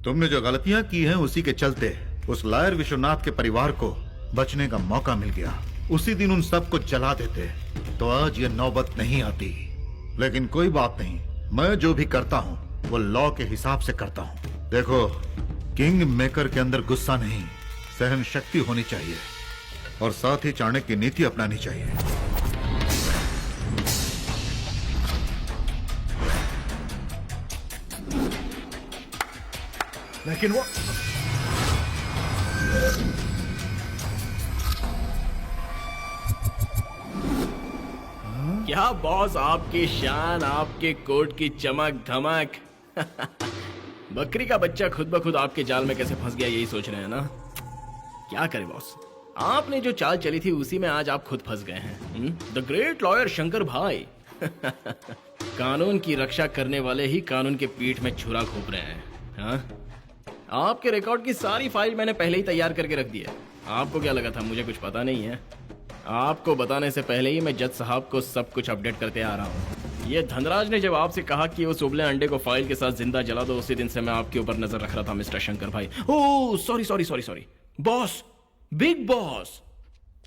तुमने जो गलतियां की हैं उसी के चलते उस लायर विश्वनाथ के परिवार को बचने का मौका मिल गया। उसी दिन उन सबको जला देते तो आज ये नौबत नहीं आती। लेकिन कोई बात नहीं, मैं जो भी करता हूँ वो लॉ के हिसाब से करता हूँ। देखो, किंग मेकर के अंदर गुस्सा नहीं, सहन शक्ति होनी चाहिए और साथ ही चाणक्य की नीति अपनानी चाहिए। लेकिन वो क्या बॉस, आपकी शान, आपके कोट की चमक धमक। बकरी का बच्चा खुद ब खुद आपके जाल में कैसे फंस गया यही सोच रहे हैं ना? क्या करे बॉस, आपने जो चाल चली थी उसी में आज आप खुद फंस गए हैं। द ग्रेट लॉयर शंकर भाई। कानून की रक्षा करने वाले ही कानून के पीठ में छुरा घोंप रहे हैं। हाँ? आपके रिकॉर्ड की सारी फाइल मैंने पहले ही तैयार करके रख दी है। आपको क्या लगा था मुझे कुछ पता नहीं है? आपको बताने से पहले ही मैं जज साहब को सब कुछ अपडेट करते आ रहा हूँ। ये धनराज ने जब आपसे कहा कि उस उबले अंडे को फाइल के साथ जिंदा जला दो, उसी दिन से मैं आपके ऊपर नजर रख रहा था मिस्टर शंकर भाई। Oh sorry sorry sorry sorry boss, big boss.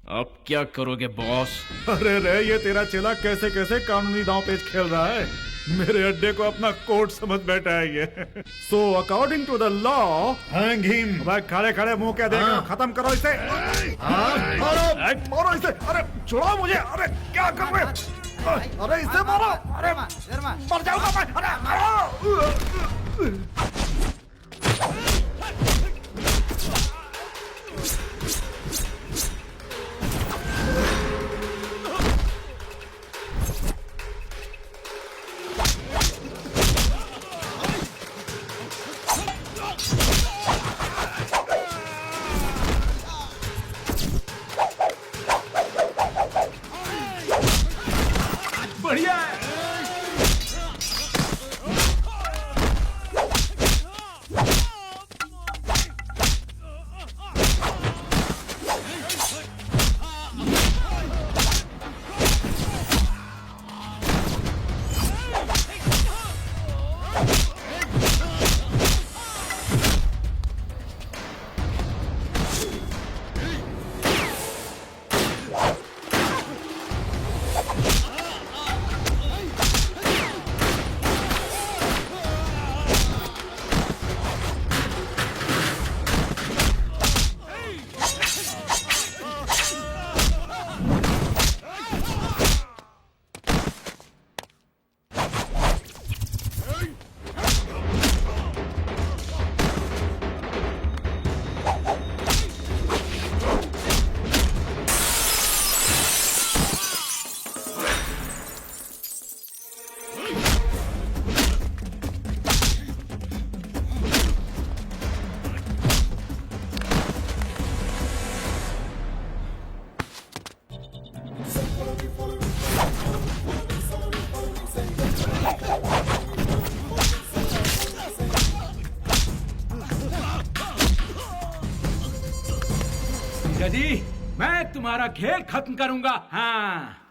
अब क्या करोगे बॉस? अरे रे, ये तेरा चेला कैसे कैसे कानूनी दांव पेच खेल रहा है। मेरे अड्डे को अपना कोर्ट समझ बैठा है ये। So according to the law hang him. भाई खड़े खड़े मुंह क्या देख रहे हो? खत्म करो इसे। मारो इसे। अरे छोड़ो मुझे। अरे क्या कर रहे हो? अरे इसे मारो। अरे मर जाऊंगा मैं। अरे बढ़िया है। जी, मैं तुम्हारा खेल खत्म करूंगा। हाँ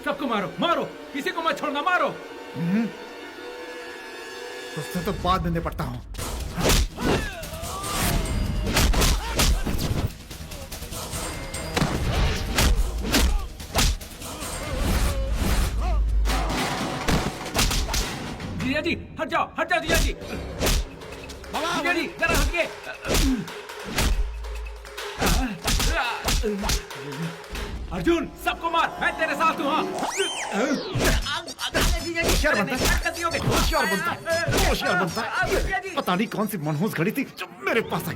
सबको मारो, मारो, किसी को मत छोड़ना, मारो। उससे तो बाद में निपटता हूँ। जिया जी हट जाओ जिया जी। जिया जी जरा हटिए। अर्जुन सबको मार, मैं तेरे साथ हूँ। होशियार बनता है। पता नहीं कौन सी मनहूस घड़ी थी जो मेरे पास आई।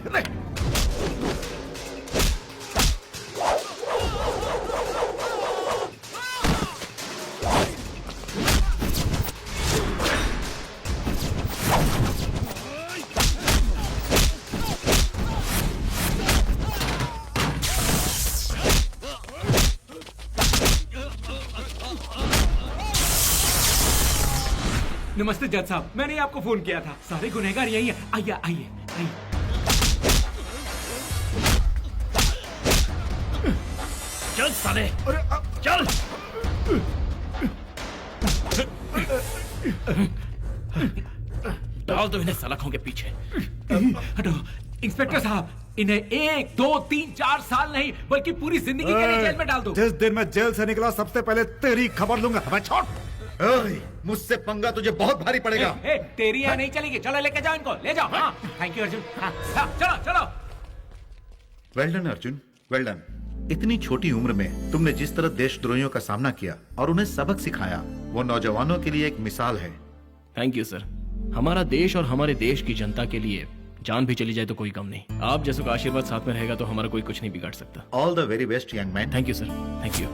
नमस्ते जज साहब, मैंने आपको फोन किया था। सारे गुनहगार यही है। आइए आइए आइए। चल साले, चल। डाल दो इन्हें सलाखों के पीछे। हटो। इंस्पेक्टर साहब, इन्हें 1, 2, 3, 4 साल नहीं बल्कि पूरी जिंदगी के लिए जेल में डाल दो। जिस दिन मैं जेल से निकला सबसे पहले तेरी खबर लूंगा। मैं छोड़। मुझसे पंगा तुझे बहुत भारी पड़ेगा। तेरी यहाँ नहीं चलेगी, चलो लेके जाओ इनको, ले जाओ। हाँ, थैंक यू अर्जुन। हाँ, चलो चलो। Well done Arjun, well done. इतनी छोटी उम्र में तुमने जिस तरह देशद्रोहियों का सामना किया और उन्हें सबक सिखाया, वो नौजवानों के लिए एक मिसाल है। Thank you sir. हमारा देश और हमारे देश की जनता के लिए जान भी चली जाए तो कोई कम नहीं। आप जैसों का आशीर्वाद साथ में रहेगा तो हमारा कोई कुछ नहीं बिगाड़ सकता। All the very best young man. Thank you sir, thank you.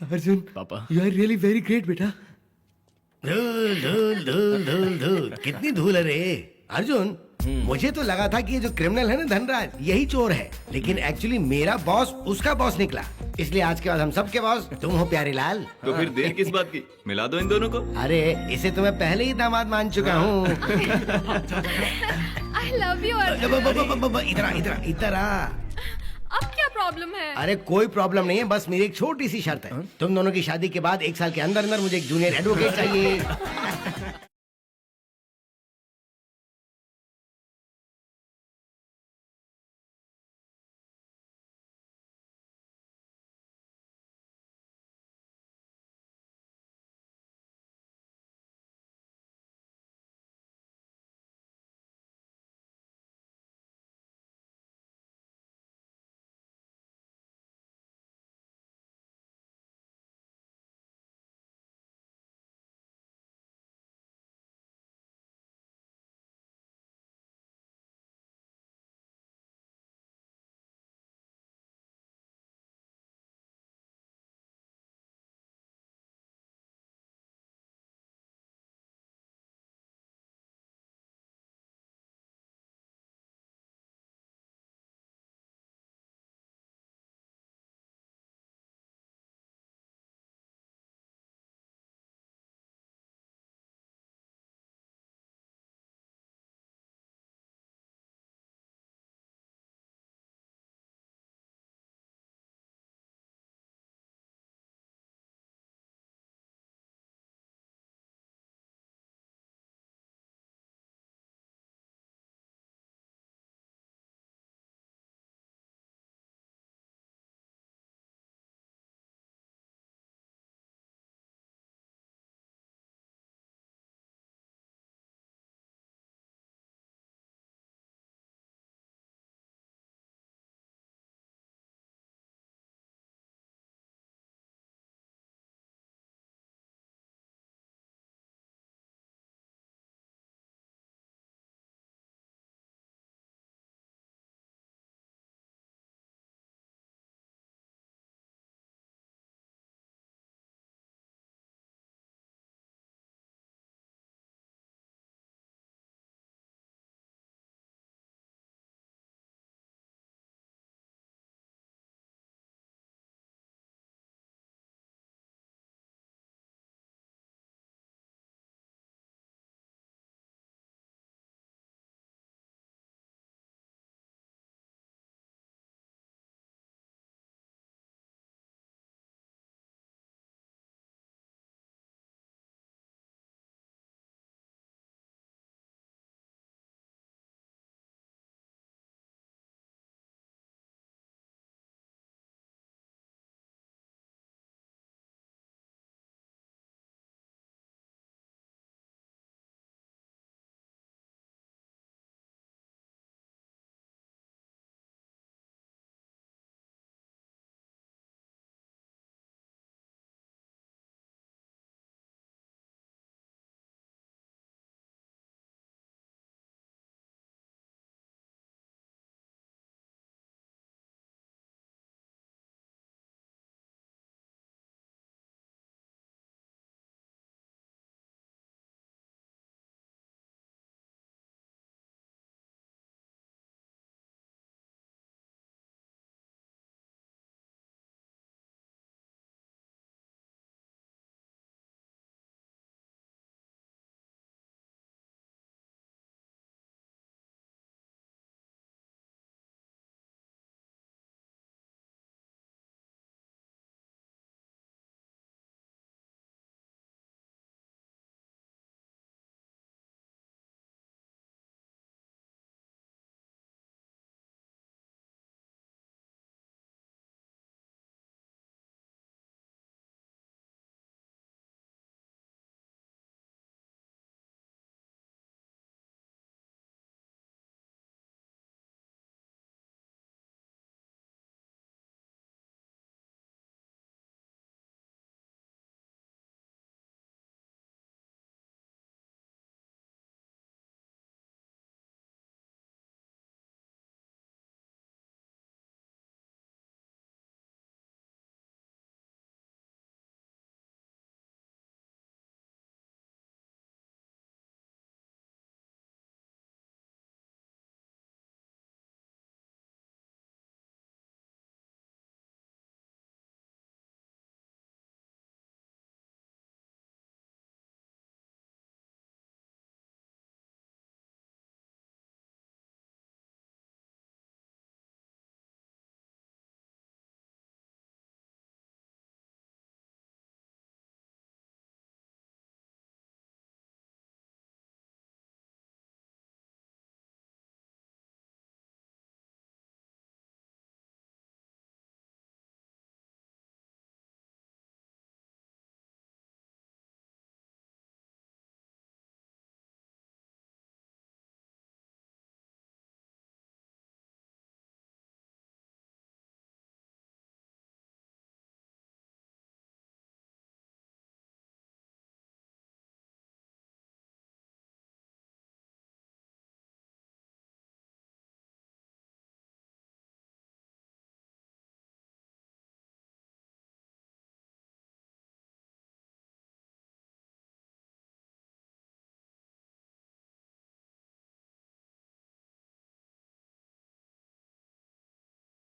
Arjun पापा, you are really very great बेटा। धूल धूल धूल धूल धूल, कितनी धूल है रे अर्जुन। मुझे तो लगा था कि ये जो क्रिमिनल है ना धनराज, यही चोर है, लेकिन एक्चुअली मेरा बॉस उसका बॉस निकला। इसलिए आज के बाद हम सबके बॉस तुम हो प्यारे लाल। तो फिर देर किस बात की, मिला दो इन दोनों को। अरे इसे तो मैं पहले ही दामाद मान चुका हूँ। आई लव यू इधर इधर आ। अब क्या प्रॉब्लम है? अरे कोई प्रॉब्लम नहीं है, बस मेरी एक छोटी सी शर्त है। तुम दोनों की शादी के बाद 1 साल के अंदर अंदर मुझे एक जूनियर एडवोकेट चाहिए।